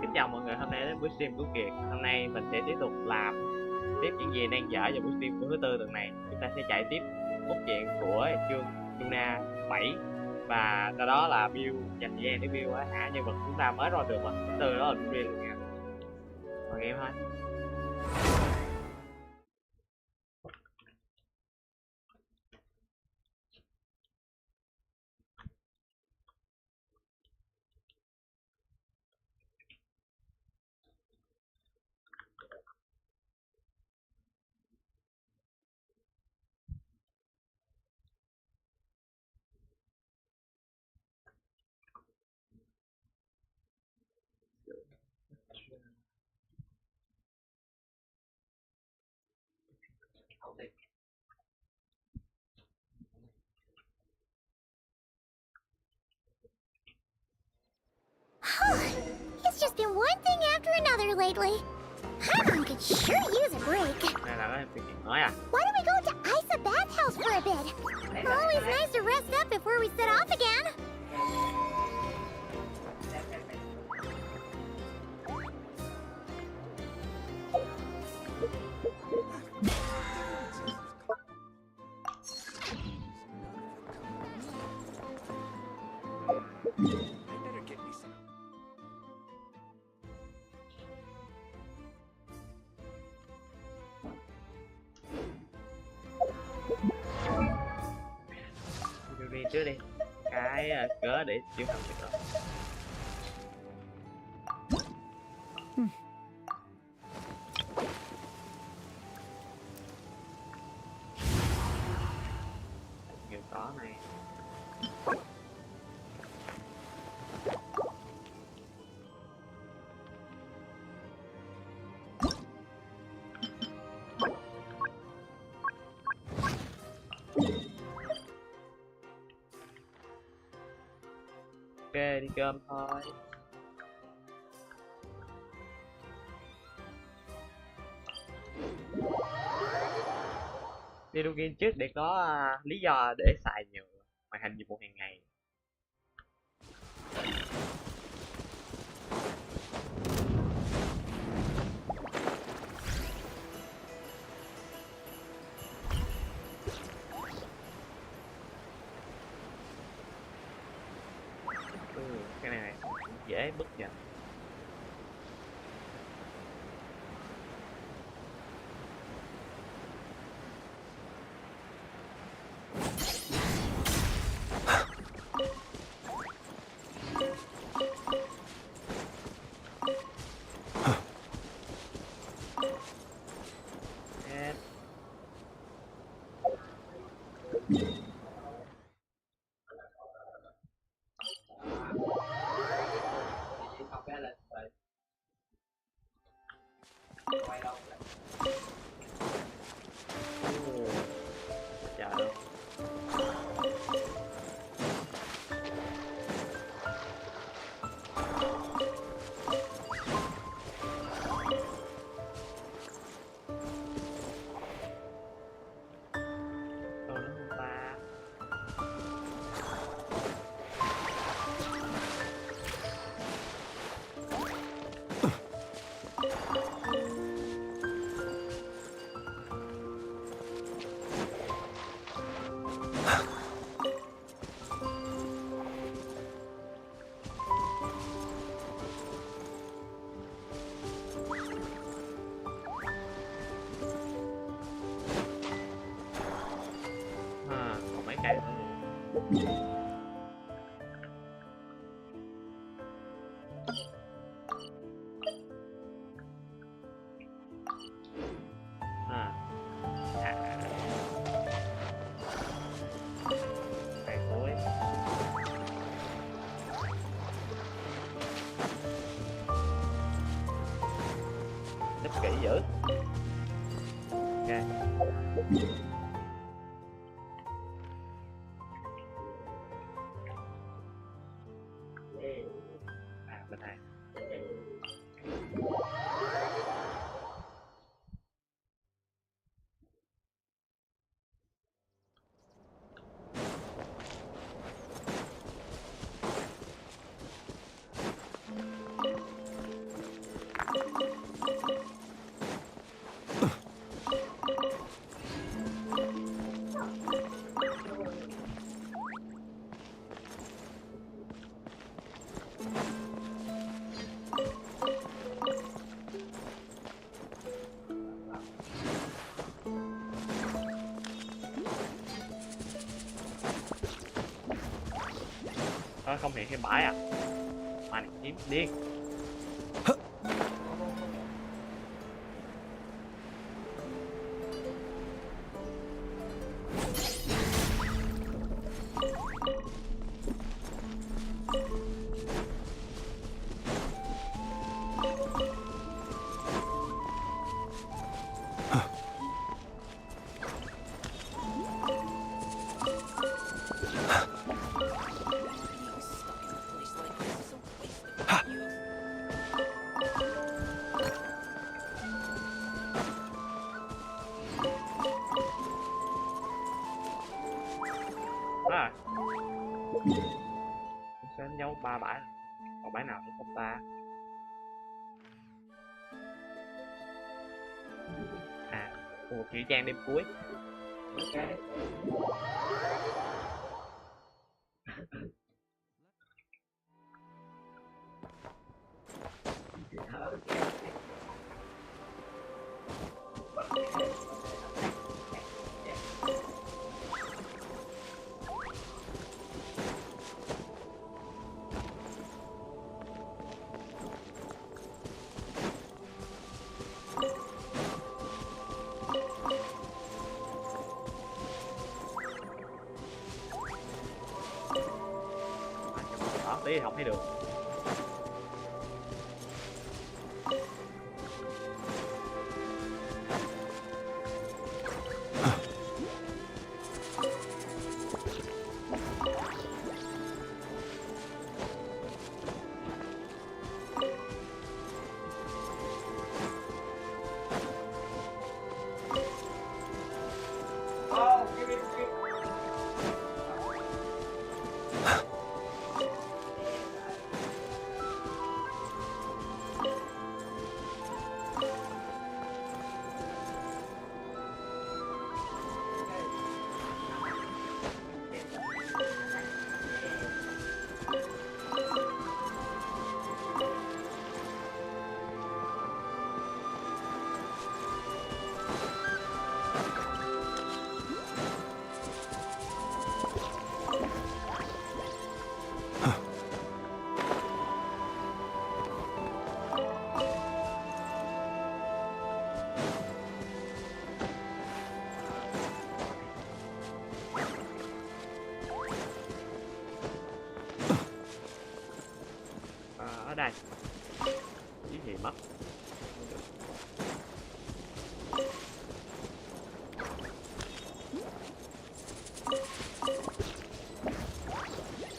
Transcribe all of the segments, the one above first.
Kính chào mọi người, hôm nay đến buổi stream của Kiệt. Hôm nay mình sẽ tiếp tục làm tiếp những gì đang dở vào buổi stream của thứ tư tuần này. Chúng ta sẽ chạy tiếp cốt truyện của chương Luna 7 và sau đó là build, dành thời gian để build á nhân vật chúng ta mới rồi được từ đó là Durin luôn nha. Vào game thôi. It's just been one thing after another lately. Paimon could sure use a break. Này là cái chuyện nói à? Why don't we go to Isa bathhouse for a bit? Always nice to rest up before we set off again. Durin trước đi. Cái cớ để chịu học được rồi. Nhiều có này. Ok, đi cơm thôi. Đi login trước để có lý do để xài nhiều màn hình nhiệm vụ hàng ngày. Cái này dễ bứt nha. Còn mấy cây nữa. Kỹ dữ. Ok. Bên này. không hiện thêm bãi à? Mà này kiếm điên. À, sẽ giấu 3 bãi, còn bãi nào nữa không ta? À, một chữ trang đêm cuối. Okay. Đó, tí học thấy được. Ở đây cái gì mất.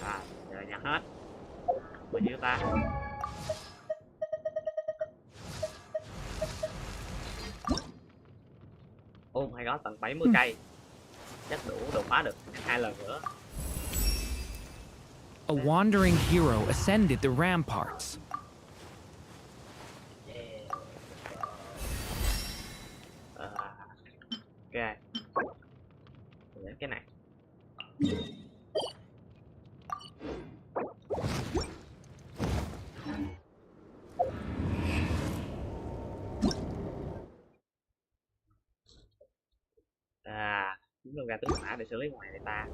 À, giờ nhặt hết bao nhiêu ta? Ôm hay có tận 70 cây, chắc đủ đột phá được 2 lần nữa. A wandering hero ascended the ramparts. Ok, để cái này. À, chúng tôi ra tướng mã để xử lý ngoài này ta.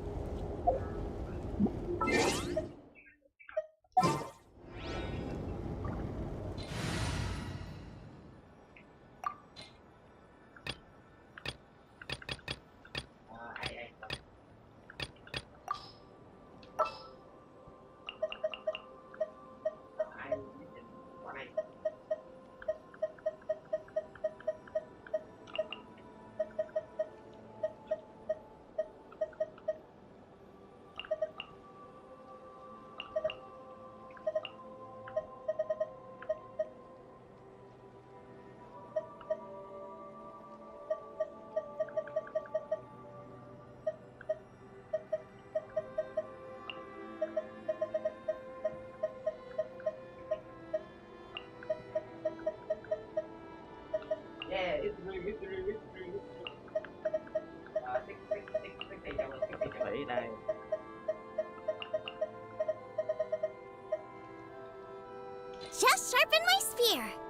Vậy đây. Just sharpen my spear.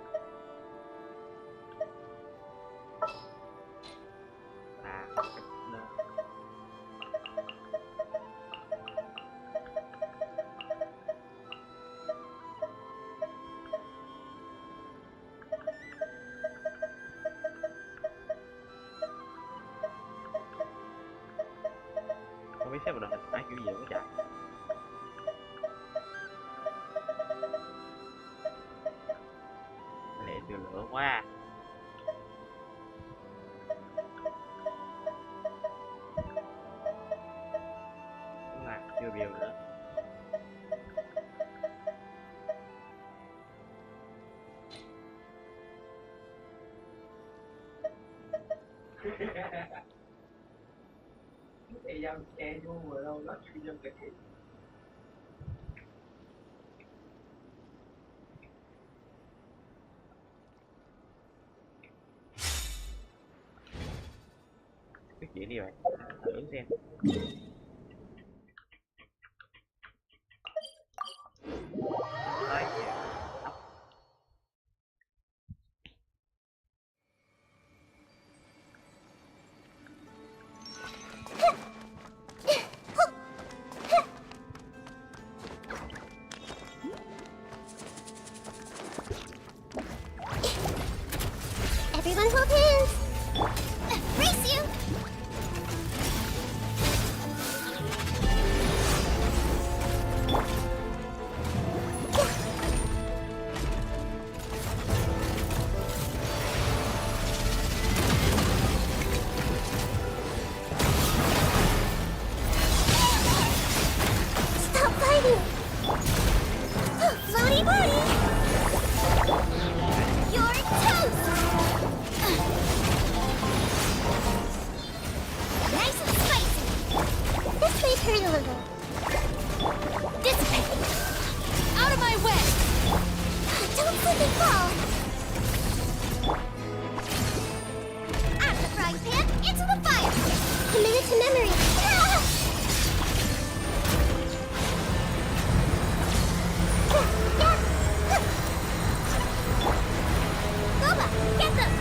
xem một đội hình ai kiểu gì cũng chạy. Lẹ từ lửa quá. Đúng là chưa biểu nữa. Cái dòng xe vô vừa đâu nó chưa dòng cái Chuyện đi vậy, thử xem. Đấy, Everyone hold hands. Race you. Stop fighting. Floaty booty. You're toast. Nice and spicy. This may hurt a little. Dissipate. Out of my way. Don't slip and fall. Out of the frying pan, into the fire. Committed to memory. Boba, get them.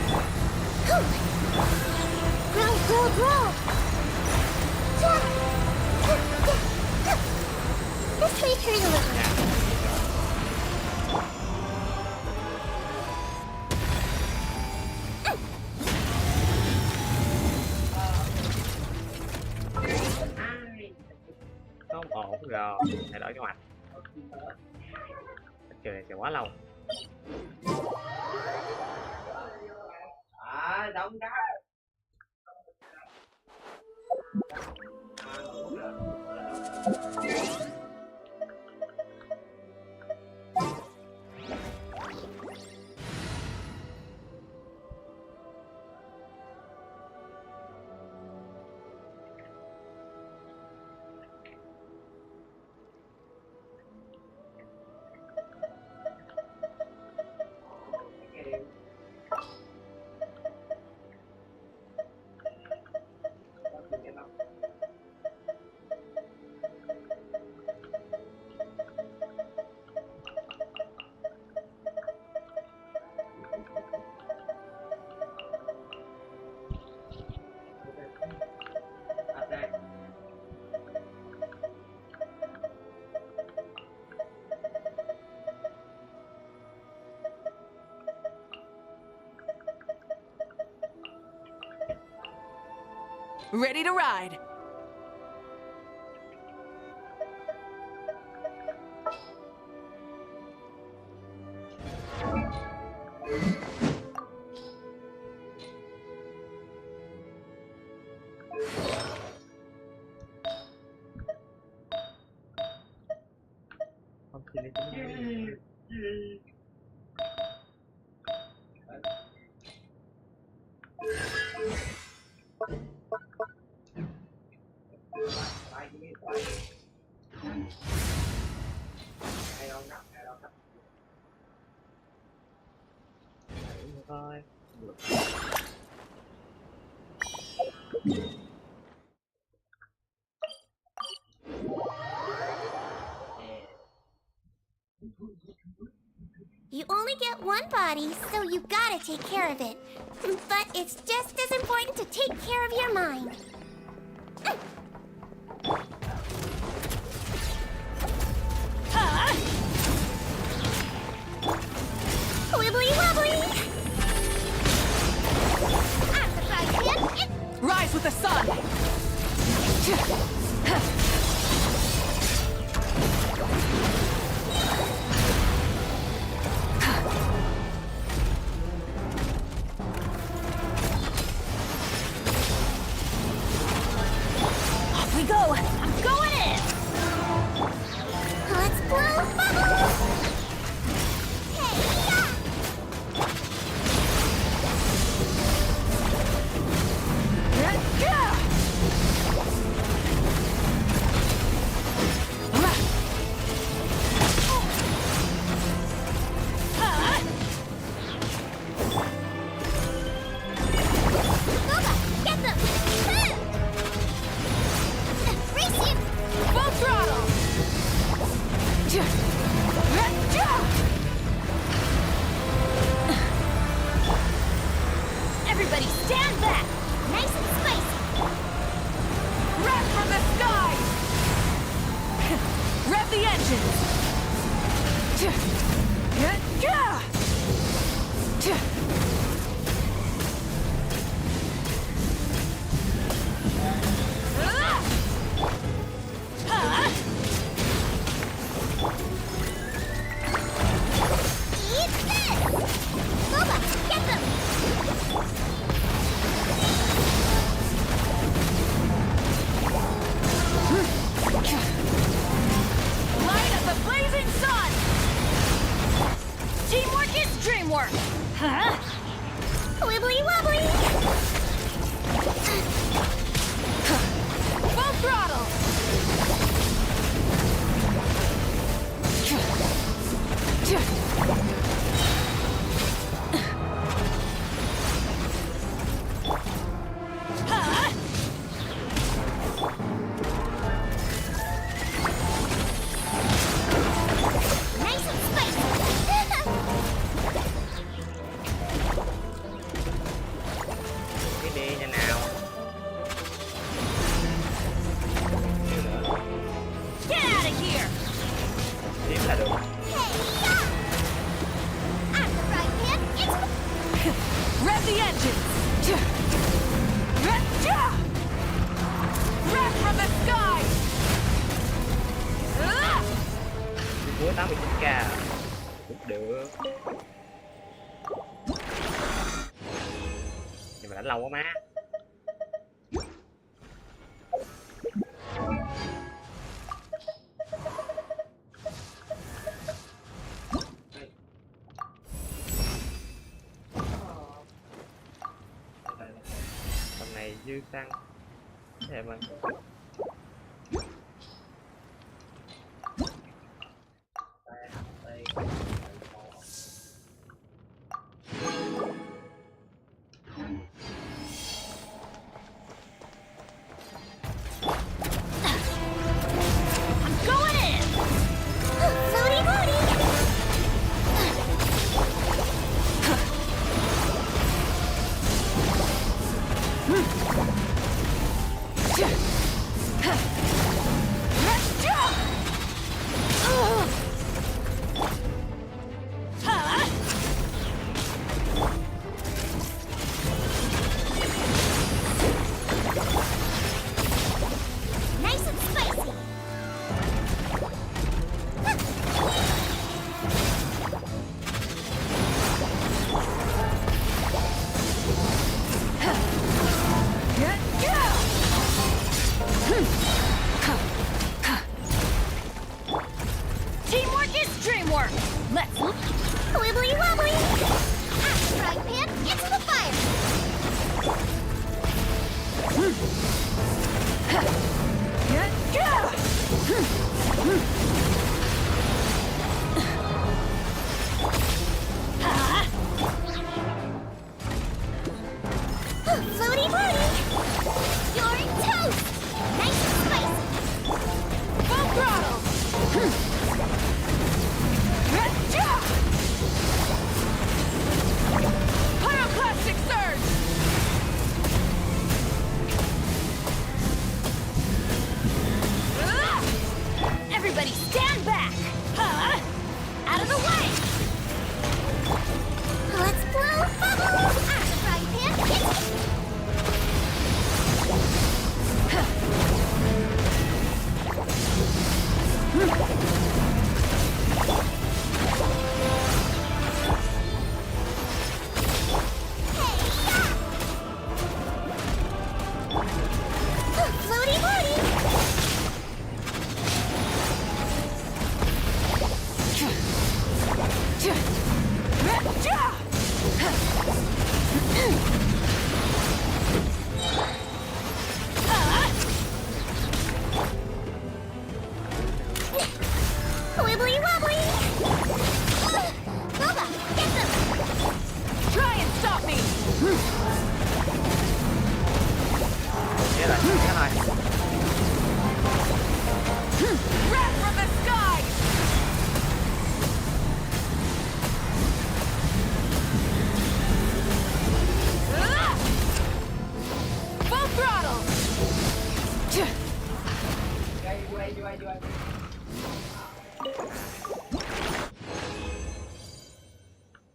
Grow, grow, grow. This may hurt a little. không ổn rồi, thay đổi kế hoạch. Trời này sẽ quá lâu. đóng đá. Ready to ride. Thôi. You only get one body, so you gotta take care of it. But it's just as important to take care of your mind. Wibbly wobbly! I'm the frying pan. Rise with the sun. Off we go! I'm going in! Let's blow bubbles! Hey, yeah! Boba, get them! Race you! Full throttle! Everybody stand back! Nice and spicy! Rev from the sky! Rev the engines! Eat this! Boba, get them! Light of the blazing sun! Teamwork is dreamwork! Huh? Wibbly wobbly! Full throttle! Huh? Nice and spicy! Cái đi nha nào. Get out of here! Tiếp là được. Hey, yeah! I'm the right man, it's... Rev the engines! Rev from the sky! Cuối 89k. Cũng được. Nhưng mà đánh lâu quá má. Tầm này dư xăng. Thế mà. Đây. I'm going in! Floaty booty! Nice and spicy! Vô đây.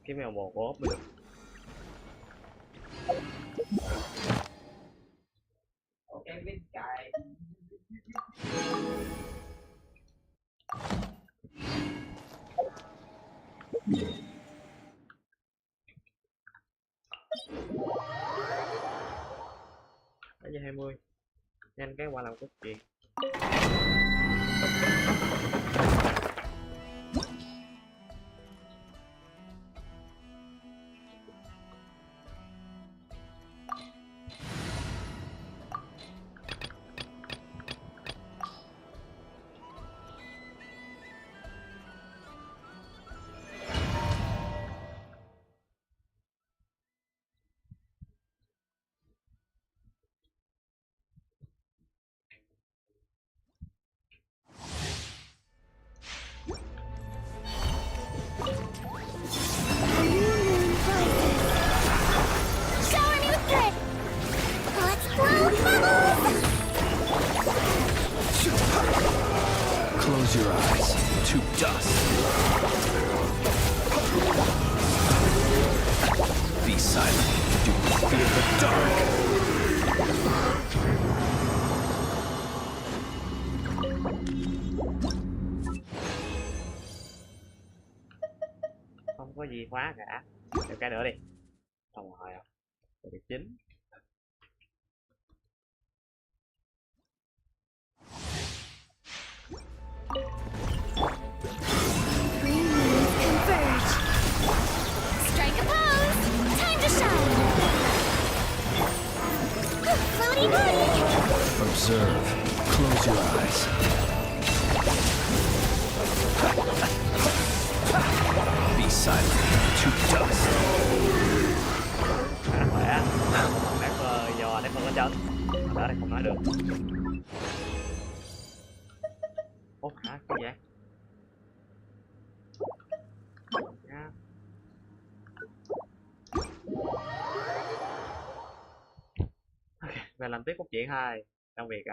Cái mèo bồ của ốp mới được. Ok bên cạnh. Tới giờ 20. Nhanh cái qua làm cốt truyện. Shower me with good. Let's blow bubbles. Close your eyes to dust. Be silent. Do you fear the dark? Không có gì khóa cả. Thêm cái nữa đi. Xong rồi à. Được 9. Three moons converge. Strike a pose. Time to shine. Floaty body. Observe. Close your eyes. Be silent to dust. Khỏe. Đáp dò để không có chân. Ở đó đây không nói được. Ủa hả? Cái gì vậy? Nha. Ok, về làm tiếp cốt truyện 2 trong việc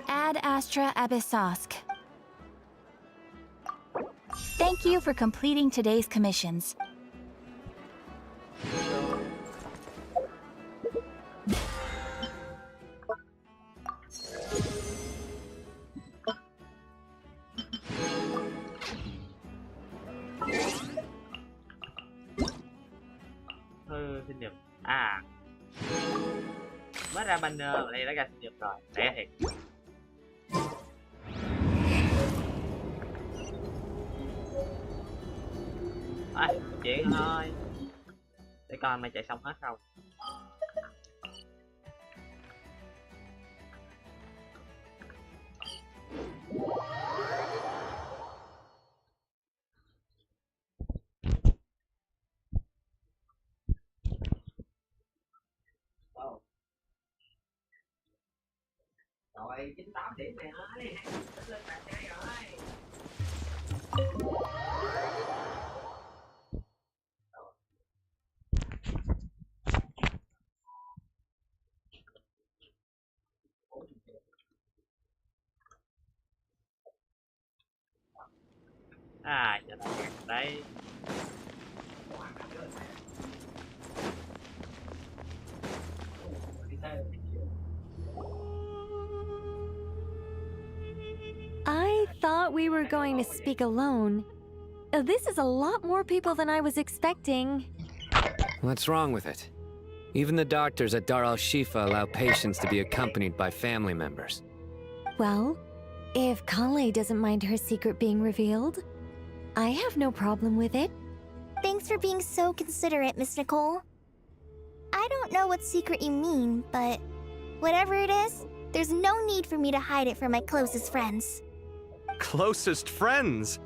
Ad Astra Abyssosk. Thank you for completing today's commissions. sinh nhật. À, mới ra banner ở đây đã ra sinh nhật rồi, rẻ thiệt. Chuyện thôi, để coi mày chạy xong hết không. Rồi 98 điểm này ơi, lên bàn chơi rồi. À, giờ đây. I thought we were going to speak alone. This is a lot more people than I was expecting. What's wrong with it? Even the doctors at Dar al-Shifa allow patients to be accompanied by family members. Well, If Kale doesn't mind her secret being revealed, I have no problem with it. Thanks for being so considerate, Miss Nicole. I don't know what secret you mean, but whatever it is, there's no need for me to hide it from my closest friends. Closest friends?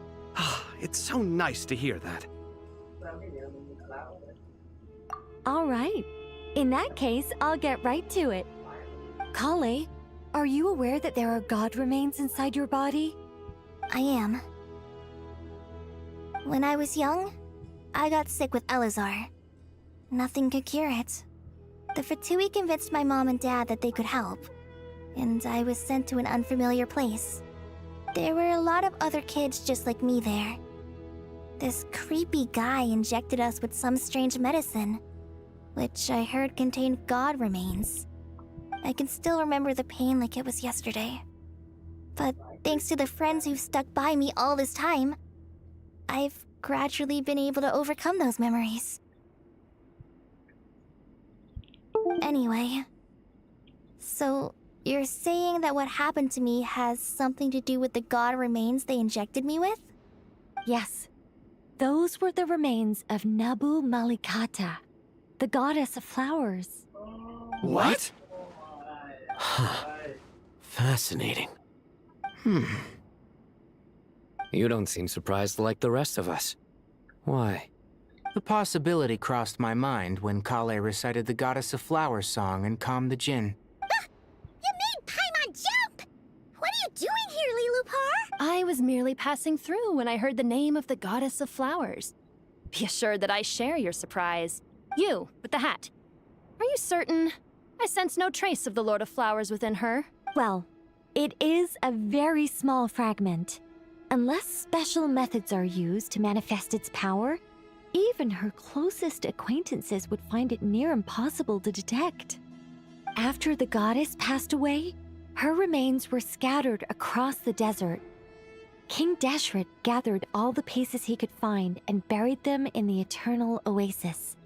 It's so nice to hear that. All right. In that case, I'll get right to it. Kale, are you aware that there are god remains inside your body? I am. When I was young, I got sick with Elazar. Nothing could cure it. The Fatui convinced my mom and dad that they could help, and I was sent to an unfamiliar place. There were a lot of other kids just like me there. This creepy guy injected us with some strange medicine, which I heard contained god remains. I can still remember the pain like it was yesterday. But thanks to the friends who've stuck by me all this time, I've gradually been able to overcome those memories. Anyway, so you're saying that what happened to me has something to do with the god remains they injected me with? Yes. Those were the remains of Nabu Malikata, the goddess of flowers. What? Fascinating. You don't seem surprised like the rest of us. Why? The possibility crossed my mind when Kale recited the Goddess of Flowers song and calmed the Jinn. You made Paimon jump! What are you doing here, Lilupar? I was merely passing through when I heard the name of the Goddess of Flowers. Be assured that I share your surprise. You, with the hat. Are you certain? I sense no trace of the Lord of Flowers within her. Well, it is a very small fragment. Unless special methods are used to manifest its power, even her closest acquaintances would find it near impossible to detect. After the goddess passed away, her remains were scattered across the desert. King Deshret gathered all the pieces he could find and buried them in the eternal oasis.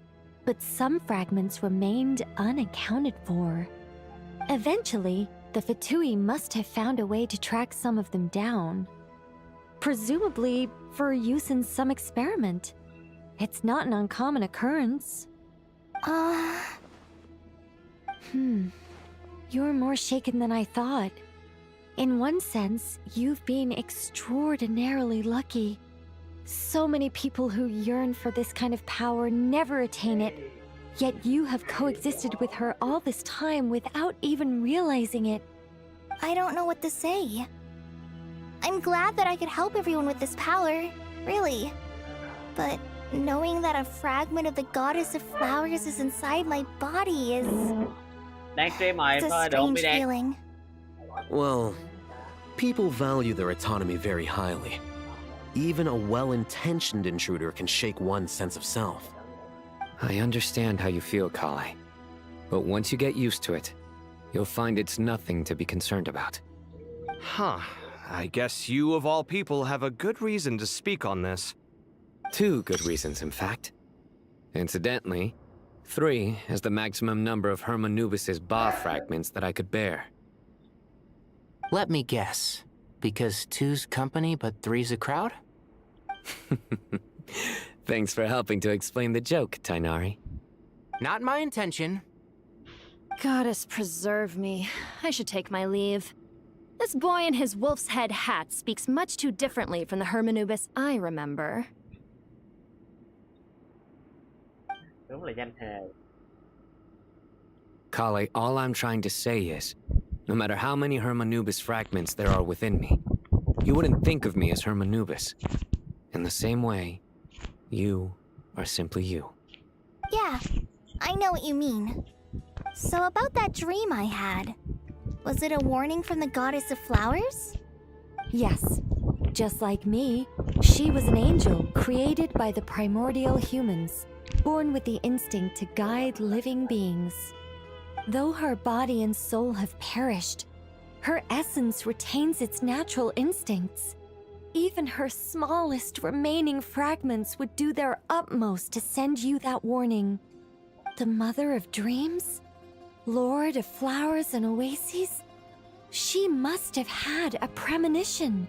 But some fragments remained unaccounted for. Eventually, the Fatui must have found a way to track some of them down. Presumably for use in some experiment. It's not an uncommon occurrence. You're more shaken than I thought. In one sense, you've been extraordinarily lucky. So many people who yearn for this kind of power never attain it, yet you have coexisted with her all this time without even realizing it. I don't know what to say. I'm glad that I could help everyone with this power, really. But knowing that a fragment of the Goddess of Flowers is inside my body is... Đang stream mời It's a thôi, đừng bị strange đen. feeling. Well, people value their autonomy very highly. Even a well-intentioned intruder can shake one's sense of self. I understand how you feel, Kale. But once you get used to it, you'll find it's nothing to be concerned about. I guess you of all people have a good reason to speak on this. 2 good reasons, in fact. Incidentally, 3 is the maximum number of Hermanubis's Ba fragments that I could bear. Let me guess. Because 2's company, but 3's a crowd? Thanks for helping to explain the joke, Tainari. Not my intention. Goddess preserve me. I should take my leave. This boy in his wolf's head hat speaks much too differently from the Hermanubis I remember. Đúng là danh hề. Kale, all I'm trying to say is, no matter how many Hermanubis fragments there are within me, you wouldn't think of me as Hermanubis. In the same way, you are simply you. Yeah, I know what you mean. So about that dream I had, was it a warning from the Goddess of Flowers? Yes. Just like me, she was an angel created by the primordial humans, born with the instinct to guide living beings. Though her body and soul have perished, her essence retains its natural instincts. Even her smallest remaining fragments would do their utmost to send you that warning. The Mother of Dreams? Lord of Flowers and Oases? She must have had a premonition.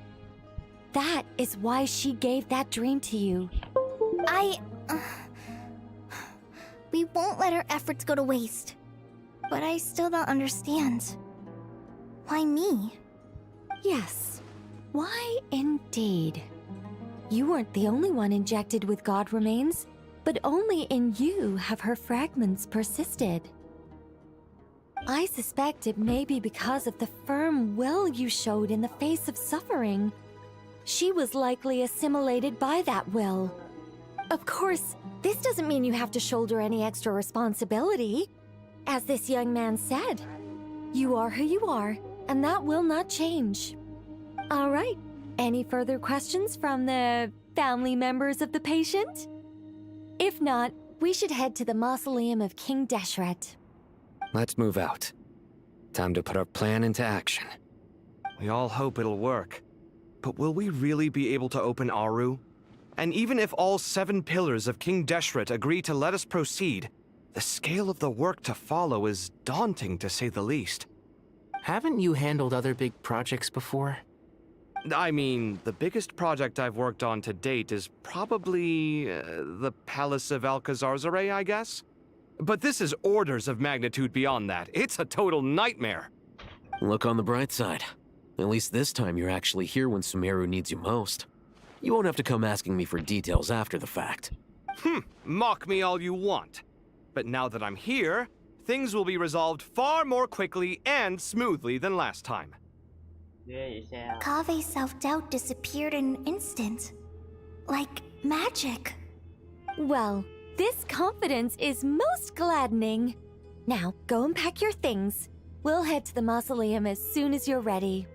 That is why she gave that dream to you. We won't let our efforts go to waste. But I still don't understand. Why me? Yes. Why indeed? You weren't the only one injected with god remains, but only in you have her fragments persisted. I suspect it may be because of the firm will you showed in the face of suffering. She was likely assimilated by that will. Of course, this doesn't mean you have to shoulder any extra responsibility. As this young man said, you are who you are, and that will not change. All right, any further questions from the family members of the patient? If not, we should head to the mausoleum of King Deshret. Let's move out. Time to put our plan into action. We all hope it'll work. But will we really be able to open Aru? And even if all 7 pillars of King Deshret agree to let us proceed, the scale of the work to follow is daunting, to say the least. Haven't you handled other big projects before? I mean, the biggest project I've worked on to date is probably the Palace of Alcazarzaray, I guess? But this is orders of magnitude beyond that. It's a total nightmare. Look on the bright side. At least this time you're actually here when Sumeru needs you most. You won't have to come asking me for details after the fact. Mock me all you want. But now that I'm here, things will be resolved far more quickly and smoothly than last time. Ghê vậy sao? Kave's self-doubt disappeared in an instant. Like magic. Well, this confidence is most gladdening. Now, go and pack your things. We'll head to the mausoleum as soon as you're ready.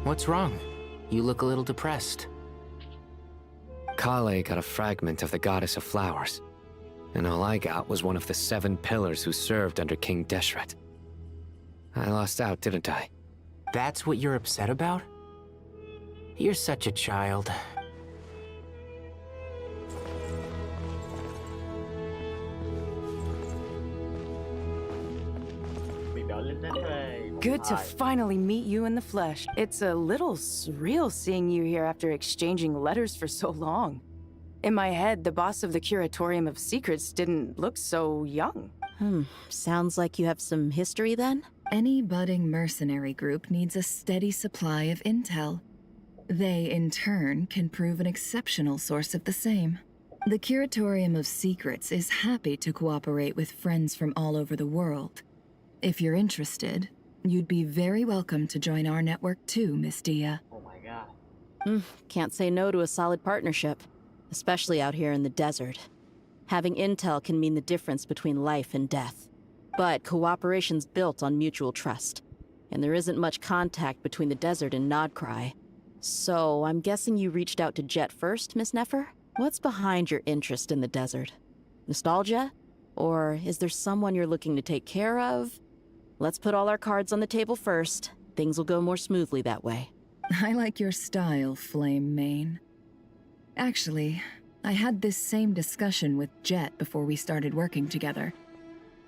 What's wrong? You look a little depressed. Kale got a fragment of the Goddess of Flowers, and all I got was one of the 7 pillars who served under King Deshret. I lost out, didn't I? That's what you're upset about? You're such a child. Bị đội lên hết rồi. Good to finally meet you in the flesh. It's a little surreal seeing you here after exchanging letters for so long. In my head, the boss of the Curatorium of Secrets didn't look so young. Sounds like you have some history then? Any budding mercenary group needs a steady supply of intel. They, in turn, can prove an exceptional source of the same. The Curatorium of Secrets is happy to cooperate with friends from all over the world. If you're interested, you'd be very welcome to join our network too, Miss Dia. Oh my god. Can't say no to a solid partnership, especially out here in the desert. Having intel can mean the difference between life and death. But cooperation's built on mutual trust, and there isn't much contact between the desert and Nodcry. So I'm guessing you reached out to Jet first, Miss Nefer? What's behind your interest in the desert? Nostalgia? Or is there someone you're looking to take care of? Let's put all our cards on the table first. Things will go more smoothly that way. I like your style, Flame Mane. Actually, I had this same discussion with Jet before we started working together.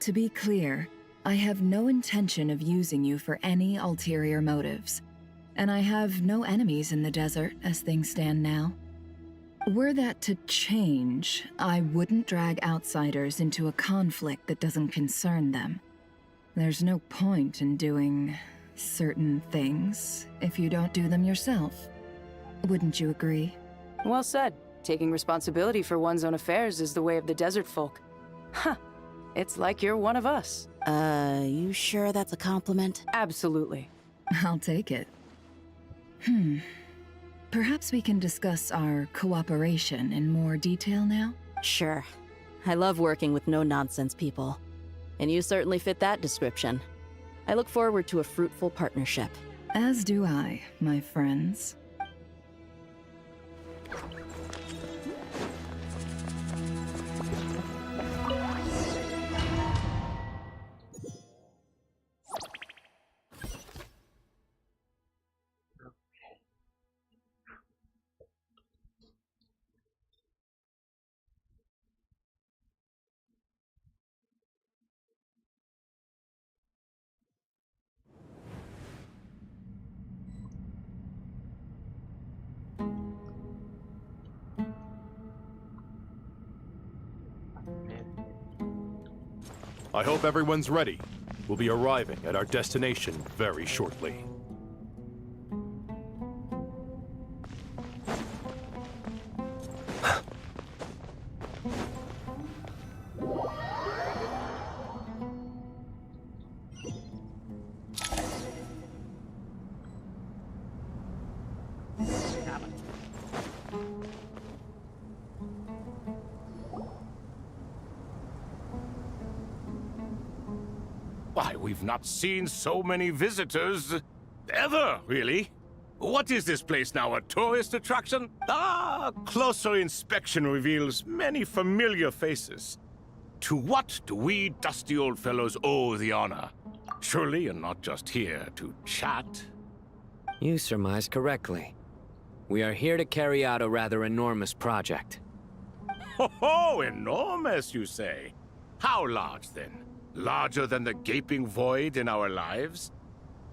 To be clear, I have no intention of using you for any ulterior motives. And I have no enemies in the desert as things stand now. Were that to change, I wouldn't drag outsiders into a conflict that doesn't concern them. There's no point in doing certain things if you don't do them yourself. Wouldn't you agree? Well said. Taking responsibility for one's own affairs is the way of the desert folk. Huh. It's like you're one of us. You sure that's a compliment? Absolutely. I'll take it. Perhaps we can discuss our cooperation in more detail now? Sure. I love working with no-nonsense people. And you certainly fit that description. I look forward to a fruitful partnership. As do I, my friends. I hope everyone's ready. We'll be arriving at our destination very shortly. Why, we've not seen so many visitors ever, really. What is this place now, a tourist attraction? Ah, closer inspection reveals many familiar faces. To what do we dusty old fellows owe the honor? Surely you're not just here to chat. You surmise correctly. We are here to carry out a rather enormous project. Ho, enormous, you say? How large, then? Larger than the gaping void in our lives?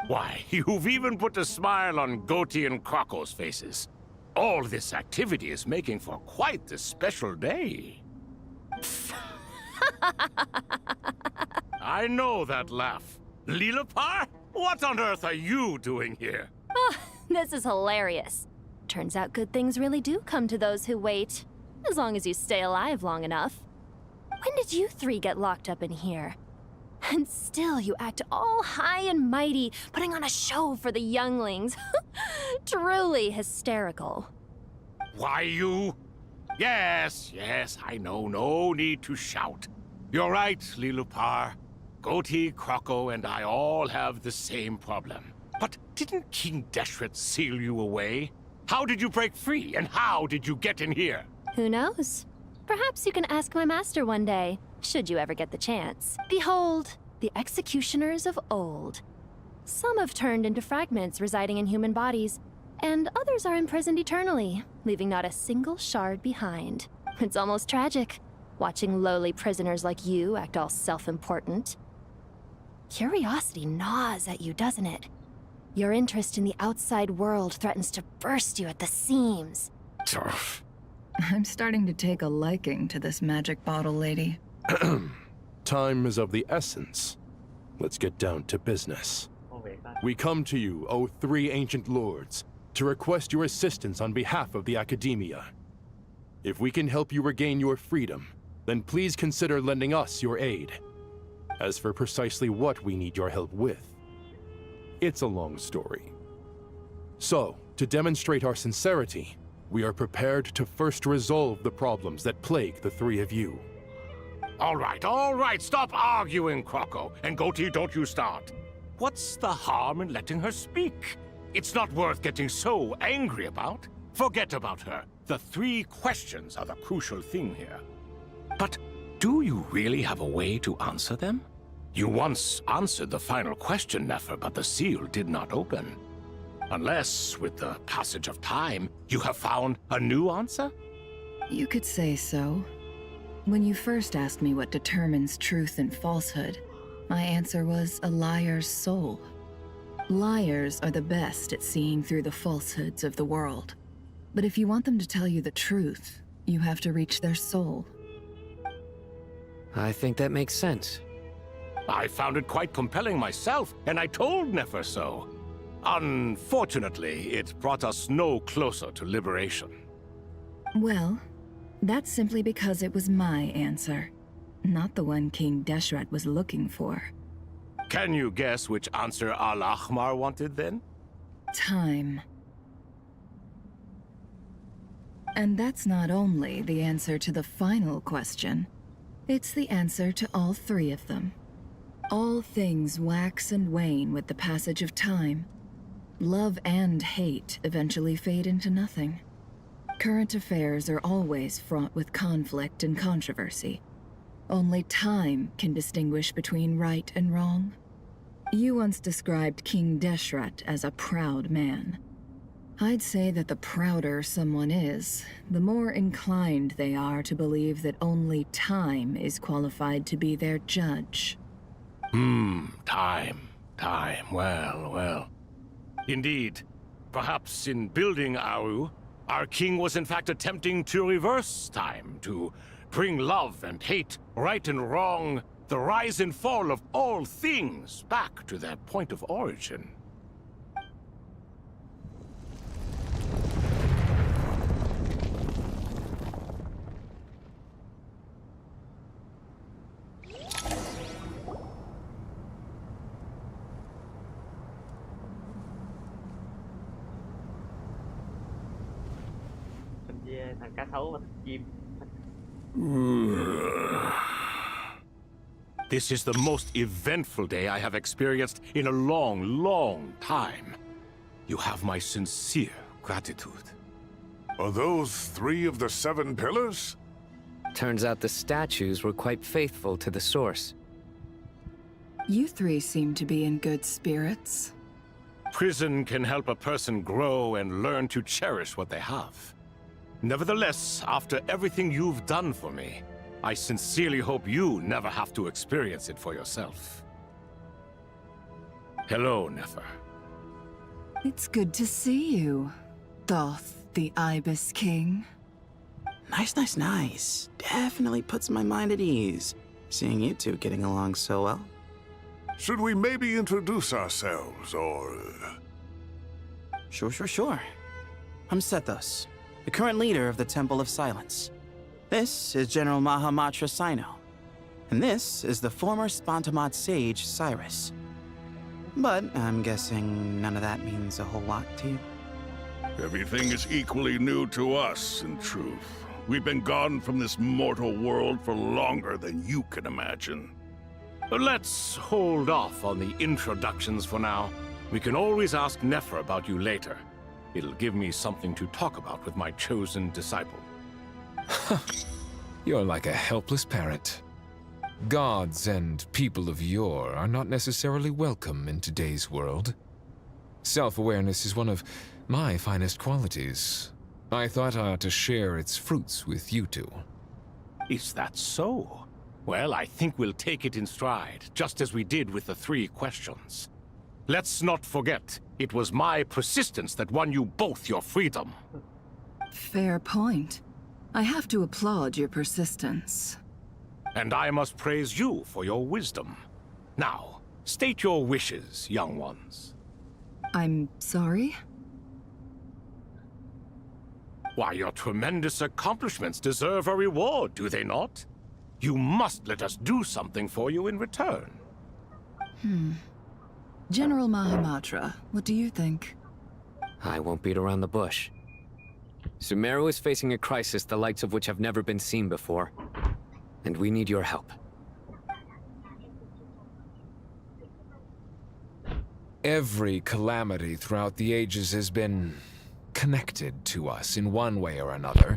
Why, you've even put a smile on Goatee and Crocco's faces. All this activity is making for quite a special day. I know that laugh. Lilipar? What on earth are you doing here? Oh, this is hilarious. Turns out good things really do come to those who wait. As long as you stay alive long enough. When did you three get locked up in here? And still you act all high and mighty, putting on a show for the younglings. Truly hysterical. Why, you... Yes, I know. No need to shout. You're right, Lilipar. Goatee, Crocco, and I all have the same problem. But didn't King Deshret seal you away? How did you break free, and how did you get in here? Who knows? Perhaps you can ask my master one day, should you ever get the chance. Behold, the executioners of old. Some have turned into fragments residing in human bodies, and others are imprisoned eternally, leaving not a single shard behind. It's almost tragic, watching lowly prisoners like you act all self-important. Curiosity gnaws at you, doesn't it? Your interest in the outside world threatens to burst you at the seams. I'm starting to take a liking to this magic bottle lady. Time is of the essence. Let's get down to business. We come to you, O three ancient lords, to request your assistance on behalf of the Academia. If we can help you regain your freedom, then please consider lending us your aid. As for precisely what we need your help with, it's a long story. So, to demonstrate our sincerity, we are prepared to first resolve the problems that plague the three of you. All right, stop arguing, Crocco. And Goatee, don't you start. What's the harm in letting her speak? It's not worth getting so angry about. Forget about her. The three questions are the crucial thing here. But do you really have a way to answer them? You once answered the final question, Nefer, but the seal did not open. Unless, with the passage of time, you have found a new answer? You could say so. When you first asked me what determines truth and falsehood, my answer was a liar's soul. Liars are the best at seeing through the falsehoods of the world. But if you want them to tell you the truth, you have to reach their soul. I think that makes sense. I found it quite compelling myself, and I told Nefer so. Unfortunately, it brought us no closer to liberation. Well, that's simply because it was my answer, not the one King Deshret was looking for. Can you guess which answer Al-Ahmar wanted then? Time. And that's not only the answer to the final question, it's the answer to all three of them. All things wax and wane with the passage of time. Love and hate eventually fade into nothing. Current affairs are always fraught with conflict and controversy. Only time can distinguish between right and wrong. You once described King Deshret as a proud man. I'd say that the prouder someone is, the more inclined they are to believe that only time is qualified to be their judge. Time. Well. Indeed. Perhaps in building Aru, our king was in fact attempting to reverse time, to bring love and hate, right and wrong, the rise and fall of all things back to their point of origin. Thằng cá sấu và thằng chim. This is the most eventful day I have experienced in a long time. You have my sincere gratitude. Are those 3 of the 7 pillars? Turns out the statues were quite faithful to the source. You 3 seem to be in good spirits. Prison can help a person grow and learn to cherish what they have. Nevertheless, after everything you've done for me, I sincerely hope you never have to experience it for yourself. Hello, Nefer. It's good to see you, Thoth the Ibis King. Nice. Definitely puts my mind at ease, seeing you 2 getting along so well. Should we maybe introduce ourselves, or... Sure. I'm Sethos, the current leader of the Temple of Silence. This is General Mahamatra Sino, and this is the former Spantamot sage, Cyrus. But I'm guessing none of that means a whole lot to you. Everything is equally new to us, in truth. We've been gone from this mortal world for longer than you can imagine. Let's hold off on the introductions for now. We can always ask Nefer about you later. It'll give me something to talk about with my chosen disciple. You're like a helpless parrot. Gods and people of yore are not necessarily welcome in today's world. Self-awareness is one of my finest qualities. I thought I ought to share its fruits with you 2. Is that so? Well, I think we'll take it in stride, just as we did with the 3 questions. Let's not forget, it was my persistence that won you both your freedom. Fair point. I have to applaud your persistence. And I must praise you for your wisdom. Now, state your wishes, young ones. I'm sorry? Why, your tremendous accomplishments deserve a reward, do they not? You must let us do something for you in return. General Mahamatra, what do you think? I won't beat around the bush. Sumeru is facing a crisis the likes of which have never been seen before. And we need your help. Every calamity throughout the ages has been connected to us in one way or another,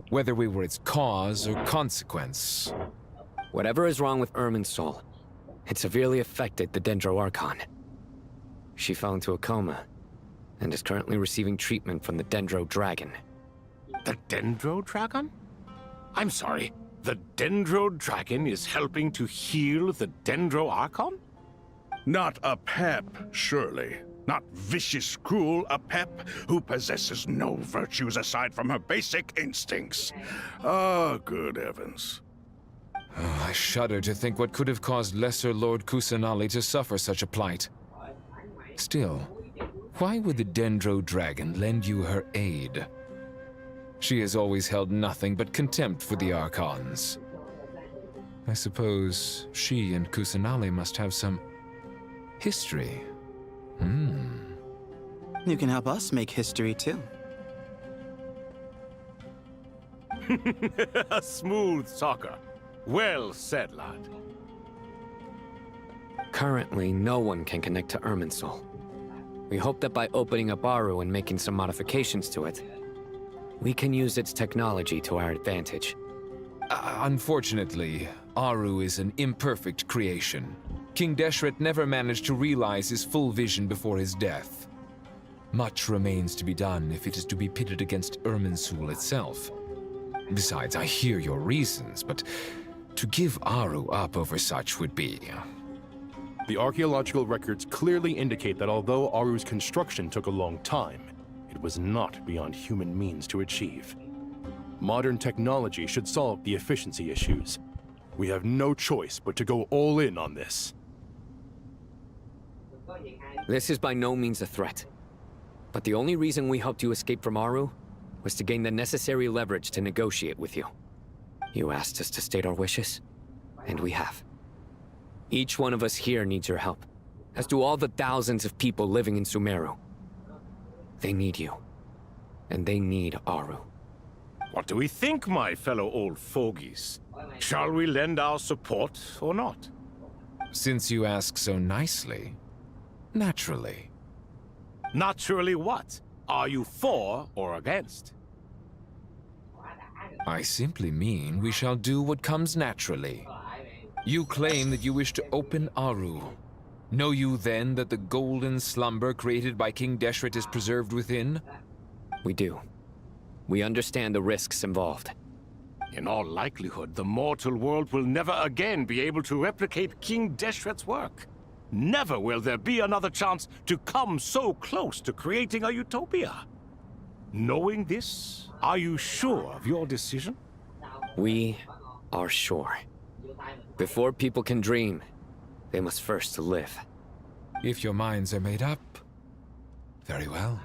whether we were its cause or consequence. Whatever is wrong with Irminsul, it severely affected the Dendro Archon. She fell into a coma, and is currently receiving treatment from the Dendro Dragon. The Dendro Dragon? I'm sorry, the Dendro Dragon is helping to heal the Dendro Archon? Not a pep, surely. Not vicious, cruel a pep who possesses no virtues aside from her basic instincts. Ah, good heavens. Oh, I shudder to think what could have caused Lesser Lord Kusanali to suffer such a plight. Still, why would the Dendro Dragon lend you her aid? She has always held nothing but contempt for the Archons. I suppose she and Kusanali must have some history. You can help us make history, too. A smooth talker. Well said, lad. Currently, no one can connect to Irminsul. We hope that by opening up Aru and making some modifications to it, we can use its technology to our advantage. Unfortunately, Aru is an imperfect creation. King Deshret never managed to realize his full vision before his death. Much remains to be done if it is to be pitted against Irminsul itself. Besides, I hear your reasons, but to give Aru up over such would be... The archaeological records clearly indicate that although Aru's construction took a long time, it was not beyond human means to achieve. Modern technology should solve the efficiency issues. We have no choice but to go all in on this. This is by no means a threat. But the only reason we helped you escape from Aru was to gain the necessary leverage to negotiate with you. You asked us to state our wishes, and we have. Each one of us here needs your help, as do all the thousands of people living in Sumeru. They need you, and they need Aru. What do we think, my fellow old fogies? Shall we lend our support or not? Since you ask so nicely, naturally. Naturally what? Are you for or against? I simply mean we shall do what comes naturally. You claim that you wish to open Aru. Know you then that the golden slumber created by King Deshret is preserved within? We do. We understand the risks involved. In all likelihood, the mortal world will never again be able to replicate King Deshret's work. Never will there be another chance to come so close to creating a utopia. Knowing this, are you sure of your decision? We are sure. Before people can dream, they must first live. If your minds are made up, very well.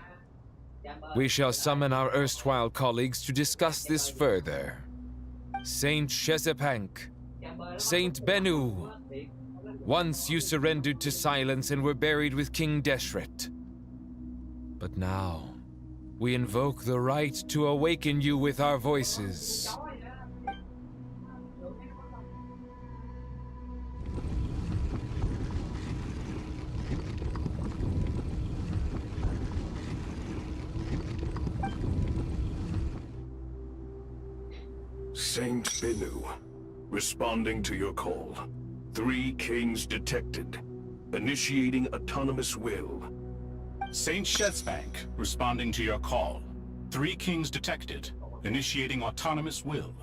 We shall summon our erstwhile colleagues to discuss this further. Saint Shezepank, Saint Bennu, once you surrendered to silence and were buried with King Deshret. But now, we invoke the right to awaken you with our voices. Saint Bennu, responding to your call. 3 kings detected. Initiating autonomous will. Saint Shezepank, responding to your call. 3 kings detected. Initiating autonomous will.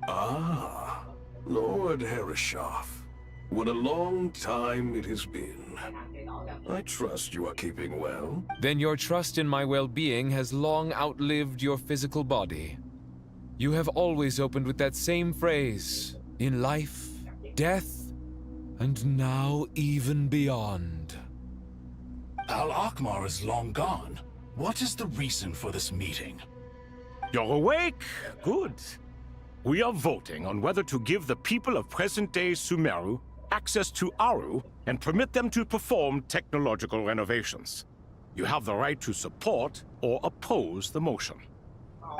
Ah, Lord Herreshoff. What a long time it has been. I trust you are keeping well. Then your trust in my well-being has long outlived your physical body. You have always opened with that same phrase, in life, death, and now even beyond. Al-Akhmar is long gone. What is the reason for this meeting? You're awake? Good. We are voting on whether to give the people of present-day Sumeru access to Aru and permit them to perform technological renovations. You have the right to support or oppose the motion.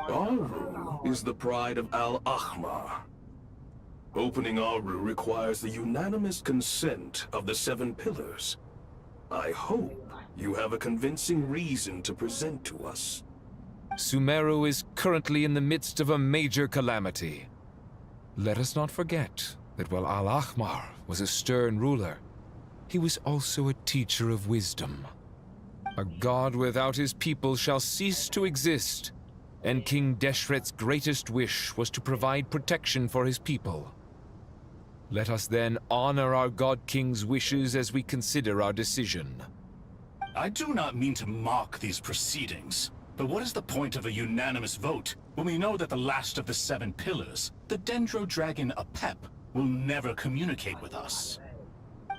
Aru is the pride of Al-Akhmar. Opening Aru requires the unanimous consent of the 7 pillars. I hope you have a convincing reason to present to us. Sumeru is currently in the midst of a major calamity. Let us not forget that while Al-Akhmar was a stern ruler, he was also a teacher of wisdom. A god without his people shall cease to exist, and King Deshret's greatest wish was to provide protection for his people. Let us then honor our God King's wishes as we consider our decision. I do not mean to mock these proceedings, but what is the point of a unanimous vote when we know that the last of the 7 pillars, the Dendro Dragon Apep, will never communicate with us?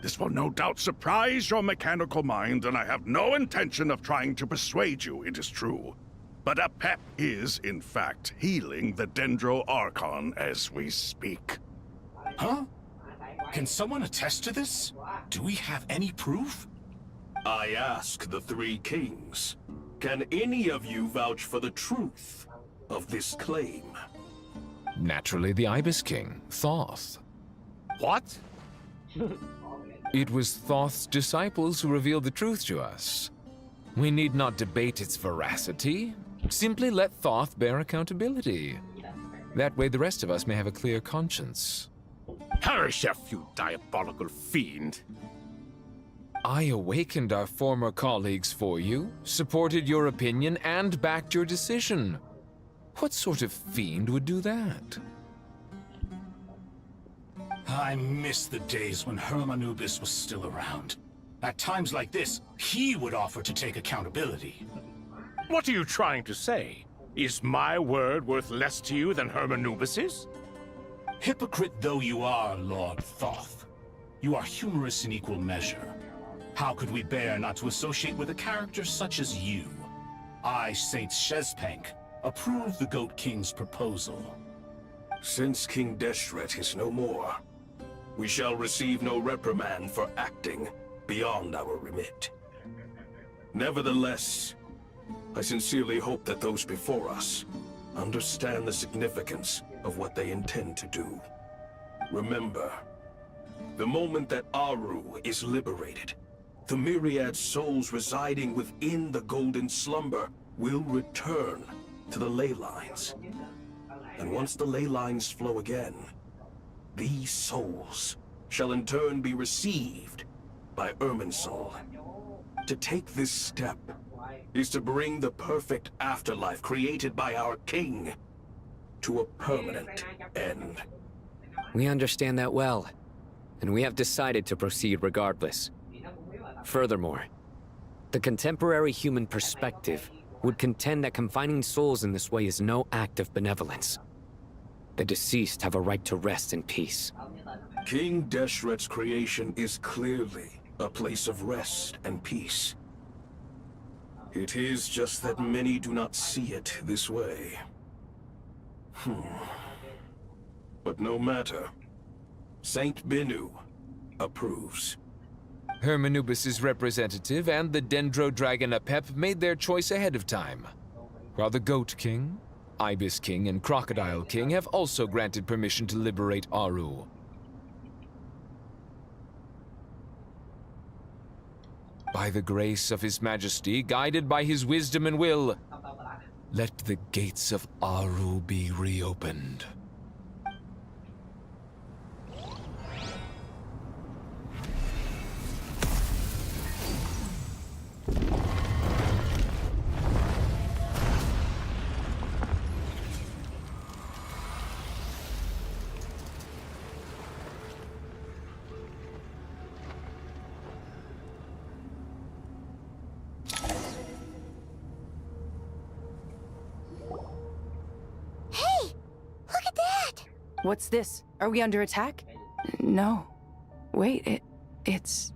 This will no doubt surprise your mechanical mind, and I have no intention of trying to persuade you it is true. But Apep is, in fact, healing the Dendro Archon as we speak. Huh? Can someone attest to this? Do we have any proof? I ask the 3 kings. Can any of you vouch for the truth of this claim? Naturally, the Ibis King, Thoth. What? It was Thoth's disciples who revealed the truth to us. We need not debate its veracity. Simply let Thoth bear accountability. That way the rest of us may have a clear conscience. Hereshef, you diabolical fiend! I awakened our former colleagues for you, supported your opinion, and backed your decision. What sort of fiend would do that? I miss the days when Hermanubis was still around. At times like this, he would offer to take accountability. What are you trying to say? Is my word worth less to you than Hermanubis's? Hypocrite though you are, Lord Thoth, you are humorous in equal measure. How could we bear not to associate with a character such as you? I, Saint Shezpank, approve the Goat King's proposal. Since King Deshret is no more, we shall receive no reprimand for acting beyond our remit. Nevertheless, I sincerely hope that those before us understand the significance of what they intend to do. Remember, the moment that Aru is liberated, the myriad souls residing within the Golden Slumber will return to the ley lines. And once the ley lines flow again, these souls shall in turn be received by Irminsul. To take this step is to bring the perfect afterlife created by our king to a permanent end. We understand that well, and we have decided to proceed regardless. Furthermore, the contemporary human perspective would contend that confining souls in this way is no act of benevolence. The deceased have a right to rest in peace. King Deshret's creation is clearly a place of rest and peace. It is just that many do not see it this way. But no matter. Saint Binu approves. Hermanubis' representative and the Dendro Dragon Apep made their choice ahead of time, while the Goat King, Ibis King, and Crocodile King have also granted permission to liberate Aru. By the grace of His Majesty, guided by his wisdom and will, let the gates of Aru be reopened. What's this? Are we under attack? No. Wait, it's...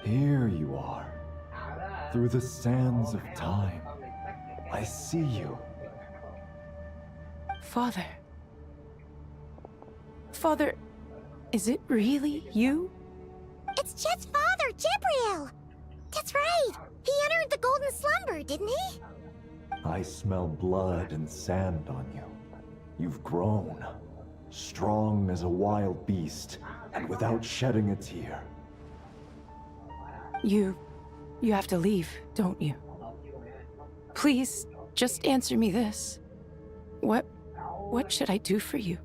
Here you are. Through the sands of time. I see you. Father. Father, is it really you? It's Jet's father, Jibriel! That's right! He entered the Golden Slumber, didn't he? I smell blood and sand on you. You've grown. Strong as a wild beast, and without shedding a tear. You have to leave, don't you? Please, just answer me this. What should I do for you?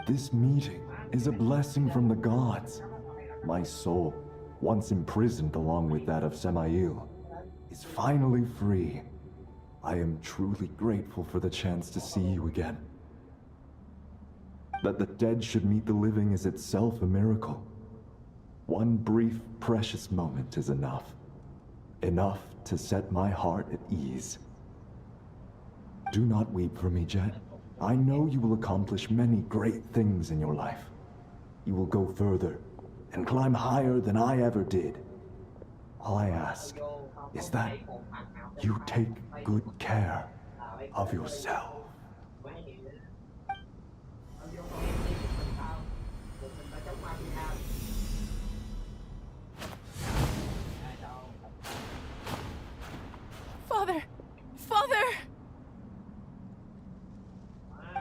This meeting is a blessing from the gods. My soul, once imprisoned along with that of Samael, is finally free. I am truly grateful for the chance to see you again. That the dead should meet the living is itself a miracle. One brief, precious moment is enough. Enough to set my heart at ease. Do not weep for me, Jet. I know you will accomplish many great things in your life. You will go further and climb higher than I ever did. All I ask is that you take good care of yourself. Father! Father!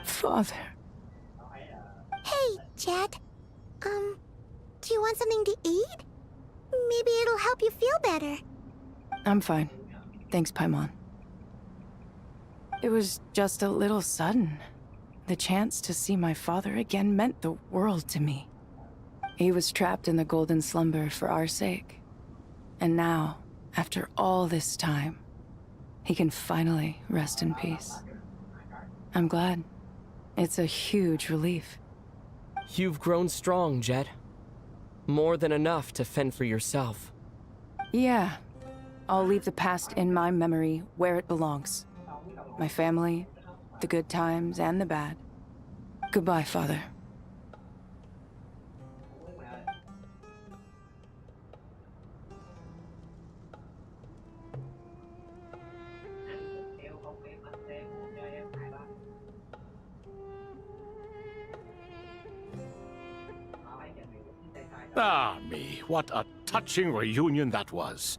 Father. Hey, Jet. I'm fine. Thanks, Paimon. It was just a little sudden. The chance to see my father again meant the world to me. He was trapped in the golden slumber for our sake. And now, after all this time, he can finally rest in peace. I'm glad. It's a huge relief. You've grown strong, Jet. More than enough to fend for yourself. Yeah. I'll leave the past in my memory where it belongs. My family, the good times and the bad. Goodbye, Father. Ah, me, what a touching reunion that was.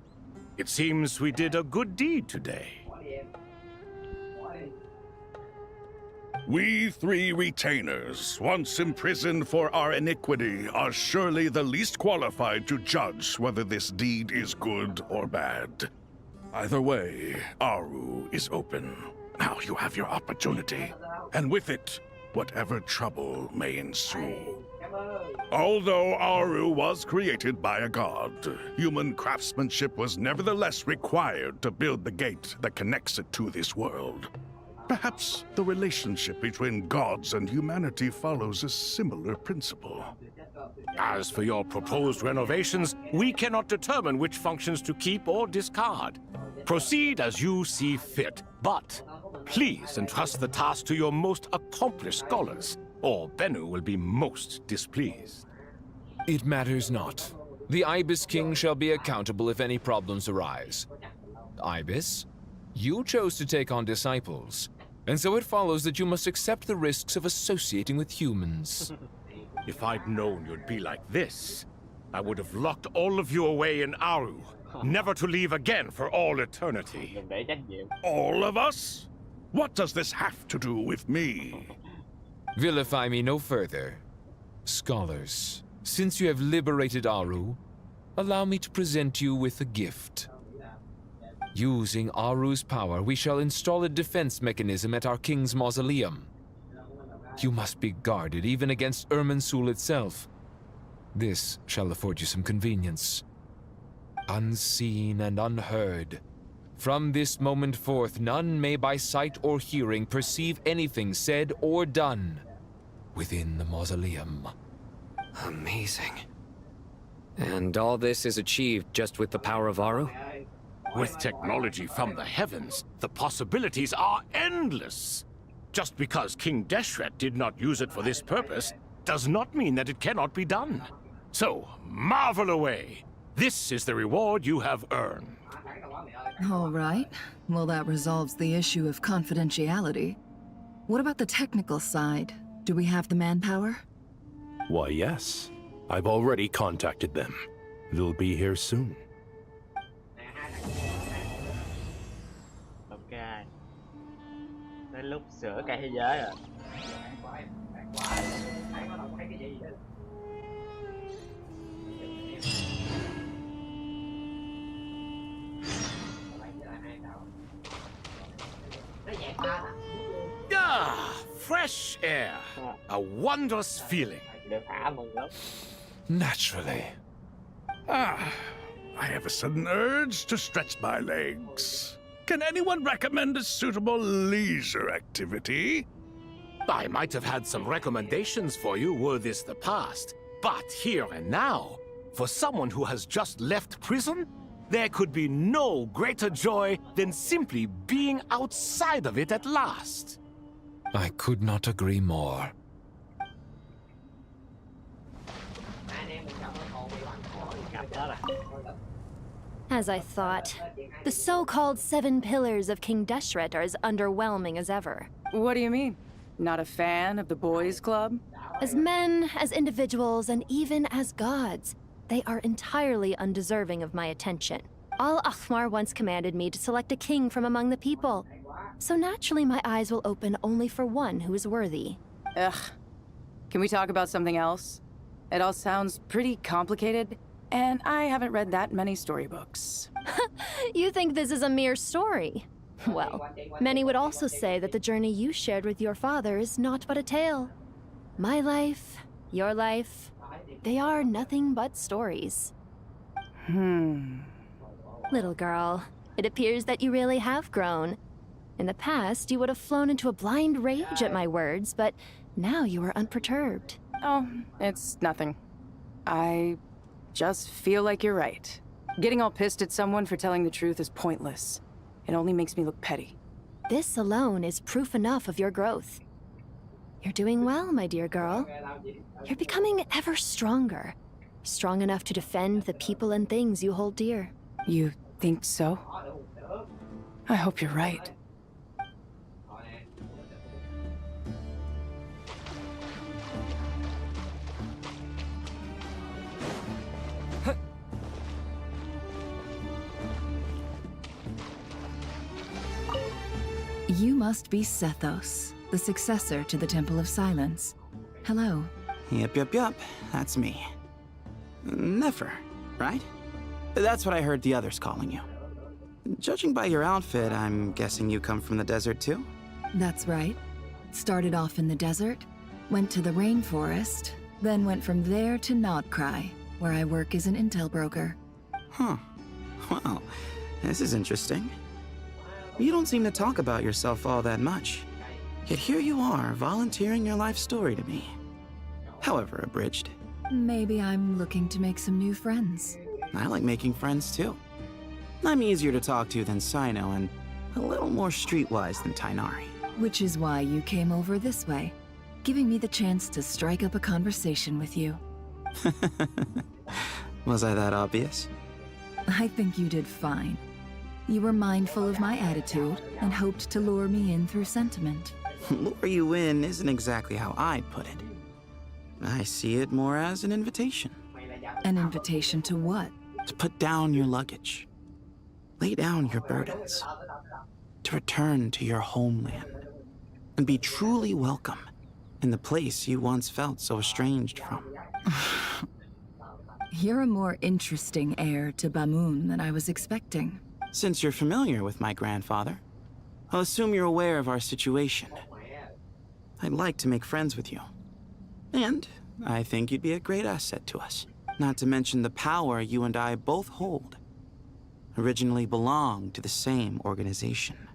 It seems we did a good deed today. We three retainers, once imprisoned for our iniquity, are surely the least qualified to judge whether this deed is good or bad. Either way, Aru is open. Now you have your opportunity, and with it, whatever trouble may ensue. Although Aru was created by a god, human craftsmanship was nevertheless required to build the gate that connects it to this world. Perhaps the relationship between gods and humanity follows a similar principle. As for your proposed renovations, we cannot determine which functions to keep or discard. Proceed as you see fit, but please entrust the task to your most accomplished scholars, or Bennu will be most displeased. It matters not. The Ibis King shall be accountable if any problems arise. Ibis, you chose to take on disciples, and so it follows that you must accept the risks of associating with humans. If I'd known you'd be like this, I would have locked all of you away in Aru, never to leave again for all eternity. All of us? What does this have to do with me? Vilify me no further. Scholars, since you have liberated Aru, allow me to present you with a gift. Using Aru's power, we shall install a defense mechanism at our king's mausoleum. You must be guarded even against Irminsul itself. This shall afford you some convenience. Unseen and unheard, from this moment forth, none may by sight or hearing perceive anything said or done within the mausoleum. Amazing. And all this is achieved just with the power of Aru? With technology from the heavens, the possibilities are endless. Just because King Deshret did not use it for this purpose does not mean that it cannot be done. So, marvel away. This is the reward you have earned. All right. Well, that resolves the issue of confidentiality. What about the technical side? Do we have the manpower? Why, yes. I've already contacted them. They'll be here soon. Ok. Đến lúc sửa cả thế giới rồi. Ah, fresh air. A wondrous feeling. Naturally. Ah, I have a sudden urge to stretch my legs. Can anyone recommend a suitable leisure activity? I might have had some recommendations for you were this the past, but here and now, for someone who has just left prison, there could be no greater joy than simply being outside of it at last. I could not agree more. As I thought, the so-called 7 pillars of King Deshret are as underwhelming as ever. What do you mean? Not a fan of the boys' club? As men, as individuals, and even as gods, they are entirely undeserving of my attention. Al-Akhmar once commanded me to select a king from among the people, so naturally my eyes will open only for one who is worthy. Ugh. Can we talk about something else? It all sounds pretty complicated, And I haven't read that many storybooks. You think this is a mere story? Well, many would also say that the journey you shared with your father is not but a tale. My life, your life, they are nothing but stories. Little girl, it appears that you really have grown. In the past, you would have flown into a blind rage at my words, but now you are unperturbed. Oh, it's nothing. I just feel like you're right. Getting all pissed at someone for telling the truth is pointless. It only makes me look petty. This alone is proof enough of your growth. You're doing well, my dear girl. You're becoming ever stronger. Strong enough to defend the people and things you hold dear. You think so? I hope you're right. You must be Sethos, the successor to the Temple of Silence. Hello. Yep, that's me. Nefer, right? That's what I heard the others calling you. Judging by your outfit, I'm guessing you come from the desert too? That's right. Started off in the desert, went to the rainforest, then went from there to Nodcry, where I work as an intel broker. Huh. Well, this is interesting. You don't seem to talk about yourself all that much. Yet here you are, volunteering your life story to me. However abridged. Maybe I'm looking to make some new friends. I like making friends too. I'm easier to talk to than Sino and a little more streetwise than Tainari. Which is why you came over this way, giving me the chance to strike up a conversation with you. Was I that obvious? I think you did fine. You were mindful of my attitude and hoped to lure me in through sentiment. Lure you in isn't exactly how I'd put it. I see it more as an invitation. An invitation to what? To put down your luggage. Lay down your burdens. To return to your homeland. And be truly welcome in the place you once felt so estranged from. You're a more interesting heir to Bamun than I was expecting. Since you're familiar with my grandfather, I'll assume you're aware of our situation. I'd like to make friends with you. And I think you'd be a great asset to us. Not to mention the power you and I both hold. Originally belonged to the same organization.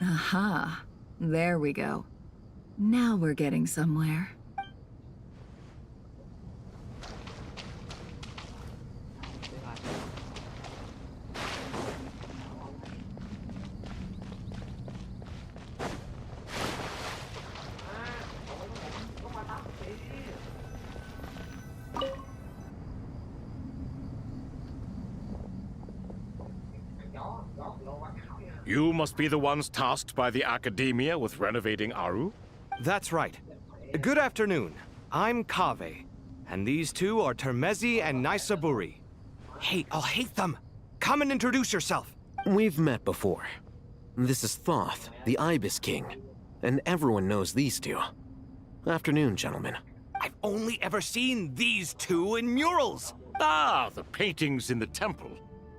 Aha. There we go. Now we're getting somewhere. You must be the ones tasked by the Academia with renovating Aru? That's right. Good afternoon. I'm Kaveh, and these two are Termezi and Naisaburi. Hey, I'll hate them. Come and introduce yourself. We've met before. This is Thoth, the Ibis King, and everyone knows these two. Afternoon, gentlemen. I've only ever seen these two in murals. Ah, the paintings in the temple.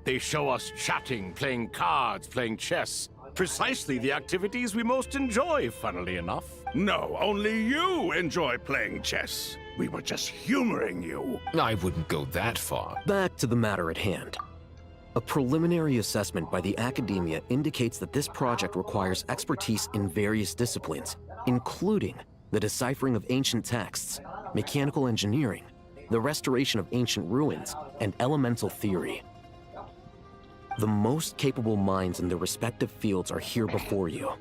They show us chatting, playing cards, playing chess. Precisely the activities we most enjoy, funnily enough. No, only you enjoy playing chess. We were just humoring you. I wouldn't go that far. Back to the matter at hand. A preliminary assessment by the Academia indicates that this project requires expertise in various disciplines, including the deciphering of ancient texts, mechanical engineering, the restoration of ancient ruins, and elemental theory. The most capable minds in their respective fields are here before you.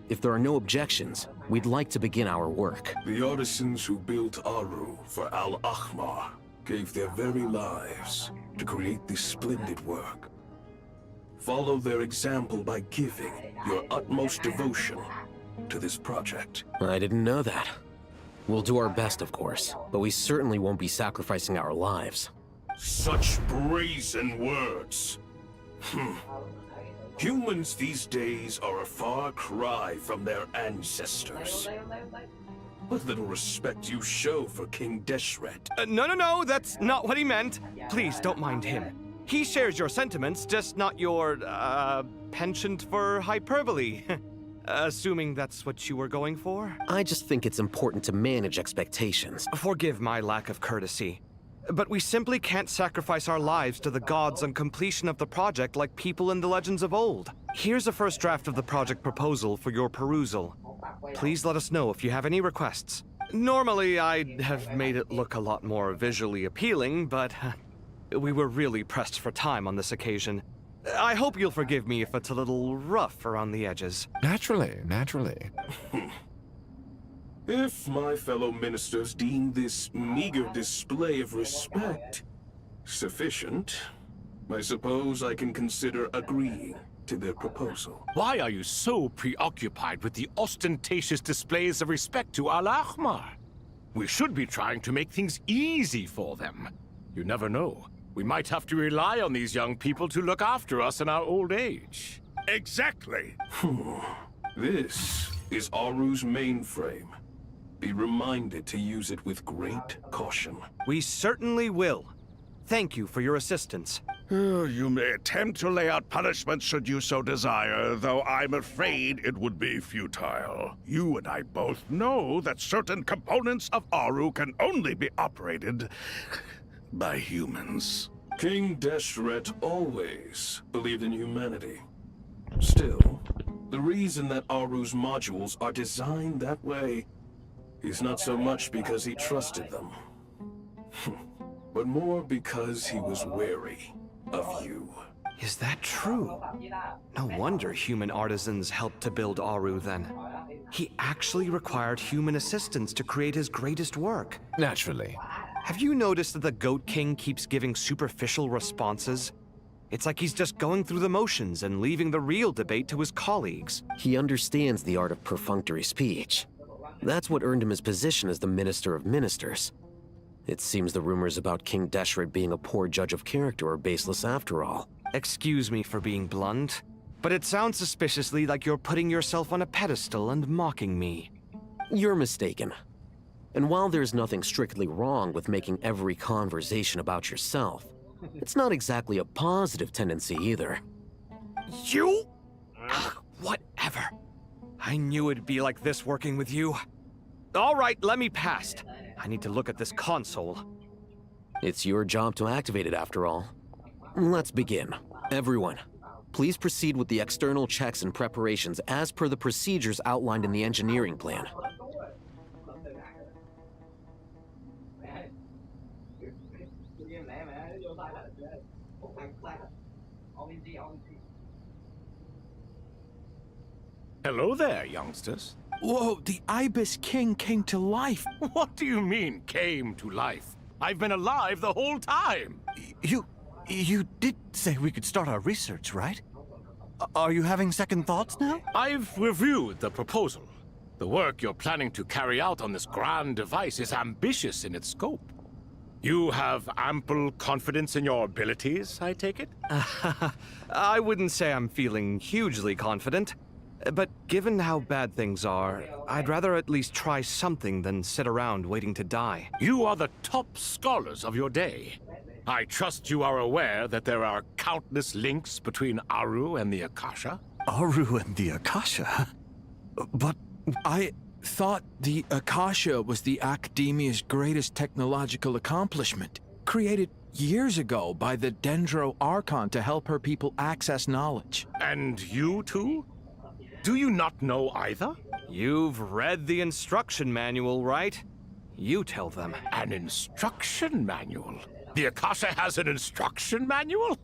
If there are no objections, we'd like to begin our work. The artisans who built Aru for Al-Ahmar gave their very lives to create this splendid work. Follow their example by giving your utmost devotion to this project. I didn't know that. We'll do our best, of course, but we certainly won't be sacrificing our lives. Such brazen words. Humans these days are a far cry from their ancestors. What little respect you show for King Deshret. No, that's not what he meant. Please, don't mind him. He shares your sentiments, just not your, penchant for hyperbole. Assuming that's what you were going for? I just think it's important to manage expectations. Forgive my lack of courtesy, but we simply can't sacrifice our lives to the gods on completion of the project like people in the legends of old. Here's a first draft of the project proposal for your perusal. Please let us know if you have any requests. Normally, I'd have made it look a lot more visually appealing, but we were really pressed for time on this occasion. I hope you'll forgive me if it's a little rough around the edges. Naturally. If my fellow ministers deem this meager display of respect sufficient, I suppose I can consider agreeing to their proposal. Why are you so preoccupied with the ostentatious displays of respect to Al-Ahmar? We should be trying to make things easy for them. You never know. We might have to rely on these young people to look after us in our old age. Exactly. This is Aru's mainframe. Be reminded to use it with great caution. We certainly will. Thank you for your assistance. You may attempt to lay out punishment should you so desire, though I'm afraid it would be futile. You and I both know that certain components of Aru can only be operated by humans. King Deshret always believed in humanity. Still, the reason that Aru's modules are designed that way is not so much because he trusted them, but more because he was wary of you. Is that true? No wonder human artisans helped to build Aru then. He actually required human assistance to create his greatest work. Naturally. Have you noticed that the Goat King keeps giving superficial responses? It's like he's just going through the motions and leaving the real debate to his colleagues. He understands the art of perfunctory speech. That's what earned him his position as the Minister of Ministers. It seems the rumors about King Deshret being a poor judge of character are baseless after all. Excuse me for being blunt, but it sounds suspiciously like you're putting yourself on a pedestal and mocking me. You're mistaken. And while there's nothing strictly wrong with making every conversation about yourself, it's not exactly a positive tendency either. You? Whatever. I knew it'd be like this working with you. All right, let me past. I need to look at this console. It's your job to activate it after all. Let's begin. Everyone, please proceed with the external checks and preparations as per the procedures outlined in the engineering plan. Hello there, youngsters. Whoa, the Ibis King came to life. What do you mean, came to life? I've been alive the whole time. You did say we could start our research, right? Are you having second thoughts now? I've reviewed the proposal. The work you're planning to carry out on this grand device is ambitious in its scope. You have ample confidence in your abilities, I take it? I wouldn't say I'm feeling hugely confident. But given how bad things are, I'd rather at least try something than sit around waiting to die. You are the top scholars of your day. I trust you are aware that there are countless links between Aru and the Akasha? Aru and the Akasha? But I thought the Akasha was the Academia's greatest technological accomplishment, created years ago by the Dendro Archon to help her people access knowledge. And you too? Do you not know either? You've read the instruction manual, right? You tell them. An instruction manual? The Akasha has an instruction manual?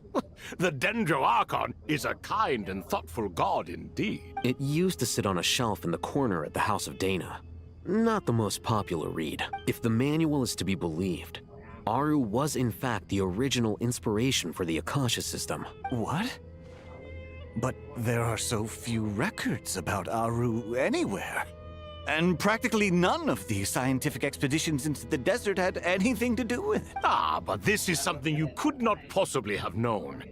The Dendro Archon is a kind and thoughtful god indeed. It used to sit on a shelf in the corner at the House of Dana. Not the most popular read. If the manual is to be believed, Aru was in fact the original inspiration for the Akasha system. What? But there are so few records about Aru anywhere. And practically none of these scientific expeditions into the desert had anything to do with it. Ah, but this is something you could not possibly have known.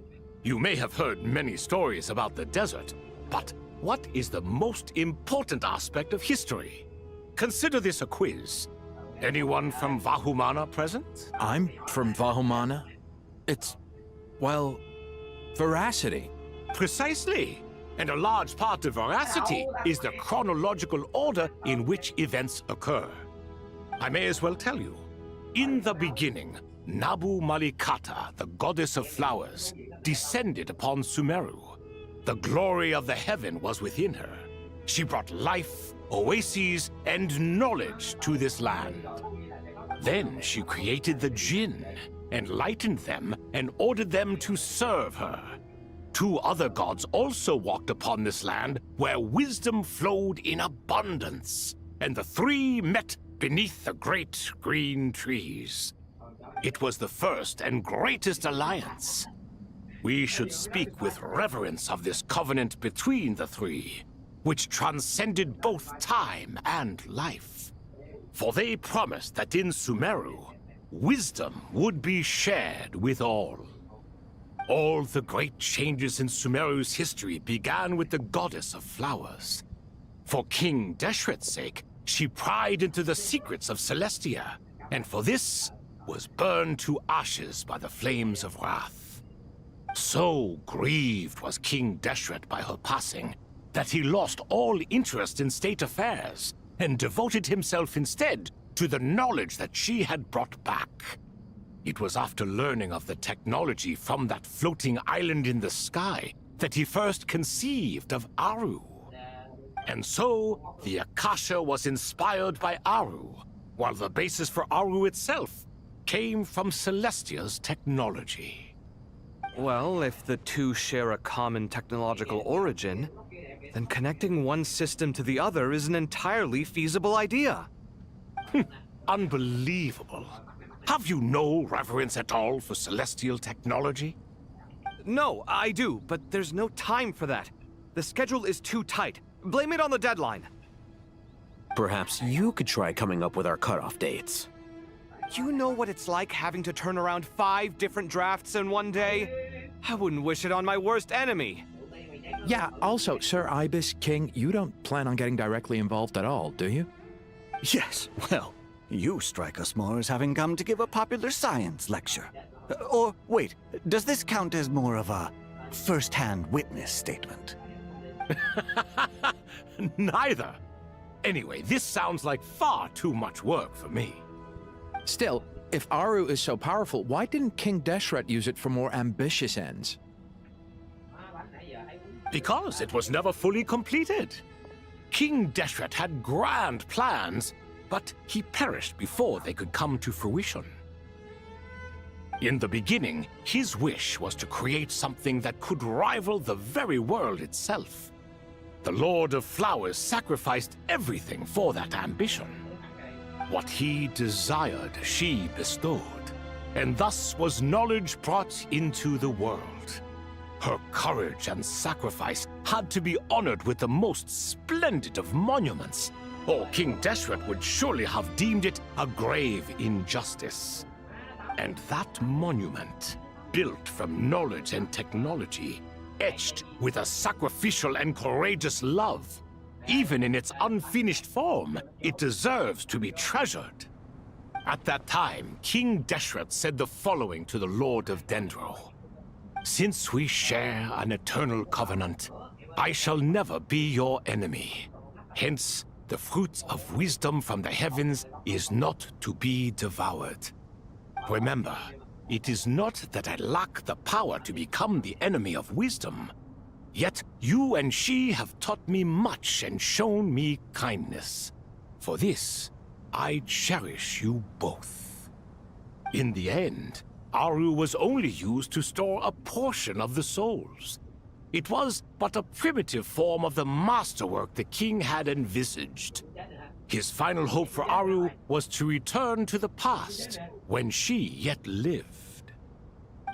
You may have heard many stories about the desert, but what is the most important aspect of history? Consider this a quiz. Anyone from Vahumana present? I'm from Vahumana. It's, well, veracity. Precisely. And a large part of veracity is the chronological order in which events occur. I may as well tell you. In the beginning, Nabu Malikata, the goddess of flowers, descended upon Sumeru. The glory of the heaven was within her. She brought life, oases, and knowledge to this land. Then she created the Jinn, enlightened them, and ordered them to serve her. 2 other gods also walked upon this land where wisdom flowed in abundance, and the 3 met beneath the great green trees. It was the first and greatest alliance. We should speak with reverence of this covenant between the 3, which transcended both time and life. For they promised that in Sumeru, wisdom would be shared with all. All the great changes in Sumeru's history began with the goddess of flowers. For King Deshret's sake, she pried into the secrets of Celestia, and for this was burned to ashes by the flames of wrath. So grieved was King Deshret by her passing that he lost all interest in state affairs and devoted himself instead to the knowledge that she had brought back. It was after learning of the technology from that floating island in the sky that he first conceived of Aru. And so, the Akasha was inspired by Aru, while the basis for Aru itself came from Celestia's technology. Well, if the 2 share a common technological origin, then connecting one system to the other is an entirely feasible idea. Unbelievable. Have you no reverence at all for celestial technology? No, I do, but there's no time for that. The schedule is too tight. Blame it on the deadline. Perhaps you could try coming up with our cutoff dates. You know what it's like having to turn around 5 different drafts in one day? I wouldn't wish it on my worst enemy. Yeah, also, Sir Ibis King, you don't plan on getting directly involved at all, do you? Yes, well, you strike us more as having come to give a popular science lecture. Or, wait, does this count as more of a first-hand witness statement? Neither. Anyway, this sounds like far too much work for me. Still, if Aru is so powerful, why didn't King Deshret use it for more ambitious ends? Because it was never fully completed. King Deshret had grand plans, but he perished before they could come to fruition. In the beginning, his wish was to create something that could rival the very world itself. The Lord of Flowers sacrificed everything for that ambition. What he desired, she bestowed, and thus was knowledge brought into the world. Her courage and sacrifice had to be honored with the most splendid of monuments, or King Deshret would surely have deemed it a grave injustice. And that monument, built from knowledge and technology, etched with a sacrificial and courageous love, even in its unfinished form, it deserves to be treasured. At that time, King Deshret said the following to the Lord of Dendro. Since we share an eternal covenant, I shall never be your enemy. Hence, the fruit of wisdom from the heavens is not to be devoured. Remember, it is not that I lack the power to become the enemy of wisdom. Yet you and she have taught me much and shown me kindness. For this, I cherish you both. In the end, Aru was only used to store a portion of the souls. It was but a primitive form of the masterwork the king had envisaged. His final hope for Aru was to return to the past, when she yet lived.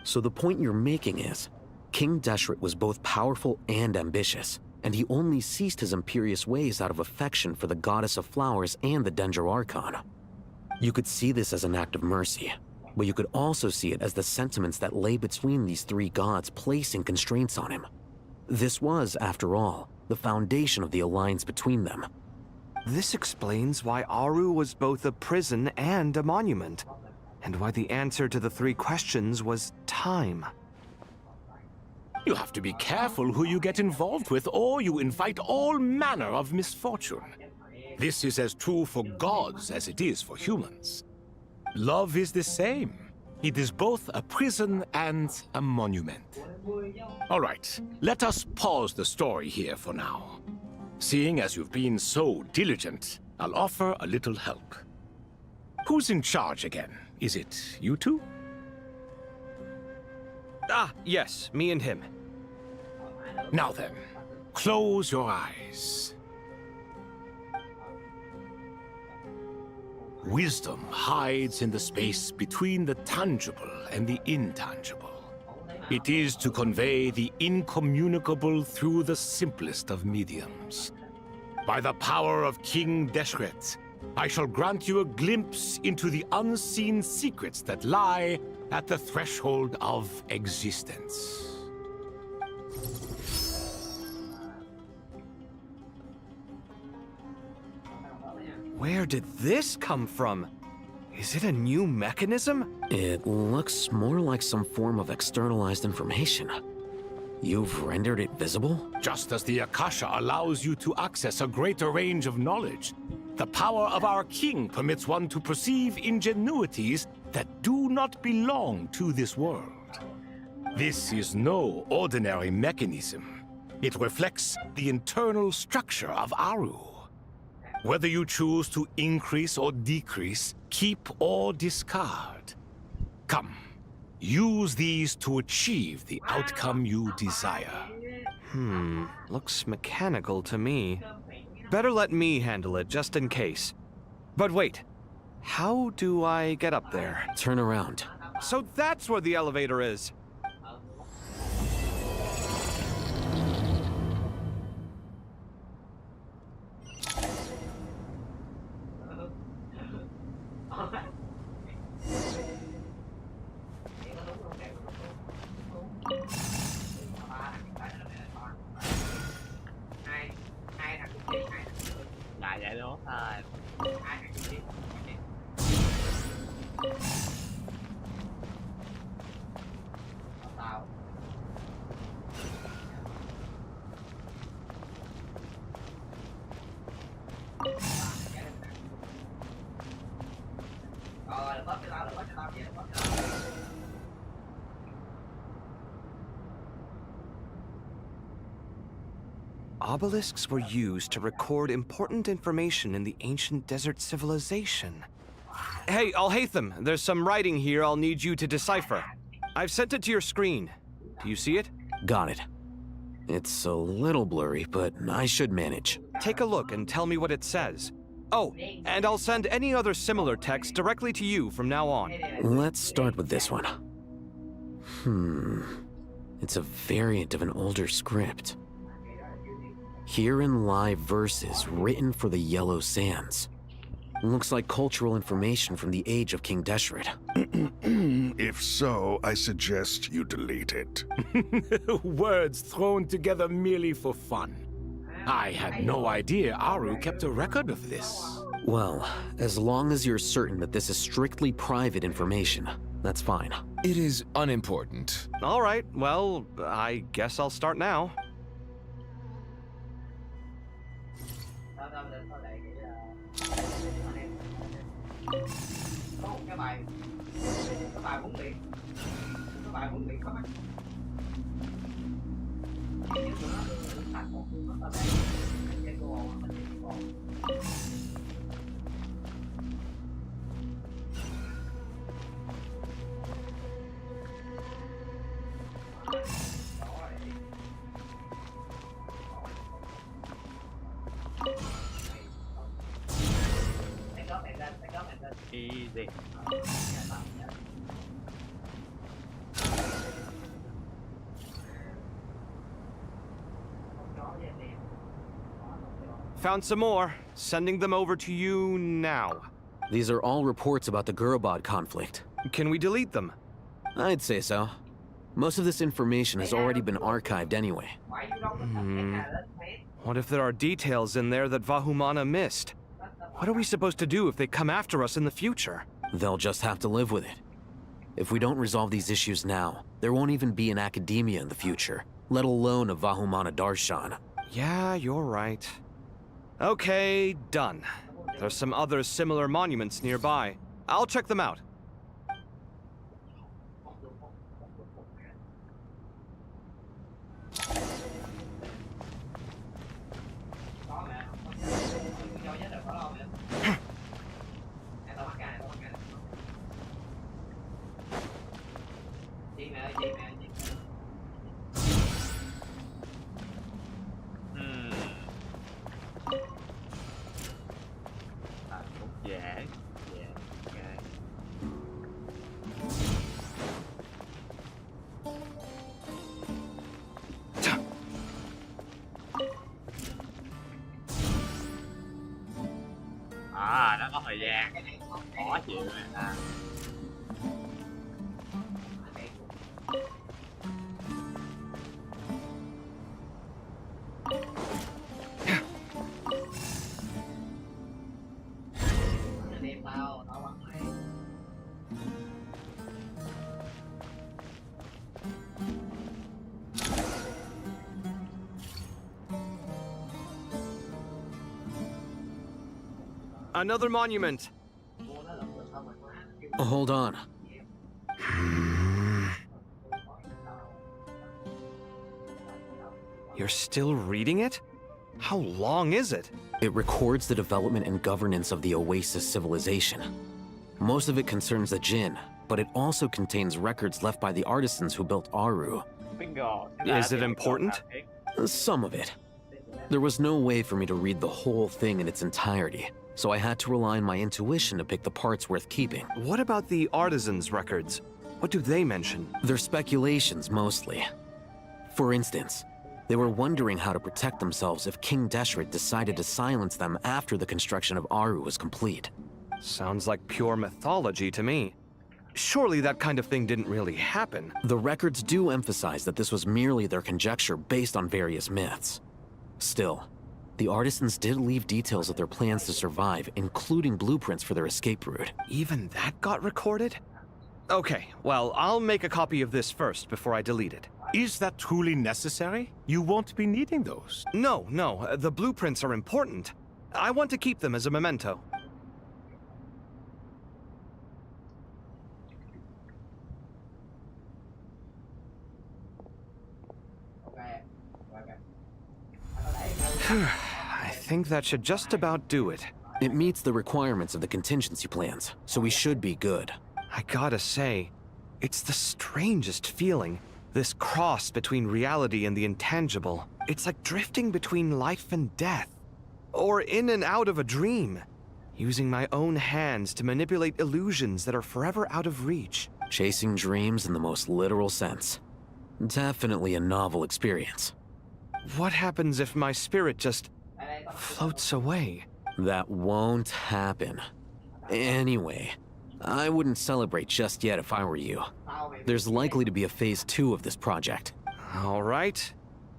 So the point you're making is, King Deshret was both powerful and ambitious, and he only ceased his imperious ways out of affection for the Goddess of Flowers and the Dendro Archon. You could see this as an act of mercy, but you could also see it as the sentiments that lay between these 3 gods placing constraints on him. This was, after all, the foundation of the alliance between them. This explains why Aru was both a prison and a monument, and why the answer to the 3 questions was time. You have to be careful who you get involved with, or you invite all manner of misfortune. This is as true for gods as it is for humans. Love is the same. It is both a prison and a monument. All right, let us pause the story here for now. Seeing as you've been so diligent, I'll offer a little help. Who's in charge again? Is it you two? Ah, yes, me and him. Now then, close your eyes. Wisdom hides in the space between the tangible and the intangible. It is to convey the incommunicable through the simplest of mediums. By the power of King Deshret, I shall grant you a glimpse into the unseen secrets that lie at the threshold of existence. Where did this come from? Is it a new mechanism? It looks more like some form of externalized information. You've rendered it visible? Just as the Akasha allows you to access a greater range of knowledge, the power of our king permits one to perceive ingenuities that do not belong to this world. This is no ordinary mechanism. It reflects the internal structure of Aru. Whether you choose to increase or decrease, keep or discard. Come, use these to achieve the outcome you desire. Looks mechanical to me. Better let me handle it, just in case. But wait, how do I get up there? Turn around. So that's where the elevator is. Obelisks were used to record important information in the ancient desert civilization. Hey, Al-Haytham, there's some writing here I'll need you to decipher. I've sent it to your screen. Do you see it? Got it. It's a little blurry, but I should manage. Take a look and tell me what it says. Oh, and I'll send any other similar text directly to you from now on. Let's start with this one. It's a variant of an older script. Herein lie verses written for the Yellow Sands. Looks like cultural information from the age of King Deshret. If so, I suggest you delete it. Words thrown together merely for fun. I had no idea Aru kept a record of this. Well, as long as you're certain that this is strictly private information, that's fine. It is unimportant. All right, well, I guess I'll start now. Easy. Found some more. Sending them over to you now. These are all reports about the Gurubad conflict. Can we delete them? I'd say so. Most of this information has already been archived anyway. What if there are details in there that Vahumana missed? What are we supposed to do if they come after us in the future? They'll just have to live with it. If we don't resolve these issues now, there won't even be an academia in the future, let alone a Vahumana Darshan. Yeah, you're right. Okay, done. There's some other similar monuments nearby. I'll check them out. Nó có thời gian, khó chịu nè. Another monument. Hold on. You're still reading it? How long is it? It records the development and governance of the Oasis civilization. Most of it concerns the Jinn, but it also contains records left by the artisans who built Aru. Bingo. Is it important? Some of it. There was no way for me to read the whole thing in its entirety, so I had to rely on my intuition to pick the parts worth keeping. What about the artisans' records? What do they mention? They're speculations, mostly. For instance, they were wondering how to protect themselves if King Deshret decided to silence them after the construction of Aru was complete. Sounds like pure mythology to me. Surely that kind of thing didn't really happen. The records do emphasize that this was merely their conjecture based on various myths. Still, the artisans did leave details of their plans to survive, including blueprints for their escape route. Even that got recorded? Okay, well, I'll make a copy of this first before I delete it. Is that truly necessary? You won't be needing those. No, the blueprints are important. I want to keep them as a memento. I think that should just about do it. It meets the requirements of the contingency plans, so we should be good. I gotta say, it's the strangest feeling. This cross between reality and the intangible. It's like drifting between life and death. Or in and out of a dream. Using my own hands to manipulate illusions that are forever out of reach. Chasing dreams in the most literal sense. Definitely a novel experience. What happens if my spirit just floats away? That won't happen. Anyway, I wouldn't celebrate just yet if I were you. There's likely to be a phase 2 of this project. All right.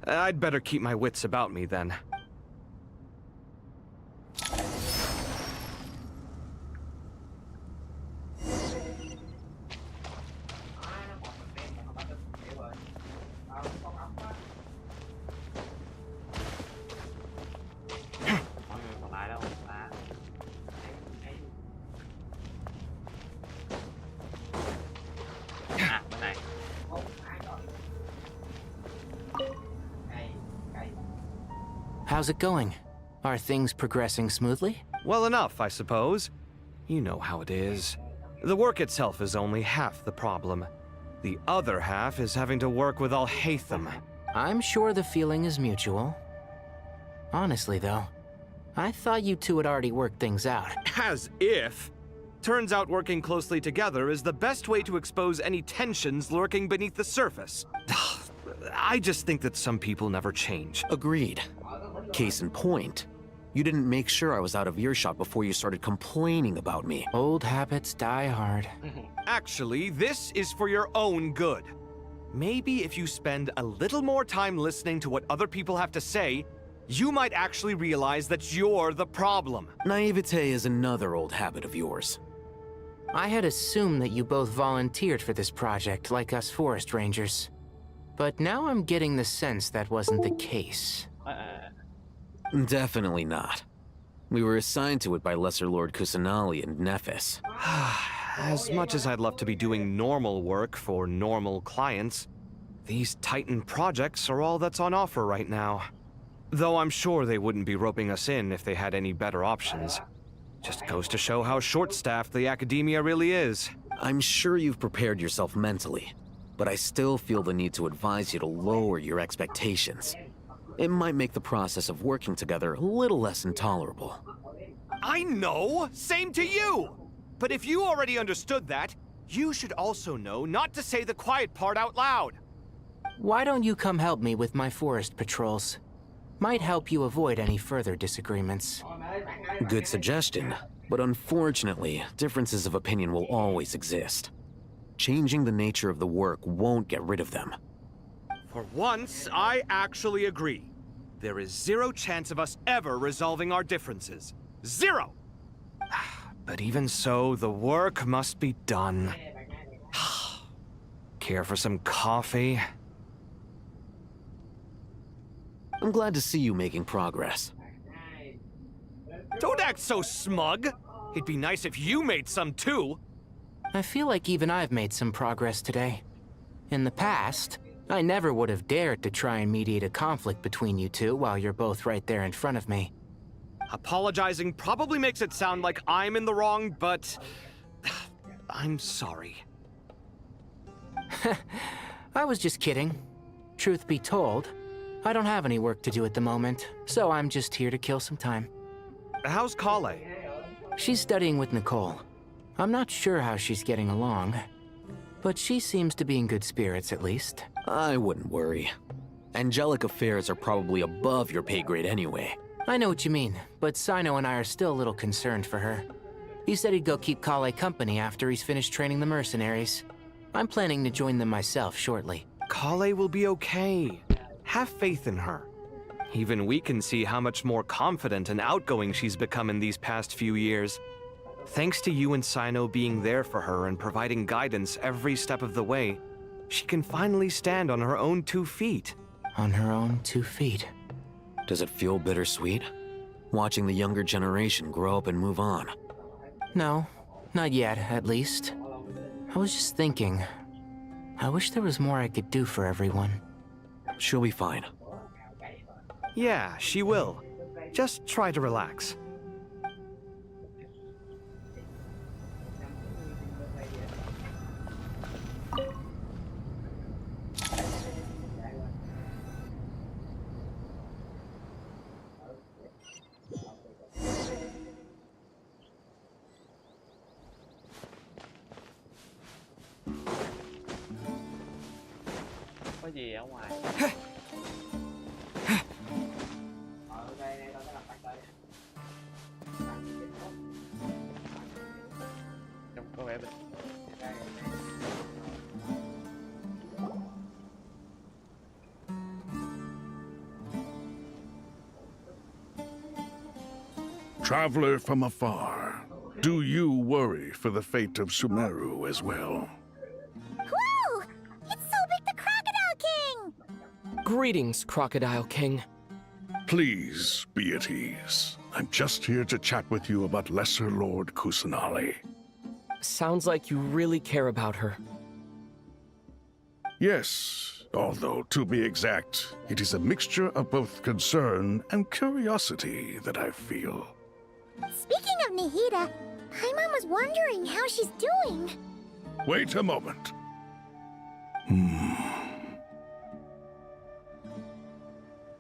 I'd better keep my wits about me then. How's it going? Are things progressing smoothly? Well enough, I suppose. You know how it is. The work itself is only half the problem. The other half is having to work with Al-Haytham. I'm sure the feeling is mutual. Honestly, though, I thought you two had already worked things out. As if! Turns out working closely together is the best way to expose any tensions lurking beneath the surface. I just think that some people never change. Agreed. Case in point, you didn't make sure I was out of earshot before you started complaining about me. Old habits die hard. Actually, this is for your own good. Maybe if you spend a little more time listening to what other people have to say, you might actually realize that you're the problem. Naivete is another old habit of yours. I had assumed that you both volunteered for this project like us forest rangers. But now I'm getting the sense that wasn't the case. Definitely not. We were assigned to it by Lesser Lord Kusanali and Nephis. As much as I'd love to be doing normal work for normal clients, these Titan projects are all that's on offer right now. Though I'm sure they wouldn't be roping us in if they had any better options. Just goes to show how short-staffed the academia really is. I'm sure you've prepared yourself mentally, but I still feel the need to advise you to lower your expectations. It might make the process of working together a little less intolerable. I know! Same to you! But if you already understood that, you should also know not to say the quiet part out loud. Why don't you come help me with my forest patrols? Might help you avoid any further disagreements. Good suggestion, but unfortunately, differences of opinion will always exist. Changing the nature of the work won't get rid of them. For once, I actually agree. There is zero chance of us ever resolving our differences. Zero! But even so, the work must be done. Care for some coffee? I'm glad to see you making progress. Don't act so smug! It'd be nice if you made some too! I feel like even I've made some progress today. In the past, I never would have dared to try and mediate a conflict between you two while you're both right there in front of me. Apologizing probably makes it sound like I'm in the wrong, but I'm sorry. I was just kidding. Truth be told, I don't have any work to do at the moment, so I'm just here to kill some time. How's Kale? She's studying with Nicole. I'm not sure how she's getting along, but she seems to be in good spirits at least. I wouldn't worry. Angelic affairs are probably above your pay grade anyway. I know what you mean, but Sino and I are still a little concerned for her. He said he'd go keep Kale company after he's finished training the mercenaries. I'm planning to join them myself shortly. Kale will be okay. Have faith in her. Even we can see how much more confident and outgoing she's become in these past few years. Thanks to you and Sino being there for her and providing guidance every step of the way, she can finally stand on her own 2 feet. On her own 2 feet. Does it feel bittersweet? Watching the younger generation grow up and move on? No, not yet, at least. I was just thinking, I wish there was more I could do for everyone. She'll be fine. Yeah, she will. Just try to relax. Có gì ở ngoài? Có vẻ bình. Traveler from afar, do you worry for the fate of Sumeru as well? Whoa! It's Sobek the Crocodile King! Greetings, Crocodile King. Please be at ease. I'm just here to chat with you about Lesser Lord Kusanali. Sounds like you really care about her. Yes, although to be exact, it is a mixture of both concern and curiosity that I feel. Speaking of Nihida, Paimon was wondering how she's doing. Wait a moment.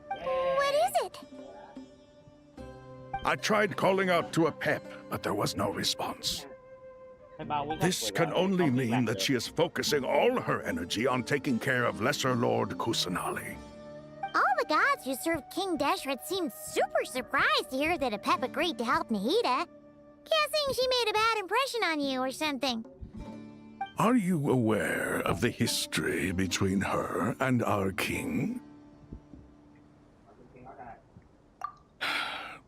What is it? I tried calling out to a pep, but there was no response. This can only mean that she is focusing all her energy on taking care of Lesser Lord Kusanali. All the gods who served King Deshret seemed super surprised to hear that a pep agreed to help Nihida. Guessing she made a bad impression on you or something. Are you aware of the history between her and our king?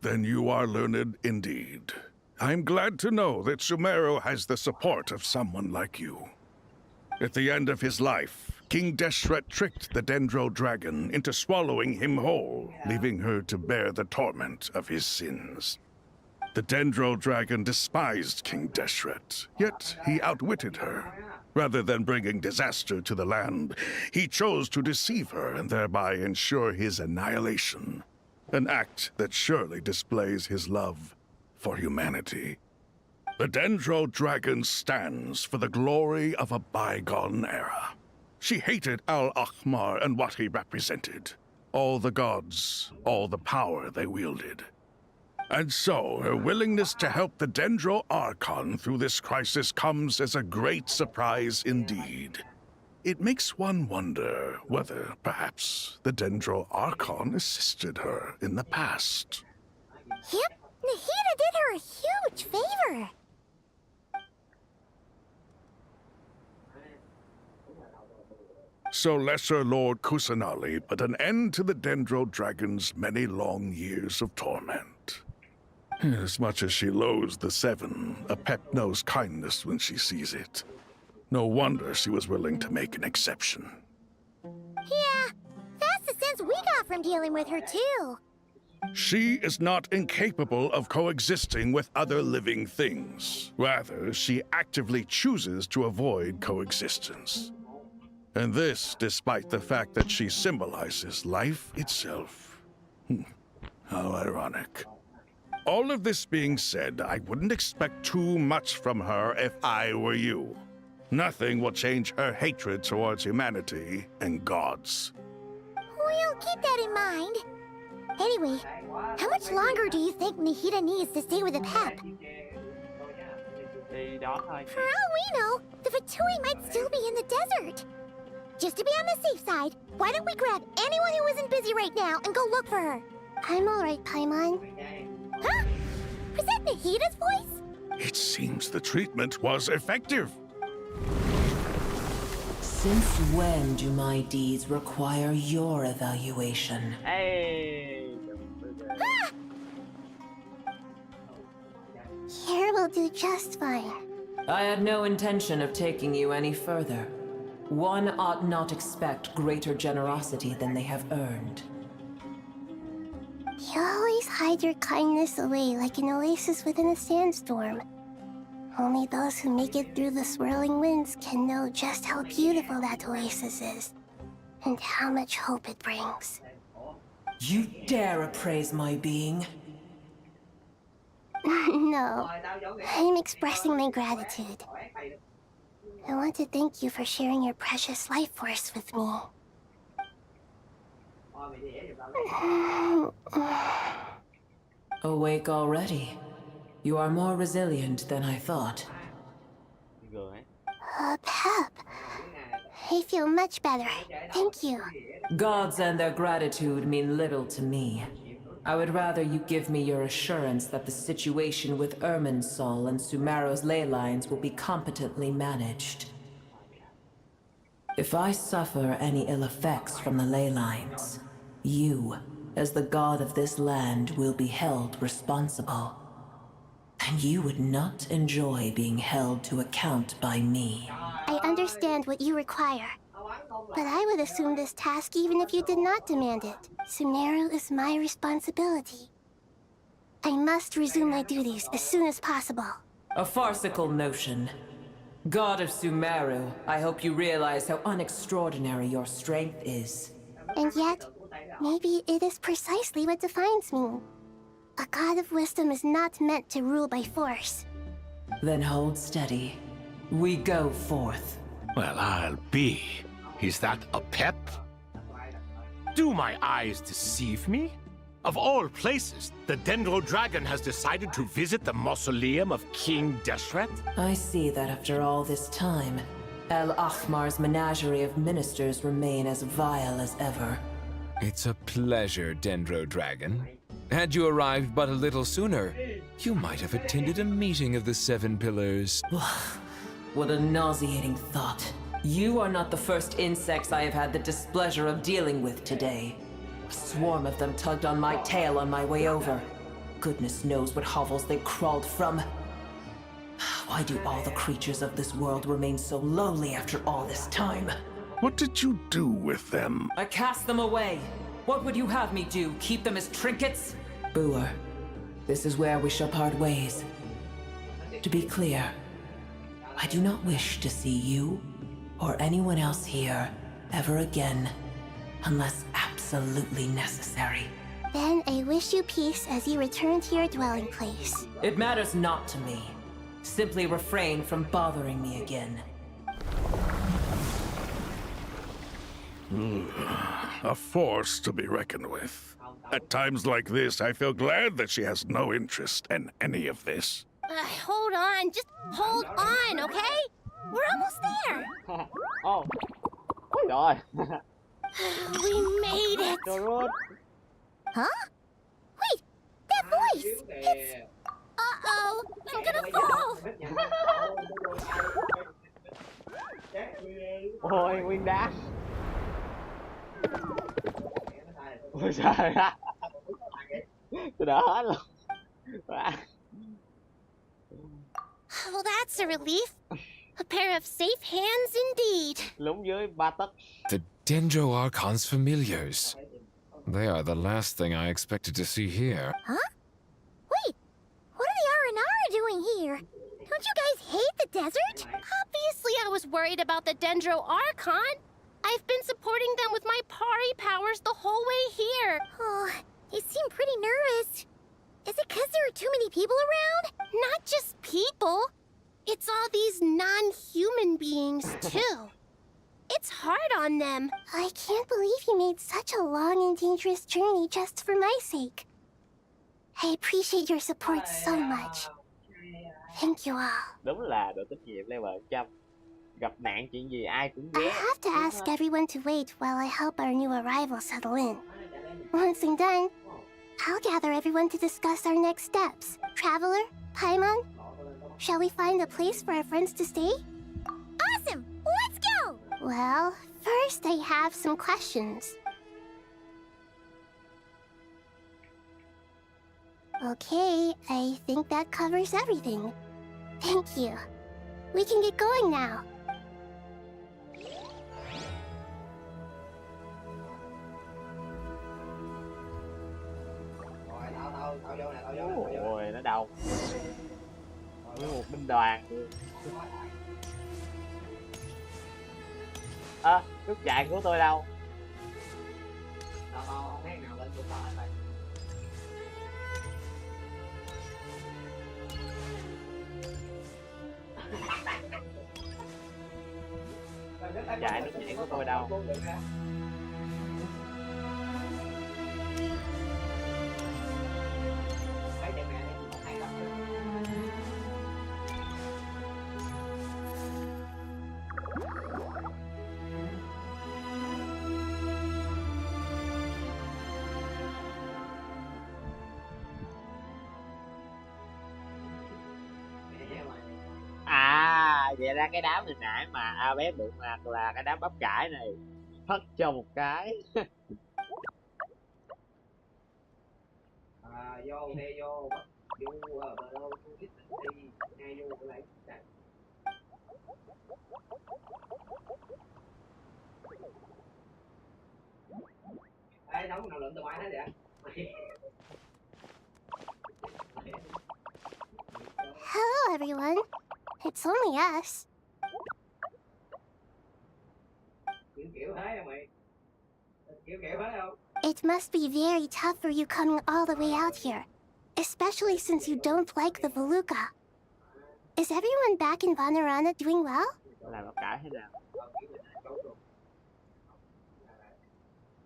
Then you are learned indeed. I'm glad to know that Sumeru has the support of someone like you. At the end of his life, King Deshret tricked the Dendro Dragon into swallowing him whole, leaving her to bear the torment of his sins. The Dendro Dragon despised King Deshret, yet he outwitted her. Rather than bringing disaster to the land, he chose to deceive her and thereby ensure his annihilation. An act that surely displays his love for humanity. The Dendro Dragon stands for the glory of a bygone era. She hated Al-Ahmar and what he represented. All the gods, all the power they wielded. And so, her willingness to help the Dendro Archon through this crisis comes as a great surprise indeed. It makes one wonder whether, perhaps, the Dendro Archon assisted her in the past. Yep, Nahida did her a huge favor. So Lesser Lord Kusanali put an end to the Dendro Dragon's many long years of torment. As much as she loathes the Seven, Apep knows kindness when she sees it. No wonder she was willing to make an exception. Yeah, that's the sense we got from dealing with her too. She is not incapable of coexisting with other living things. Rather, she actively chooses to avoid coexistence. And this despite the fact that she symbolizes life itself. How ironic. All of this being said, I wouldn't expect too much from her if I were you. Nothing will change her hatred towards humanity and gods. We'll keep that in mind. Anyway, how much longer do you think Nahida needs to stay with Apep? For all we know, the Fatui might still be in the desert. Just to be on the safe side, why don't we grab anyone who isn't busy right now and go look for her? I'm alright, Paimon. Huh? Was that Nahida's voice? It seems the treatment was effective. Since when do my deeds require your evaluation? Hey. Ah! Here will do just fine. I had no intention of taking you any further. One ought not expect greater generosity than they have earned. You always hide your kindness away like an oasis within a sandstorm. Only those who make it through the swirling winds can know just how beautiful that oasis is, and how much hope it brings. You dare appraise my being? No, I'm expressing my gratitude. I want to thank you for sharing your precious life force with me. Awake already? You are more resilient than I thought. Pep. I feel much better. Thank you. Gods and their gratitude mean little to me. I would rather you give me your assurance that the situation with Irminsul and Sumeru's ley lines will be competently managed. If I suffer any ill effects from the ley lines, you, as the god of this land, will be held responsible. And you would not enjoy being held to account by me. I understand what you require. But I would assume this task even if you did not demand it. Sumeru is my responsibility. I must resume my duties as soon as possible. A farcical notion. God of Sumeru, I hope you realize how unextraordinary your strength is. And yet, maybe it is precisely what defines me. A god of wisdom is not meant to rule by force. Then hold steady. We go forth. Well, I'll be. Is that a pep? Do my eyes deceive me? Of all places, the Dendro Dragon has decided to visit the mausoleum of King Deshret? I see that after all this time, Al-Ahmar's menagerie of ministers remain as vile as ever. It's a pleasure, Dendro Dragon. Had you arrived but a little sooner, you might have attended a meeting of the Seven Pillars. What a nauseating thought. You are not the first insects I have had the displeasure of dealing with today. A swarm of them tugged on my tail on my way over. Goodness knows what hovels they crawled from. Why do all the creatures of this world remain so lowly after all this time? What did you do with them? I cast them away. What would you have me do? Keep them as trinkets? Boer, this is where we shall part ways. To be clear, I do not wish to see you or anyone else here ever again, unless absolutely necessary. Then I wish you peace as you return to your dwelling place. It matters not to me. Simply refrain from bothering me again. A force to be reckoned with. At times like this, I feel glad that she has no interest in any of this. Hold on, just hold on, okay? We're almost there. Oh. Ôi rồi. We made it. Huh? Wait, that voice. It's... Uh-oh, I'm gonna fall. Ôi, nguyên đá. Ôi trời ơi. Tôi đỡ hết luôn. Well, that's a relief. A pair of safe hands indeed. Lúng dưới 3 tấc. The Dendro Archon's familiars. They are the last thing I expected to see here. Huh? Wait, what are the R&R doing here? Don't you guys hate the desert? Obviously I was worried about the Dendro Archon. I've been supporting them with my Pari powers the whole way here. Oh, they seem pretty nervous. Is it because there are too many people around? Not just people. It's all these non-human beings, too. It's hard on them. I can't believe you made such a long and dangerous journey just for my sake. I appreciate your support so much. Thank you all. Đúng là đội tín nhiệm level 100. Gặp nạn chuyện gì ai cũng ghé. I have to ask everyone to wait while I help our new arrival settle in. Once I'm done, I'll gather everyone to discuss our next steps. Traveler, Paimon, shall we find a place for our friends to stay? Awesome! Let's go! Well, first I have some questions. Okay, I think that covers everything. Thank you. We can get going now. Ôi, nó đau. Với một binh đoàn. Nước chạy của tôi đâu? Chạy nước chạy của tôi đâu? À, vậy ra cái đám hồi nãy mà Abe đụng mặt là cái đám bắp cải này. Hất cho một cái. Vô đi vô. Vô ở bờ đâu không biết đi. Ngay vô cái lấy. Ê, đóng nào lượm tụi mày hết vậy? Hello, everyone. It's only us. It must be very tough for you coming all the way out here, especially since you don't like the Voluka. Is everyone back in Vanarana doing well?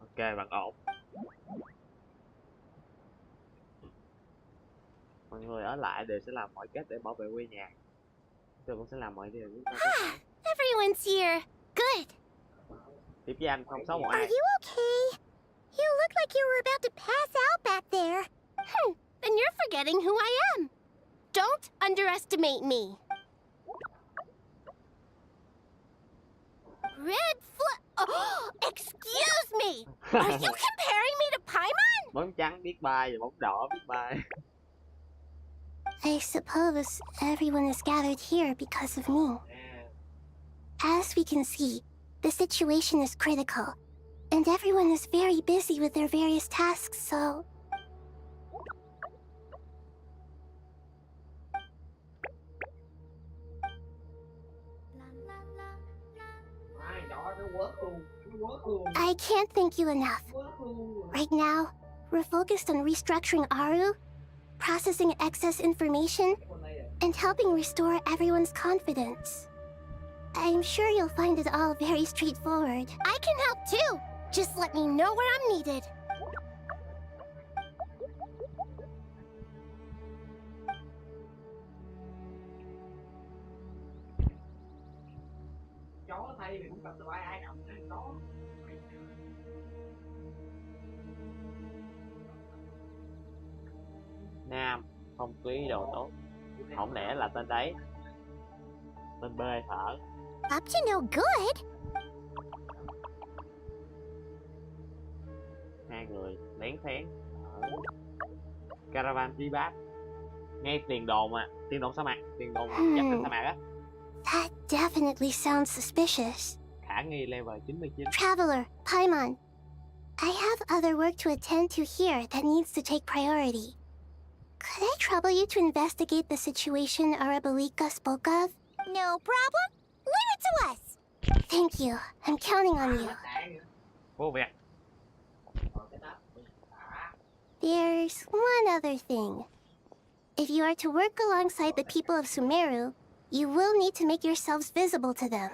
Ok, bạn ổn. Mọi người ở lại đều sẽ làm mọi cách để bảo vệ quê nhà. Tôi cũng sẽ làm mọi điều chúng ta có thể. Everyone's here. Good. Tiếp với anh không xấu một Are ai. you okay? You look like you were about to pass out back there. Then you're forgetting who I am. Don't underestimate me. Oh, excuse me! Are you comparing me to Paimon? Bóng trắng biết bay và bóng đỏ biết bay. I suppose everyone is gathered here because of me. As we can see, the situation is critical, and everyone is very busy with their various tasks, so... I can't thank you enough. Right now, we're focused on restructuring Aru, processing excess information, and helping restore everyone's confidence. I'm sure you'll find it all very straightforward. I can help too! Just let me know where I'm needed. Nam, không có ý đồ tốt. Không lẽ là tên đấy? Tên B thở. Up to no good. Hai người lén phén ở caravan đi bát. Ngay tiền đồn sa mạc, tiền đồn dắt trên sa mạc á. That definitely sounds suspicious. Khả nghi level 99. Traveler, Paimon. I have other work to attend to here that needs to take priority. Could I trouble you to investigate the situation Arabalika spoke of? No problem. Leave it to us. Thank you. I'm counting on you. Vô việc. There's one other thing. If you are to work alongside the people of Sumeru, you will need to make yourselves visible to them.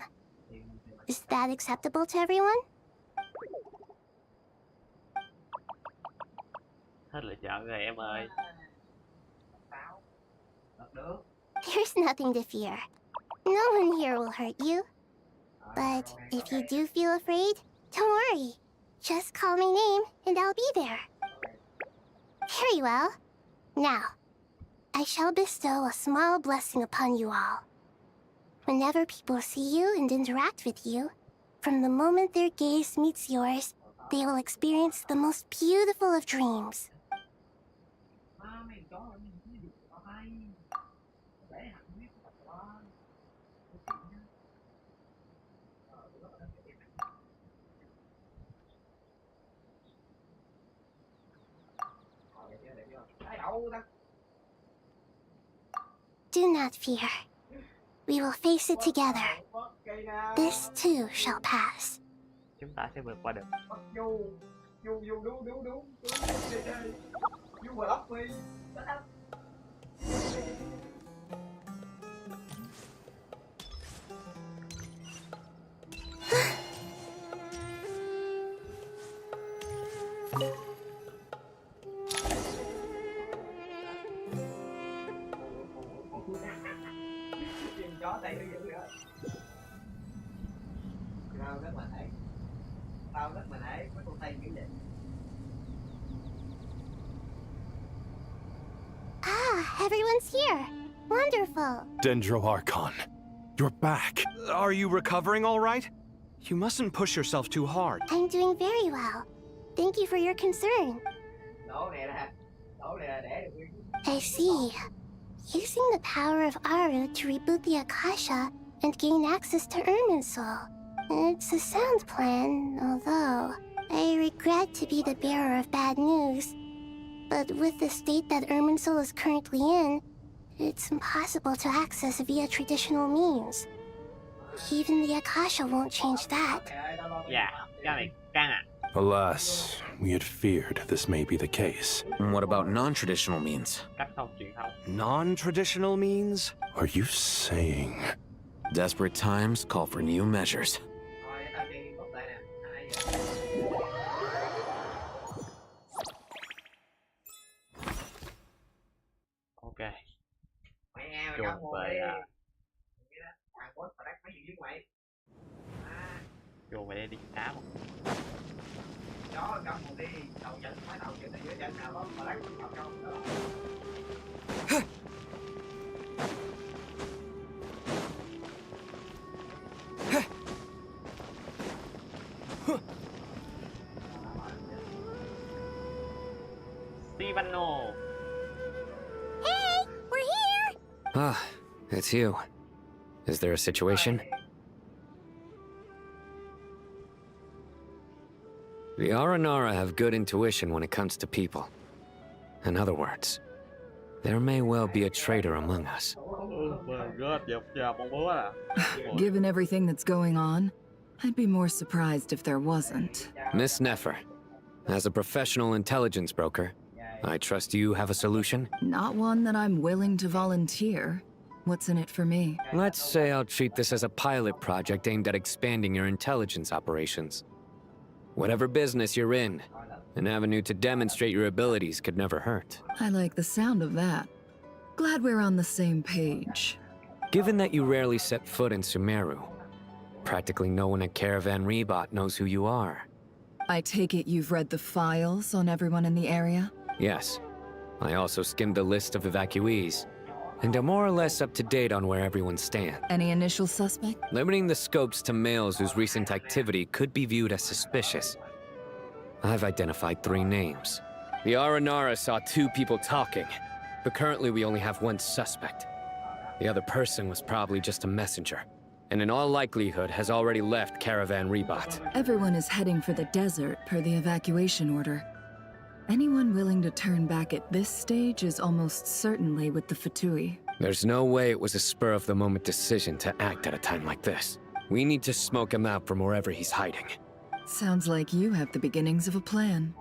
Is that acceptable to everyone? Hết lựa chọn rồi em ơi. There's nothing to fear. No one here will hurt you. But if you do feel afraid, don't worry. Just call my name and I'll be there. Very well. Now, I shall bestow a small blessing upon you all. Whenever people see you and interact with you, from the moment their gaze meets yours, they will experience the most beautiful of dreams. Do not fear. We will face it together. This too shall pass. Chúng ta sẽ vượt qua được. Ah, everyone's here. Wonderful. Dendroarchon, you're back. Are you recovering all right? You mustn't push yourself too hard. I'm doing very well. Thank you for your concern. I see. Using the power of Aru to reboot the Akasha and gain access to Irminsul. It's a sound plan, although I regret to be the bearer of bad news. But with the state that Irminsul is currently in, it's impossible to access via traditional means. Even the Akasha won't change that. Yeah, cái này căng à. Alas, we had feared this may be the case. And what about non-traditional means? Cách thông truyền thông. Non-traditional means? Are you saying... Desperate times call for new measures. Ok. Chuồn về chuồn về đây đi ám. No. Hey, we're here! Ah, it's you. Is there a situation? The Aranara have good intuition when it comes to people. In other words, there may well be a traitor among us. Given everything that's going on, I'd be more surprised if there wasn't. Miss Nefer, as a professional intelligence broker, I trust you have a solution? Not one that I'm willing to volunteer. What's in it for me? Let's say I'll treat this as a pilot project aimed at expanding your intelligence operations. Whatever business you're in, an avenue to demonstrate your abilities could never hurt. I like the sound of that. Glad we're on the same page. Given that you rarely set foot in Sumeru, practically no one at Caravan Rebot knows who you are. I take it you've read the files on everyone in the area? Yes. I also skimmed the list of evacuees, and I'm more or less up to date on where everyone stands. Any initial suspect? Limiting the scopes to males whose recent activity could be viewed as suspicious. I've identified 3 names. The Aranara saw 2 people talking, but currently we only have 1 suspect. The other person was probably just a messenger, and in all likelihood has already left Caravan Rebot. Everyone is heading for the desert per the evacuation order. Anyone willing to turn back at this stage is almost certainly with the Fatui. There's no way it was a spur-of-the-moment decision to act at a time like this. We need to smoke him out from wherever he's hiding. Sounds like you have the beginnings of a plan.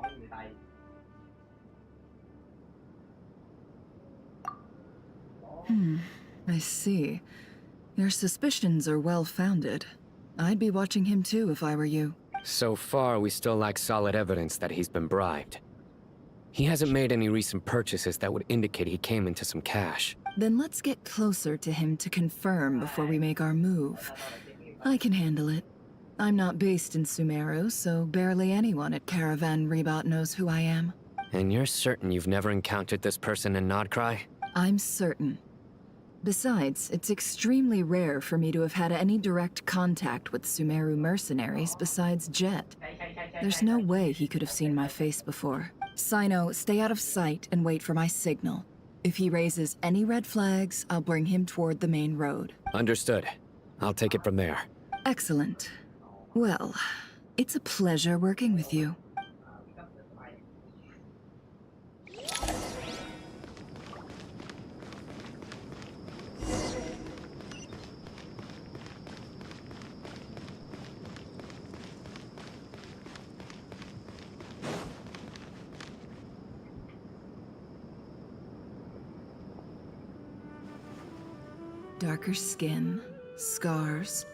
I see. Your suspicions are well-founded. I'd be watching him too if I were you. So far, we still lack solid evidence that he's been bribed. He hasn't made any recent purchases that would indicate he came into some cash. Then let's get closer to him to confirm before we make our move. I can handle it. I'm not based in Sumeru, so barely anyone at Caravan Rebot knows who I am. And you're certain you've never encountered this person in Nodcry? I'm certain. Besides, it's extremely rare for me to have had any direct contact with Sumeru mercenaries besides Jet. There's no way he could have seen my face before. Sino, stay out of sight and wait for my signal. If he raises any red flags, I'll bring him toward the main road. Understood. I'll take it from there. Excellent. Well, it's a pleasure working with you. Darker skin, scars,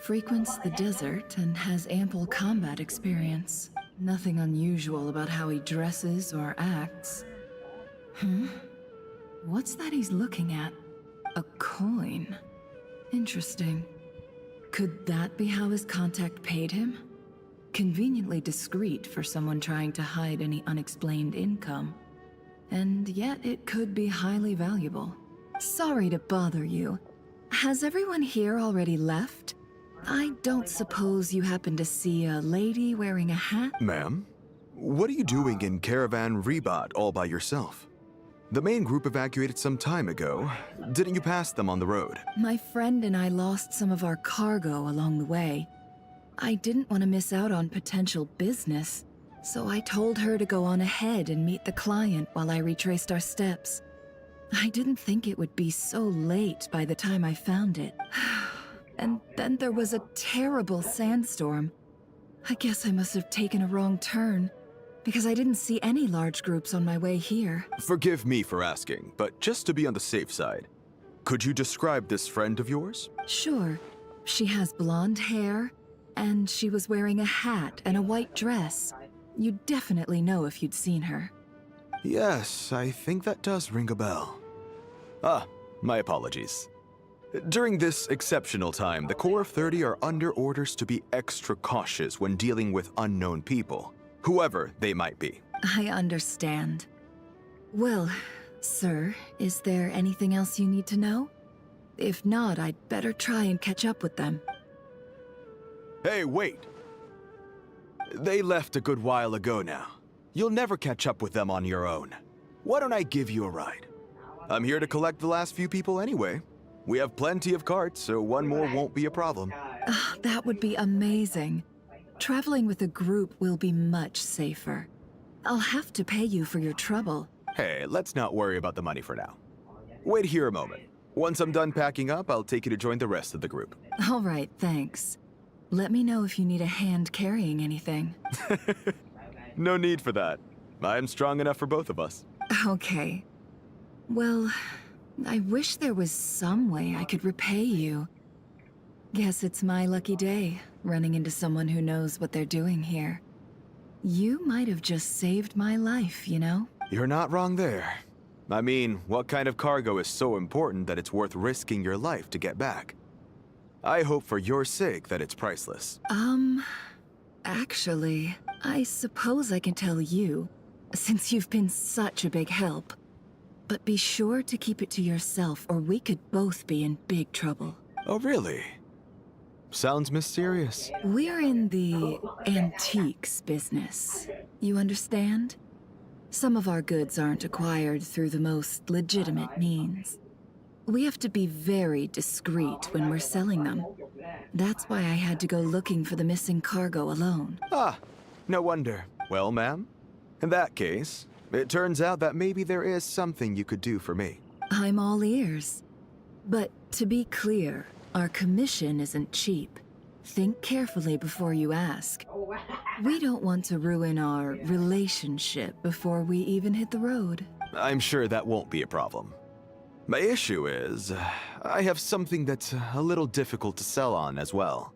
frequents the desert and has ample combat experience. Nothing unusual about how he dresses or acts. What's that he's looking at? A coin. Interesting. Could that be how his contact paid him? Conveniently discreet for someone trying to hide any unexplained income. And yet it could be highly valuable. Sorry to bother you. Has everyone here already left? I don't suppose you happen to see a lady wearing a hat? Ma'am, what are you doing in Caravan Rebot all by yourself? The main group evacuated some time ago. Didn't you pass them on the road? My friend and I lost some of our cargo along the way. I didn't want to miss out on potential business, so I told her to go on ahead and meet the client while I retraced our steps. I didn't think it would be so late by the time I found it. And then there was a terrible sandstorm. I guess I must have taken a wrong turn, because I didn't see any large groups on my way here. Forgive me for asking, but just to be on the safe side, could you describe this friend of yours? Sure. She has blonde hair, and she was wearing a hat and a white dress. You'd definitely know if you'd seen her. Yes, I think that does ring a bell. Ah, my apologies. During this exceptional time, the Core of 30 are under orders to be extra cautious when dealing with unknown people, whoever they might be. I understand. Well, sir, is there anything else you need to know? If not, I'd better try and catch up with them. Hey, wait! They left a good while ago now. You'll never catch up with them on your own. Why don't I give you a ride? I'm here to collect the last few people anyway. We have plenty of carts, so one more won't be a problem. That would be amazing. Traveling with a group will be much safer. I'll have to pay you for your trouble. Hey, let's not worry about the money for now. Wait here a moment. Once I'm done packing up, I'll take you to join the rest of the group. All right, thanks. Let me know if you need a hand carrying anything. No need for that. I'm strong enough for both of us. Okay. Well, I wish there was some way I could repay you. Guess it's my lucky day, running into someone who knows what they're doing here. You might have just saved my life, you know? You're not wrong there. I mean, what kind of cargo is so important that it's worth risking your life to get back? I hope for your sake that it's priceless. Actually, I suppose I can tell you, since you've been such a big help. But be sure to keep it to yourself, or we could both be in big trouble. Oh, really? Sounds mysterious. We're in the antiques business. You understand? Some of our goods aren't acquired through the most legitimate means. We have to be very discreet when we're selling them. That's why I had to go looking for the missing cargo alone. Ah, no wonder. Well, ma'am, in that case, it turns out that maybe there is something you could do for me. I'm all ears. But to be clear, our commission isn't cheap. Think carefully before you ask. We don't want to ruin our relationship before we even hit the road. I'm sure that won't be a problem. My issue is, I have something that's a little difficult to sell on as well.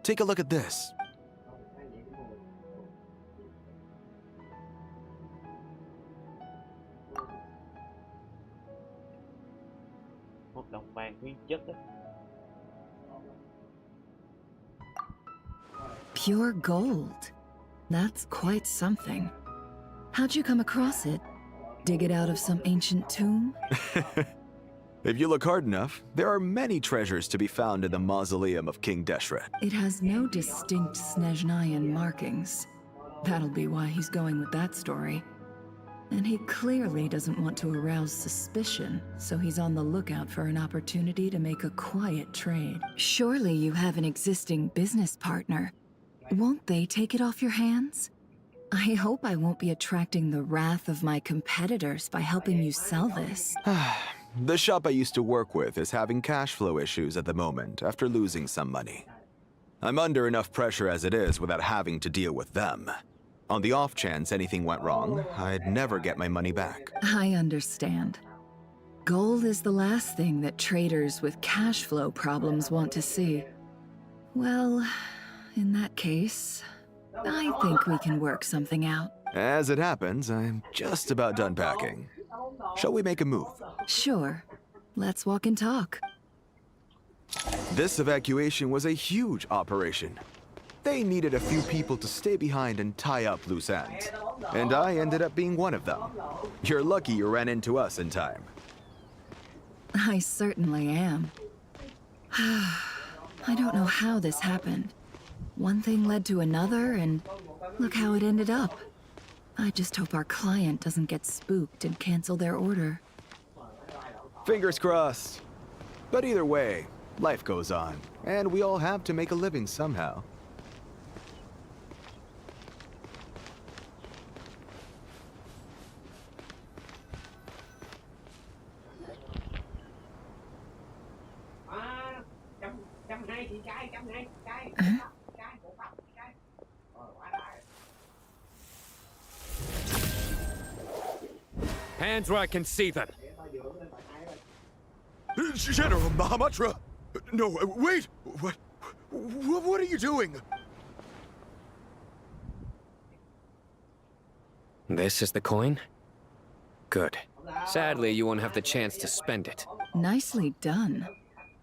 Take a look at this. Một đồng vàng nguyên chất á. Pure gold. That's quite something. How'd you come across it? Dig it out of some ancient tomb? If you look hard enough, there are many treasures to be found in the mausoleum of King Deshret. It has no distinct Snezhnayan markings. That'll be why he's going with that story. And he clearly doesn't want to arouse suspicion, so he's on the lookout for an opportunity to make a quiet trade. Surely you have an existing business partner. Won't they take it off your hands? I hope I won't be attracting the wrath of my competitors by helping you sell this. The shop I used to work with is having cash flow issues at the moment after losing some money. I'm under enough pressure as it is without having to deal with them. On the off chance anything went wrong, I'd never get my money back. I understand. Gold is the last thing that traders with cash flow problems want to see. Well, in that case, I think we can work something out. As it happens, I'm just about done packing. Shall we make a move? Sure. Let's walk and talk. This evacuation was a huge operation. They needed a few people to stay behind and tie up loose ends. And I ended up being one of them. You're lucky you ran into us in time. I certainly am. I don't know how this happened. One thing led to another, and look how it ended up. I just hope our client doesn't get spooked and cancel their order. Fingers crossed. But either way, life goes on, and we all have to make a living somehow. Hands where I can see them. General Mahamatra! No, wait! What are you doing? This is the coin? Good. Sadly, you won't have the chance to spend it. Nicely done.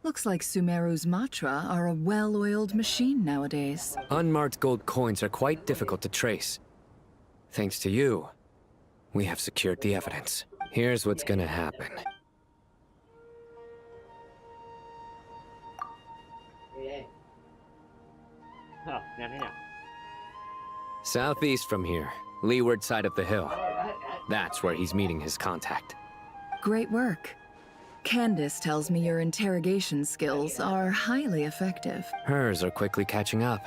Looks like Sumeru's Matra are a well-oiled machine nowadays. Unmarked gold coins are quite difficult to trace. Thanks to you, we have secured the evidence. Here's what's gonna happen. Southeast from here, leeward side of the hill. That's where he's meeting his contact. Great work. Candace tells me your interrogation skills are highly effective. Hers are quickly catching up.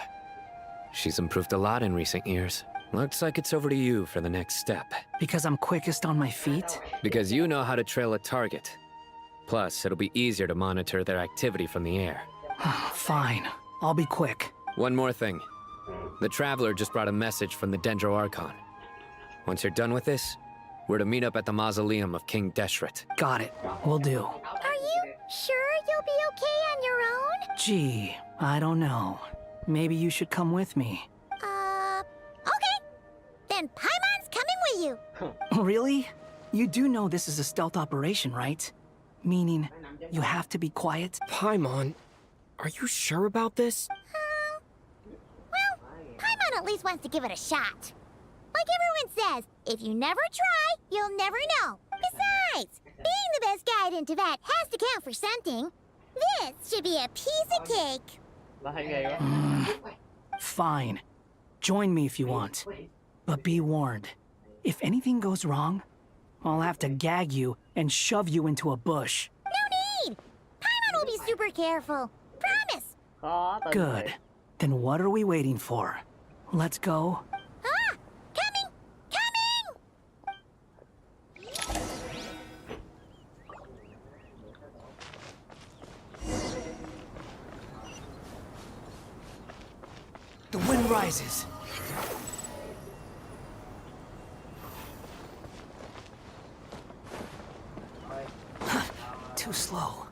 She's improved a lot in recent years. Looks like it's over to you for the next step. Because I'm quickest on my feet? Because you know how to trail a target. Plus, it'll be easier to monitor their activity from the air. Fine. I'll be quick. One more thing. The Traveler just brought a message from the Dendro Archon. Once you're done with this, we're to meet up at the mausoleum of King Deshret. Got it. Will do. Are you sure you'll be okay on your own? Gee, I don't know. Maybe you should come with me. Okay. Then Paimon's coming with you. Really? You do know this is a stealth operation, right? Meaning, you have to be quiet? Paimon, are you sure about this? Well, Paimon at least wants to give it a shot. Like everyone says, if you never try, you'll never know. Besides, being the best guide into that has to count for something. This should be a piece of cake. Fine. Join me if you want. But be warned. If anything goes wrong, I'll have to gag you and shove you into a bush. No need! Paimon will be super careful. Promise! Good. Then what are we waiting for? Let's go. Coming! The wind rises. Too slow.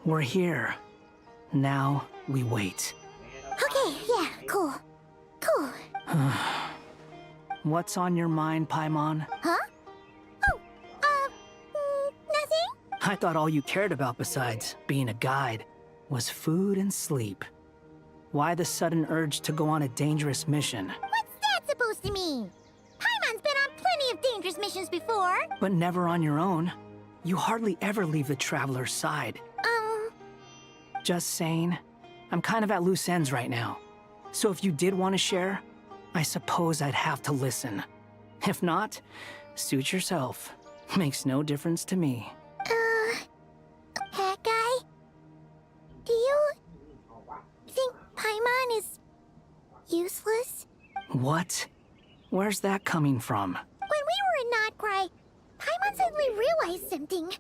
We're here. Now, we wait. Okay, yeah, cool. Cool. What's on your mind, Paimon? Huh? Oh, nothing? I thought all you cared about besides being a guide was food and sleep. Why the sudden urge to go on a dangerous mission? What's that supposed to mean? Paimon's been on plenty of dangerous missions before. But never on your own. You hardly ever leave the Traveler's side. Just saying, I'm kind of at loose ends right now. So if you did want to share, I suppose I'd have to listen. If not, suit yourself. Makes no difference to me. That guy? Do you think Paimon is useless? What? Where's that coming from? When we were in Notcry, Paimon suddenly realized something.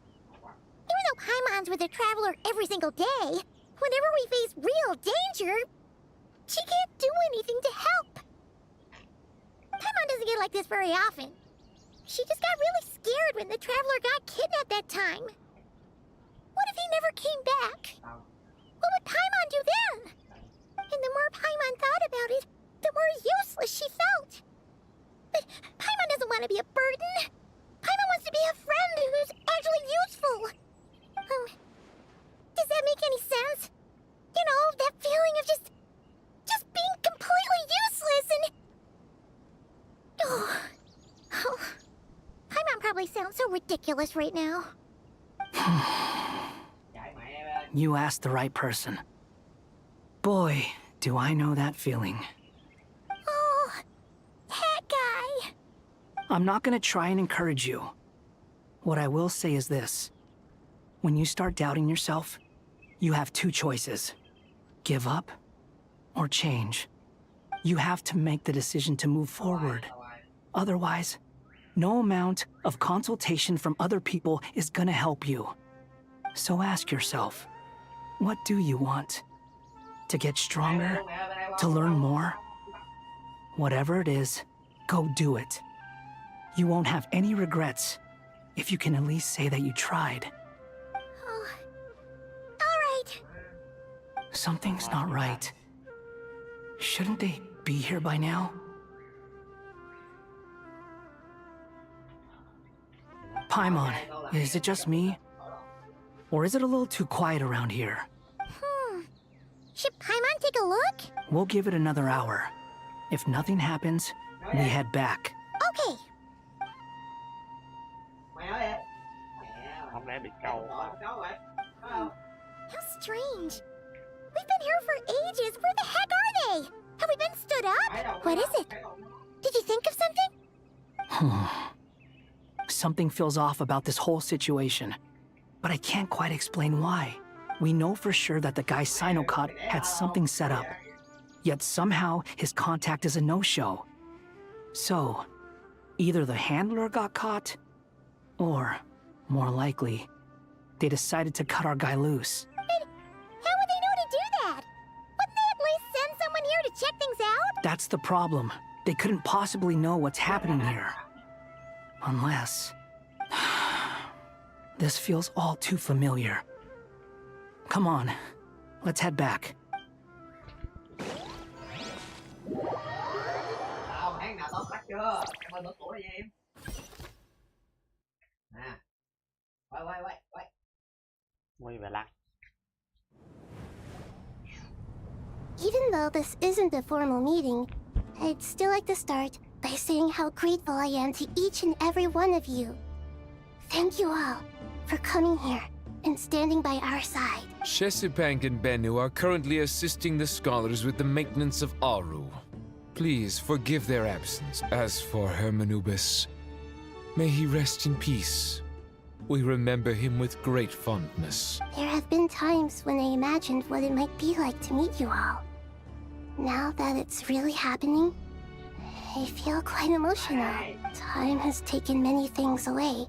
Even though Paimon's with the Traveler every single day, whenever we face real danger, she can't do anything to help. Paimon doesn't get like this very often. She just got really scared when the Traveler got kidnapped that time. What if he never came back? What would Paimon do then? And the more Paimon thought about it, the more useless she felt. But Paimon doesn't want to be a burden. Paimon wants to be a friend who's actually useful. Does that make any sense? You know, that feeling of just being completely useless and... Oh. Paimon probably sounds so ridiculous right now. You asked the right person. Boy, do I know that feeling. Oh, that guy. I'm not gonna try and encourage you. What I will say is this. When you start doubting yourself, you have two choices. Give up or change. You have to make the decision to move forward. Otherwise, no amount of consultation from other people is gonna help you. So ask yourself, what do you want? To get stronger? To learn more? Whatever it is, go do it. You won't have any regrets if you can at least say that you tried. All right. Something's not right. Shouldn't they be here by now? Paimon, is it just me? Or is it a little too quiet around here? Should Paimon take a look? We'll give it another hour. If nothing happens, we head back. Okay. Không lẽ bị câu à? How strange. We've been here for ages. Where the heck are they? Have we been stood up? What is it? Did you think of something? Something feels off about this whole situation, but I can't quite explain why. We know for sure that the guy Sino caught had something set up, yet somehow his contact is a no-show. So, either the handler got caught, or, more likely, they decided to cut our guy loose. But how would they know to do that? Wouldn't they at least send someone here to check things out? That's the problem. They couldn't possibly know what's happening here. Unless... This feels all too familiar. Come on, let's head back. Tháng nào tóm bắt chưa? Em ơi, bữa tuổi nha em. Nè. Quay về lại. Even though this isn't a formal meeting, I'd still like to start by saying how grateful I am to each and every one of you. Thank you all for coming here and standing by our side. Shesipank and Bennu are currently assisting the scholars with the maintenance of Aru. Please forgive their absence. As for Hermanubis, may he rest in peace. We remember him with great fondness. There have been times when I imagined what it might be like to meet you all. Now that it's really happening, I feel quite emotional. Time has taken many things away,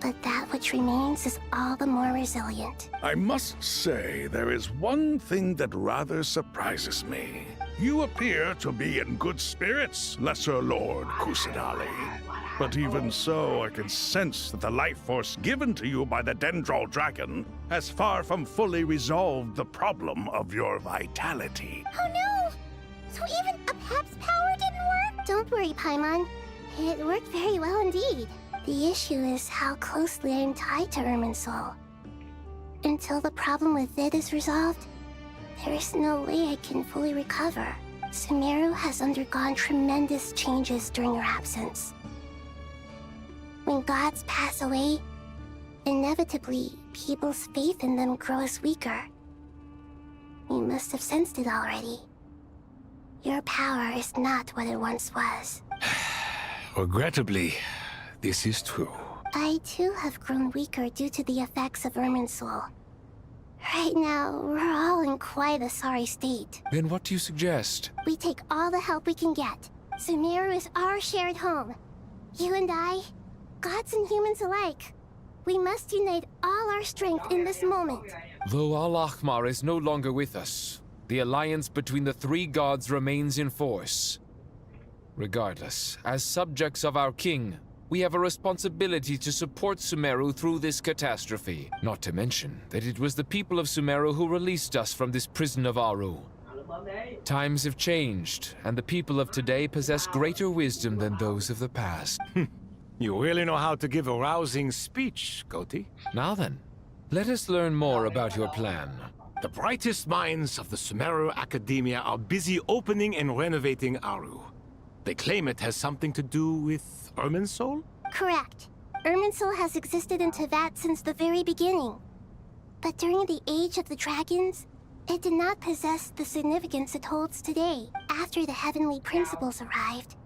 but that which remains is all the more resilient. I must say, there is one thing that rather surprises me. You appear to be in good spirits, Lesser Lord Kusanali. But even so, I can sense that the life force given to you by the Dendral Dragon has far from fully resolved the problem of your vitality. Oh no! So even a Pep's power didn't work? Don't worry, Paimon. It worked very well indeed. The issue is how closely I am tied to Irminsul. Until the problem with it is resolved, there is no way I can fully recover. Sumeru has undergone tremendous changes during your absence. When gods pass away, inevitably, people's faith in them grows weaker. You must have sensed it already. Your power is not what it once was. Regrettably, this is true. I too have grown weaker due to the effects of Irminsul. Right now, we're all in quite a sorry state. Then what do you suggest? We take all the help we can get. Sumeru is our shared home. You and I, gods and humans alike. We must unite all our strength in this moment. Though Al-Ahmar is no longer with us, the alliance between the three gods remains in force. Regardless, as subjects of our king, we have a responsibility to support Sumeru through this catastrophe. Not to mention that it was the people of Sumeru who released us from this prison of Aru. Times have changed, and the people of today possess greater wisdom than those of the past. You really know how to give a rousing speech, Koti. Now then, let us learn more about your plan. The brightest minds of the Sumeru Academia are busy opening and renovating Aru. They claim it has something to do with Irminsul? Correct. Irminsul has existed in Teyvat since the very beginning. But during the Age of the Dragons, it did not possess the significance it holds today. After the heavenly principles arrived,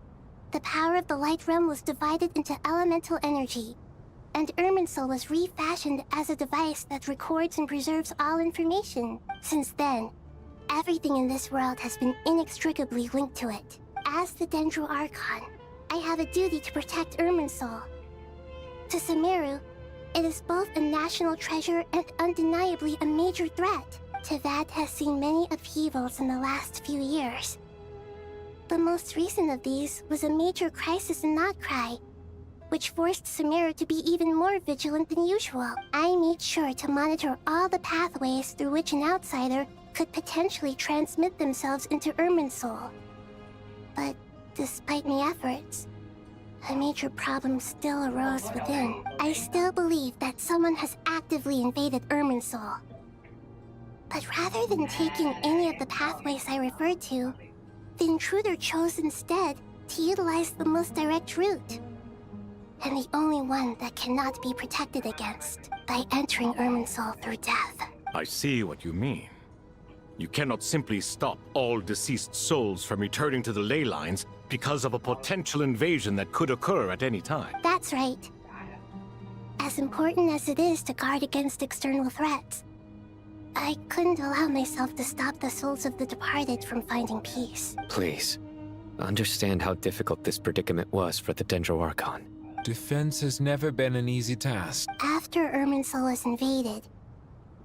the power of the Light Realm was divided into elemental energy, and Irminsul was refashioned as a device that records and preserves all information. Since then, everything in this world has been inextricably linked to it. As the Dendro Archon, I have a duty to protect Irminsul. To Sumeru, it is both a national treasure and undeniably a major threat. Teyvat has seen many upheavals in the last few years. The most recent of these was a major crisis in Notcry, which forced Sumeru to be even more vigilant than usual. I made sure to monitor all the pathways through which an outsider could potentially transmit themselves into Irminsul. But despite my efforts, a major problem still arose within. I still believe that someone has actively invaded Irminsul. But rather than taking any of the pathways I referred to, the intruder chose instead to utilize the most direct route. And the only one that cannot be protected against by entering Irminsul through death. I see what you mean. You cannot simply stop all deceased souls from returning to the ley lines because of a potential invasion that could occur at any time. That's right. As important as it is to guard against external threats, I couldn't allow myself to stop the souls of the departed from finding peace. Please, understand how difficult this predicament was for the Dendroarchon. Defense has never been an easy task. After Irminsul was invaded,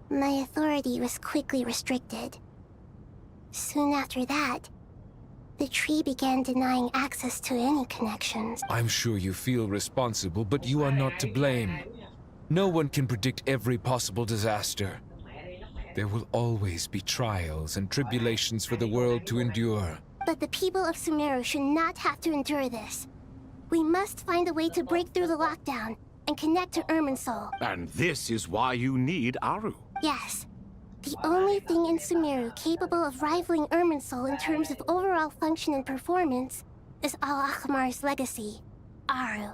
my authority was quickly restricted. Soon after that, the tree began denying access to any connections. I'm sure you feel responsible, but you are not to blame. No one can predict every possible disaster. There will always be trials and tribulations for the world to endure. But the people of Sumeru should not have to endure this. We must find a way to break through the lockdown and connect to Irminsul. And this is why you need Aru. Yes. The only thing in Sumeru capable of rivaling Irminsul in terms of overall function and performance is Al-Akhmar's legacy, Aru.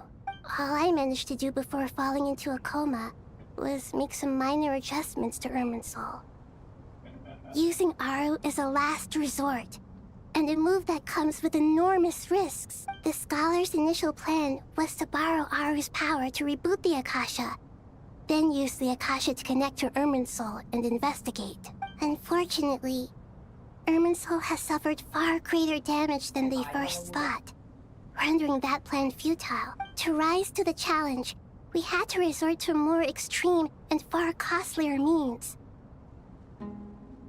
All I managed to do before falling into a coma was make some minor adjustments to Irminsul. Using Aru is a last resort, and a move that comes with enormous risks. The Scholar's initial plan was to borrow Aru's power to reboot the Akasha, then use the Akasha to connect to Irminsul and investigate. Unfortunately, Irminsul has suffered far greater damage than they first thought, rendering that plan futile. To rise to the challenge, we had to resort to more extreme and far costlier means.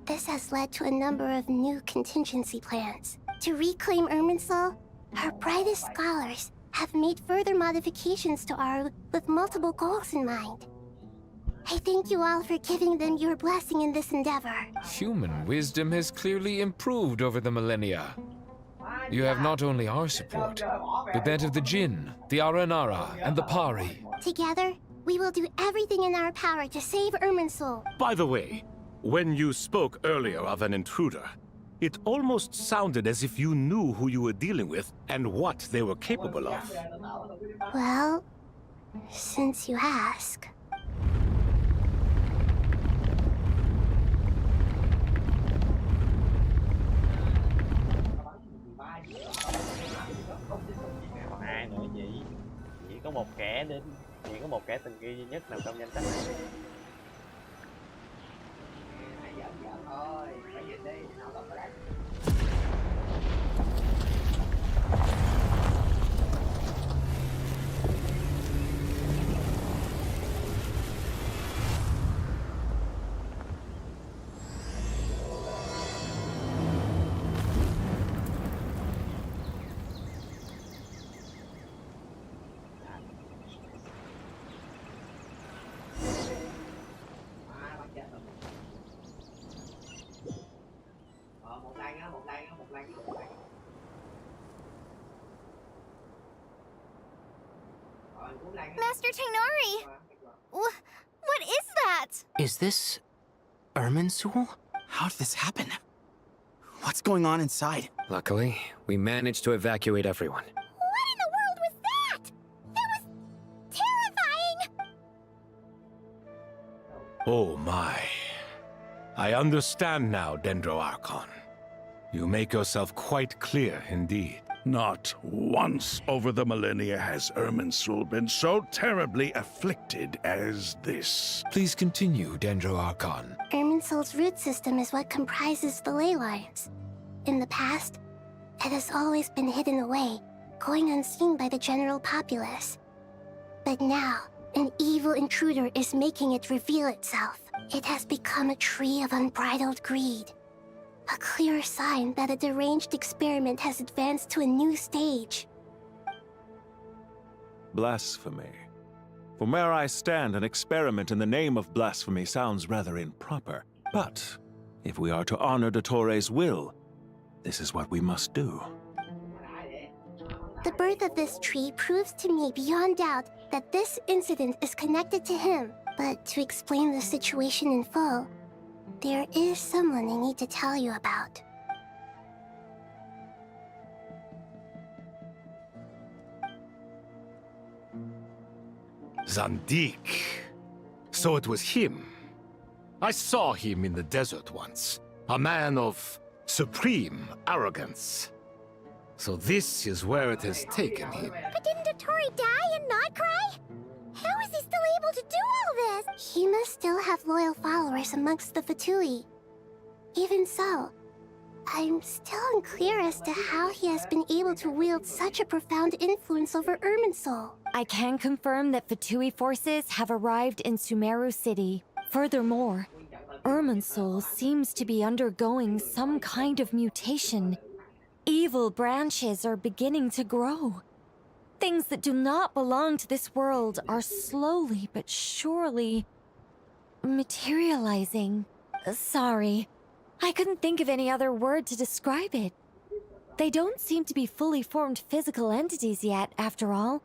This has led to a number of new contingency plans. To reclaim Irminsul, our brightest scholars have made further modifications to Aru with multiple goals in mind. I thank you all for giving them your blessing in this endeavor. Human wisdom has clearly improved over the millennia. You have not only our support, but that of the Jinn, the Aranara, and the Pari. Together, we will do everything in our power to save Irminsul. By the way, when you spoke earlier of an intruder, it almost sounded as if you knew who you were dealing with and what they were capable of. Well, since you ask. Ai nữa chị? Chỉ có một kẻ đến, chỉ có một kẻ từng ghi duy nhất nằm trong danh sách này. Master Tainari! What is that? Is this Irminsul? How did this happen? What's going on inside? Luckily, we managed to evacuate everyone. What in the world was that? That was terrifying! Oh my. I understand now, Dendroarchon. You make yourself quite clear indeed. Not once over the millennia has Irminsul been so terribly afflicted as this. Please continue, Dendroarchon. Irminsul's root system is what comprises the ley lines. In the past, it has always been hidden away, going unseen by the general populace. But now, an evil intruder is making it reveal itself. It has become a tree of unbridled greed. A clear sign that a deranged experiment has advanced to a new stage. Blasphemy. From where I stand, an experiment in the name of blasphemy sounds rather improper. But if we are to honor Dottores' will, this is what we must do. birth of this tree proves to me beyond doubt that this incident is connected to him. But to explain the situation in full, there is someone I need to tell you about. Zandik. So it was him. I saw him in the desert once. A man of supreme arrogance. So this is where it has taken him. But didn't Dottore die and not cry? How is he still able to do all this? He must still have loyal followers amongst the Fatui. Even so, I'm still unclear as to how he has been able to wield such a profound influence over Irminsul. I can confirm that Fatui forces have arrived in Sumeru City. Furthermore, Irminsul seems to be undergoing some kind of mutation. Evil branches are beginning to grow. Things that do not belong to this world are slowly but surely materializing. Sorry, I couldn't think of any other word to describe it. They don't seem to be fully formed physical entities yet, after all.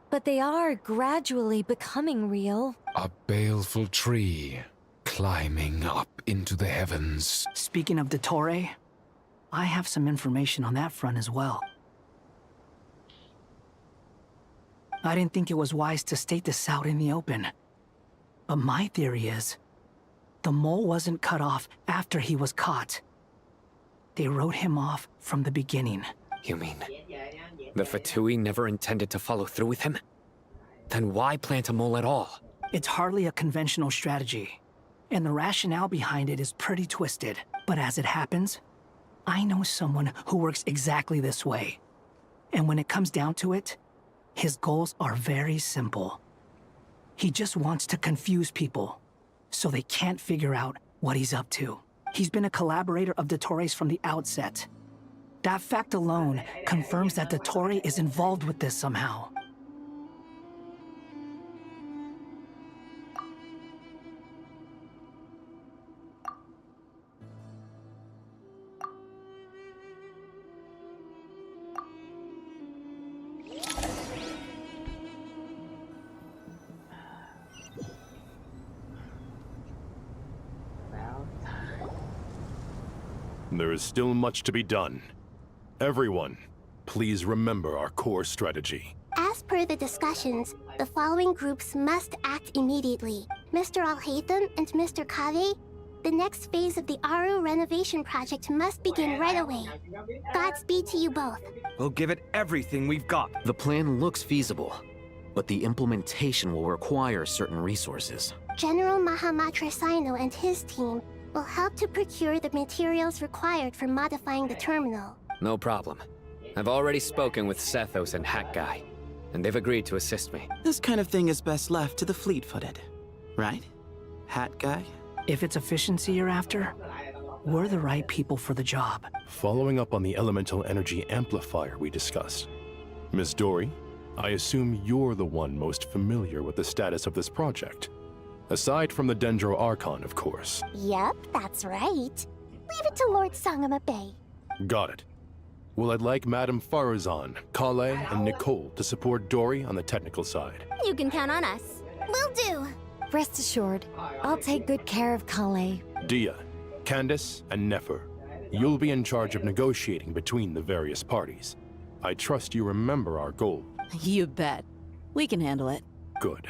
But they are gradually becoming real. A baleful tree climbing up into the heavens. Speaking of Dottore, I have some information on that front as well. I didn't think it was wise to state this out in the open. But my theory is, the mole wasn't cut off after he was caught. They wrote him off from the beginning. You mean the Fatui never intended to follow through with him? Then why plant a mole at all? It's hardly a conventional strategy, and the rationale behind it is pretty twisted. But as it happens, I know someone who works exactly this way. And when it comes down to it, his goals are very simple. He just wants to confuse people, so they can't figure out what he's up to. He's been a collaborator of Dottore's from the outset. That fact alone confirms that Dottore is involved with this somehow. There is still much to be done. Everyone, please remember our core strategy. As per the discussions, the following groups must act immediately. Mr. Alhaitham and Mr. Kave, the next phase of the Aru renovation project must begin right away. Godspeed to you both. We'll give it everything we've got. The plan looks feasible, but the implementation will require certain resources. General Mahamatra Sino and his team will help to procure the materials required for modifying the terminal. No problem. I've already spoken with Sethos and Hat Guy, and they've agreed to assist me. This kind of thing is best left to the fleet-footed, right? Hat Guy? If it's efficiency you're after, we're the right people for the job. Following up on the elemental energy amplifier we discussed. Miss Dory, I assume you're the one most familiar with the status of this project. Aside from the Dendro Archon, of course. Yep, that's right. Leave it to Lord Sangamabe. Got it. Well, I'd like Madame Farazan, Kale, and Nicole to support Dory on the technical side. You can count on us. Will do. Rest assured, I'll take good care of Kale. Dia, Candace, and Nefer, you'll be in charge of negotiating between the various parties. I trust you remember our goal. You bet. We can handle it. Good.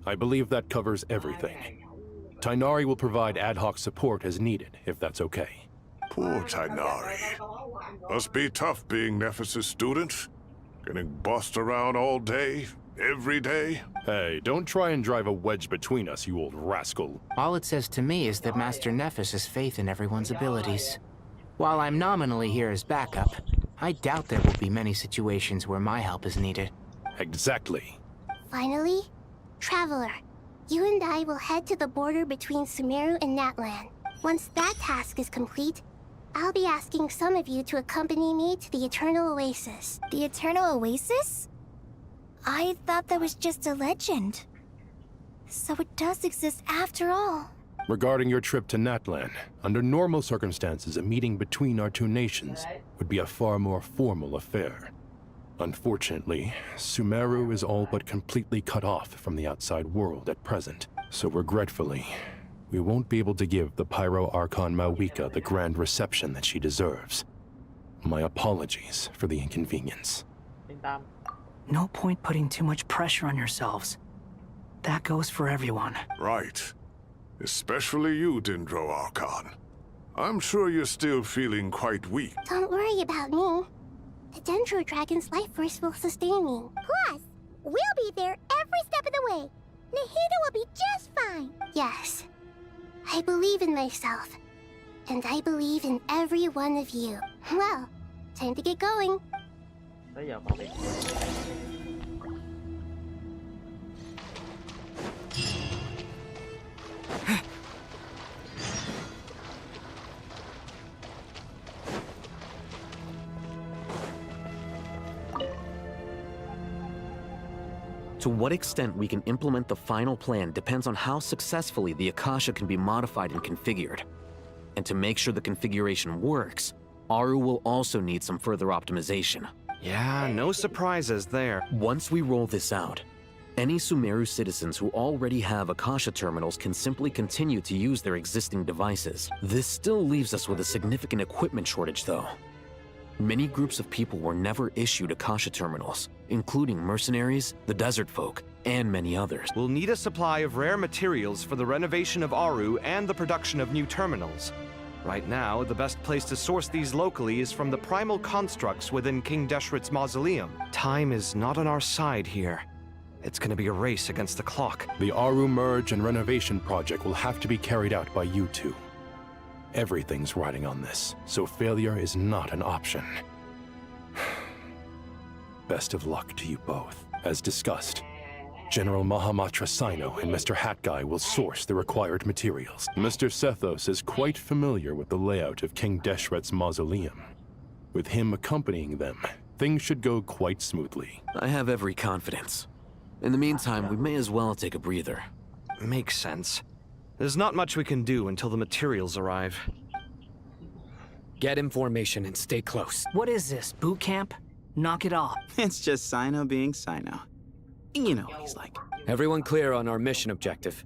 I believe that covers everything. Tainari will provide ad hoc support as needed, if that's okay. Poor Tainari. Must be tough being Nephis' student. Getting bossed around all day, every day. Hey, don't try and drive a wedge between us, you old rascal. All it says to me is that Master Nephis has faith in everyone's abilities. While I'm nominally here as backup, I doubt there will be many situations where my help is needed. Exactly. Finally, Traveler, you and I will head to the border between Sumeru and Natlan. Once that task is complete, I'll be asking some of you to accompany me to the Eternal Oasis. The Eternal Oasis? I thought that was just a legend. So it does exist after all. Regarding your trip to Natlan, under normal circumstances, a meeting between our two nations would be a far more formal affair. Unfortunately, Sumeru is all but completely cut off from the outside world at present. So regretfully, we won't be able to give the Pyro Archon Mawika the grand reception that she deserves. My apologies for the inconvenience. No point putting too much pressure on yourselves. That goes for everyone. Right. Especially you, Dendro Archon. I'm sure you're still feeling quite weak. Don't worry about me. The Dendro Dragon's life force will sustain me. Plus, we'll be there every step of the way. Nahida will be just fine. Yes. I believe in myself. And I believe in every one of you. Well, time to get going. Tới giờ còn việc. To what extent we can implement the final plan depends on how successfully the Akasha can be modified and configured. And to make sure the configuration works, Aru will also need some further optimization. Yeah, no surprises there. Once we roll this out, any Sumeru citizens who already have Akasha terminals can simply continue to use their existing devices. This still leaves us with a significant equipment shortage, though. Many groups of people were never issued Akasha terminals, including mercenaries, the desert folk, and many others. We'll need a supply of rare materials for the renovation of Aru and the production of new terminals. Right now, the best place to source these locally is from the primal constructs within King Deshret's mausoleum. Time is not on our side here. It's gonna be a race against the clock. The Aru merge and renovation project will have to be carried out by you two. Everything's riding on this, so failure is not an option. Best of luck to you both. As discussed, General Mahamatra Sino and Mr. Hat Guy will source the required materials. Mr. Sethos is quite familiar with the layout of King Deshret's mausoleum. With him accompanying them, things should go quite smoothly. I have every confidence. In the meantime, we may as well take a breather. Makes sense. There's not much we can do until the materials arrive. Get information and stay close. What is this, boot camp? Knock it off. It's just Sino being Sino. You know what he's like. Everyone clear on our mission objective.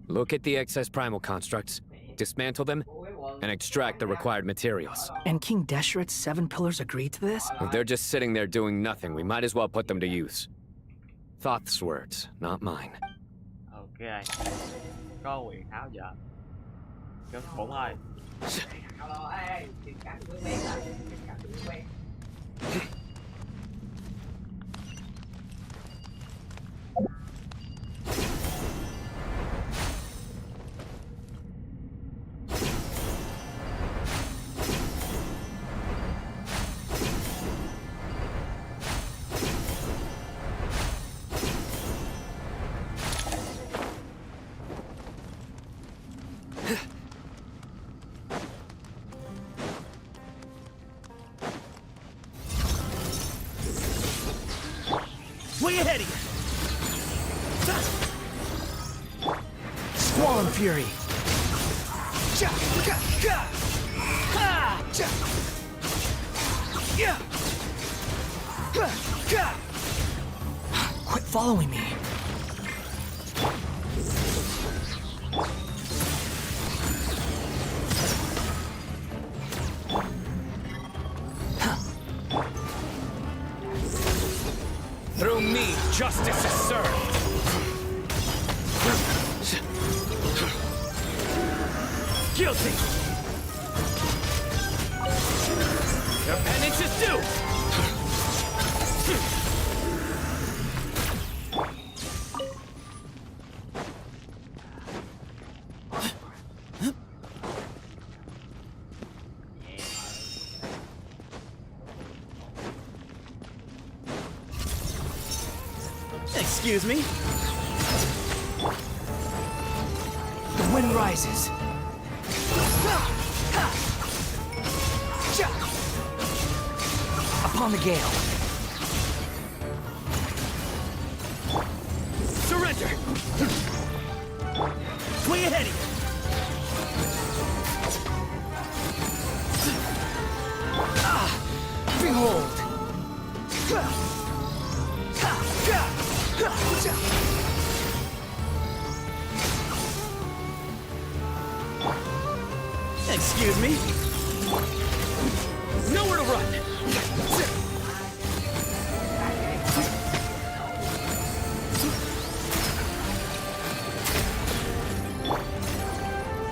Look at the excess primal constructs, dismantle them, and extract the required materials. And King Deshret's 7 pillars agreed to this? If they're just sitting there doing nothing, we might as well put them to use. Thoth's words, not mine. Ok. Có quyền tháo dỡ. Kinh khủng ơi. Way ahead of you! Squall and Fury! Quit following me! Through me, justice is served. Guilty. Your penance is due. Excuse me? The wind rises. Upon the gale. Surrender! Way ahead of you! Behold! Excuse me? Nowhere to run!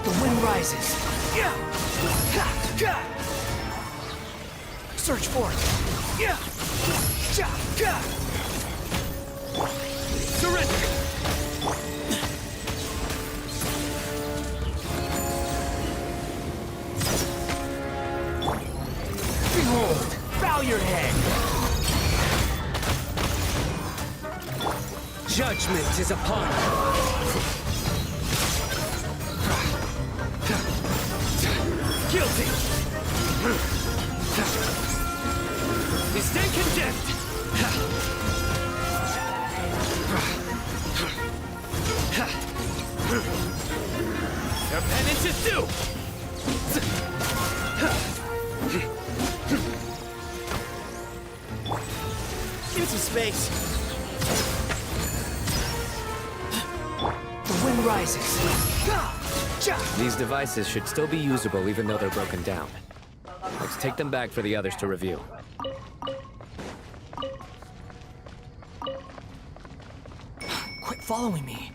The wind rises. Search for it. Surrender! Behold! Bow your head! Judgment is upon you! Guilty! You stand condemned! Your penance is due! Give me some space. The wind rises. These devices should still be usable even though they're broken down. Let's take them back for the others to review. Quit following me.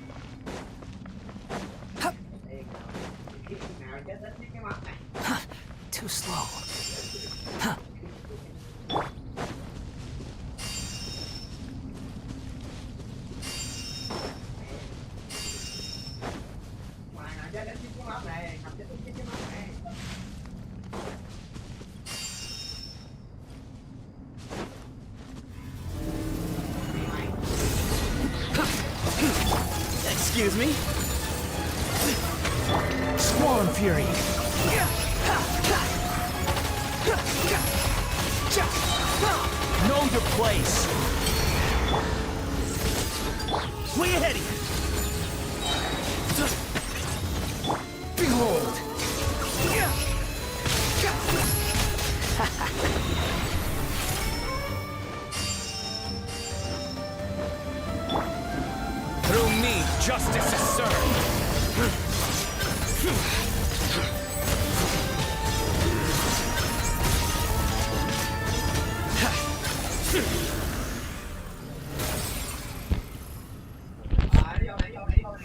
Too slow. Excuse me? Swan Fury. Know your place. Way ahead of you. Behold. Through me, justice is served.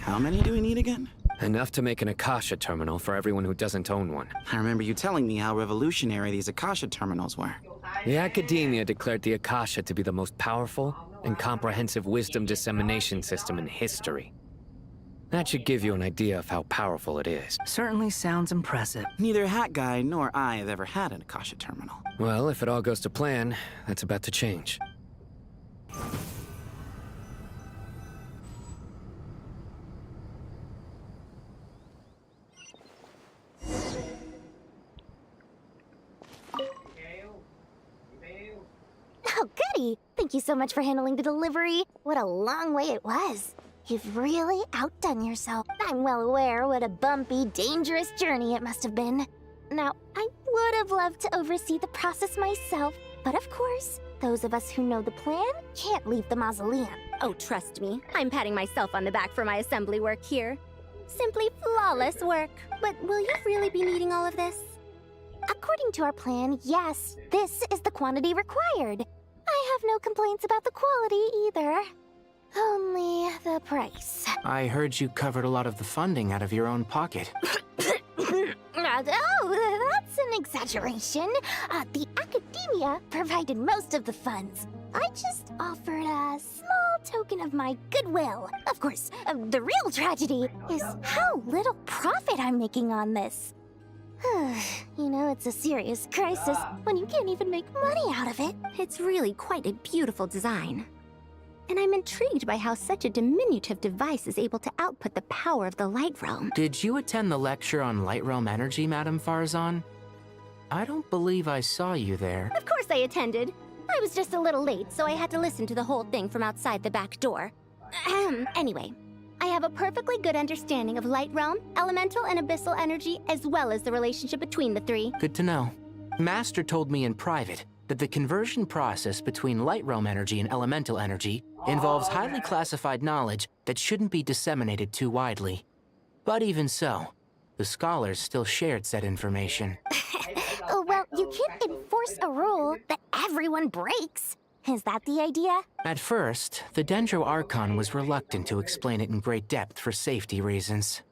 How many do we need again? Enough to make an Akasha terminal for everyone who doesn't own one. I remember you telling me how revolutionary these Akasha terminals were. The Academia declared the Akasha to be the most powerful and comprehensive wisdom dissemination system in history. That should give you an idea of how powerful it is. Certainly sounds impressive. Neither Hat Guy nor I have ever had an Akasha terminal. Well, if it all goes to plan, that's about to change. Oh, goody! Thank you so much for handling the delivery. What a long way it was. You've really outdone yourself. I'm well aware what a bumpy, dangerous journey it must have been. Now, I would have loved to oversee the process myself, but of course, those of us who know the plan can't leave the mausoleum. Oh, trust me, I'm patting myself on the back for my assembly work here. Simply flawless work. But will you really be needing all of this? According to our plan, yes, this is the quantity required. I have no complaints about the quality either. Only the price. I heard you covered a lot of the funding out of your own pocket. Oh, that's an exaggeration. The Academia provided most of the funds. I just offered a small token of my goodwill. Of course, the real tragedy is how little profit I'm making on this. You know, it's a serious crisis when you can't even make money out of it. It's really quite a beautiful design. And I'm intrigued by how such a diminutive device is able to output the power of the Light Realm. Did you attend the lecture on Light Realm energy, Madame Farzan? I don't believe I saw you there. Of course I attended. I was just a little late, so I had to listen to the whole thing from outside the back door. Anyway, I have a perfectly good understanding of Light Realm, elemental and abyssal energy, as well as the relationship between the three. Good to know. Master told me in private that the conversion process between light realm energy and elemental energy involves highly classified knowledge that shouldn't be disseminated too widely. But even so, the scholars still shared said information. Well, you can't enforce a rule that everyone breaks. Is that the idea? At first, the Dendro Archon was reluctant to explain it in great depth for safety reasons.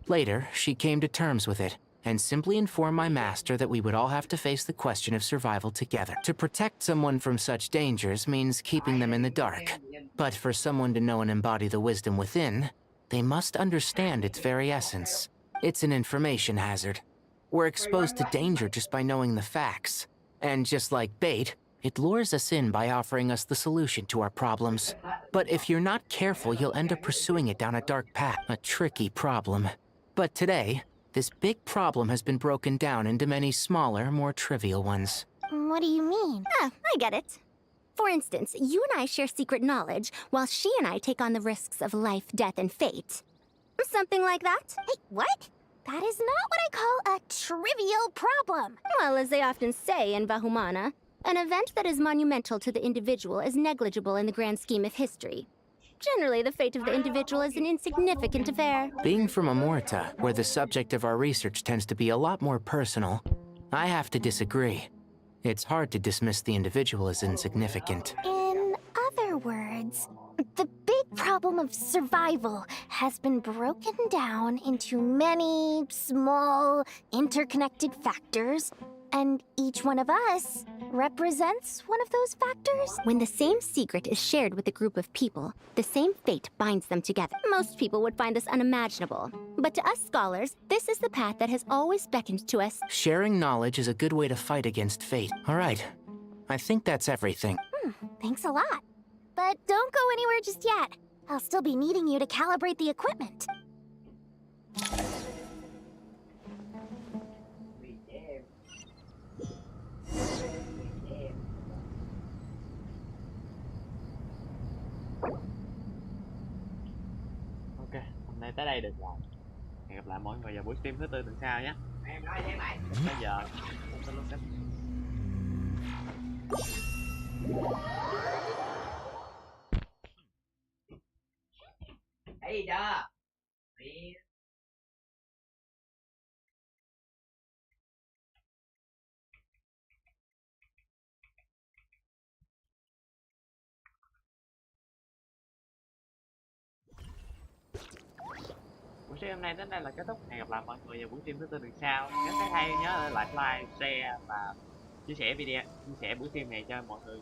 Later, she came to terms with it, and simply informed my master that we would all have to face the question of survival together. To protect someone from such dangers means keeping them in the dark. But for someone to know and embody the wisdom within, they must understand its very essence. It's an information hazard. We're exposed to danger just by knowing the facts. And just like bait, it lures us in by offering us the solution to our problems. But if you're not careful, you'll end up pursuing it down a dark path, a tricky problem. But today, this big problem has been broken down into many smaller, more trivial ones. What do you mean? Ah, I get it. For instance, you and I share secret knowledge, while she and I take on the risks of life, death, and fate. Something like that? Hey, what? That is not what I call a trivial problem. Well, as they often say in Vahumana, an event that is monumental to the individual is negligible in the grand scheme of history. Generally, the fate of the individual is an insignificant affair. Being from Amorta, where the subject of our research tends to be a lot more personal, I have to disagree. It's hard to dismiss the individual as insignificant. In other words, the big problem of survival has been broken down into many small, interconnected factors, and each one of us represents one of those factors. When the same secret is shared with a group of people, the same fate binds them together. Most people would find this unimaginable. But to us scholars, this is the path that has always beckoned to us. Sharing knowledge is a good way to fight against fate. All right, I think that's everything. Thanks a lot. But don't go anywhere just yet. I'll still be needing you to calibrate the equipment. Ok, hôm nay tới đây được rồi. Hẹn gặp lại mọi người vào buổi stream thứ tư tuần sau nhé. Bây giờ thấy gì chưa? Đi. buổi stream hôm nay đến đây là kết thúc. Hẹn gặp lại mọi người vào buổi stream thứ tư tuần sau. Nếu thấy hay nhớ like, share và chia sẻ video, chia sẻ buổi stream này cho mọi người.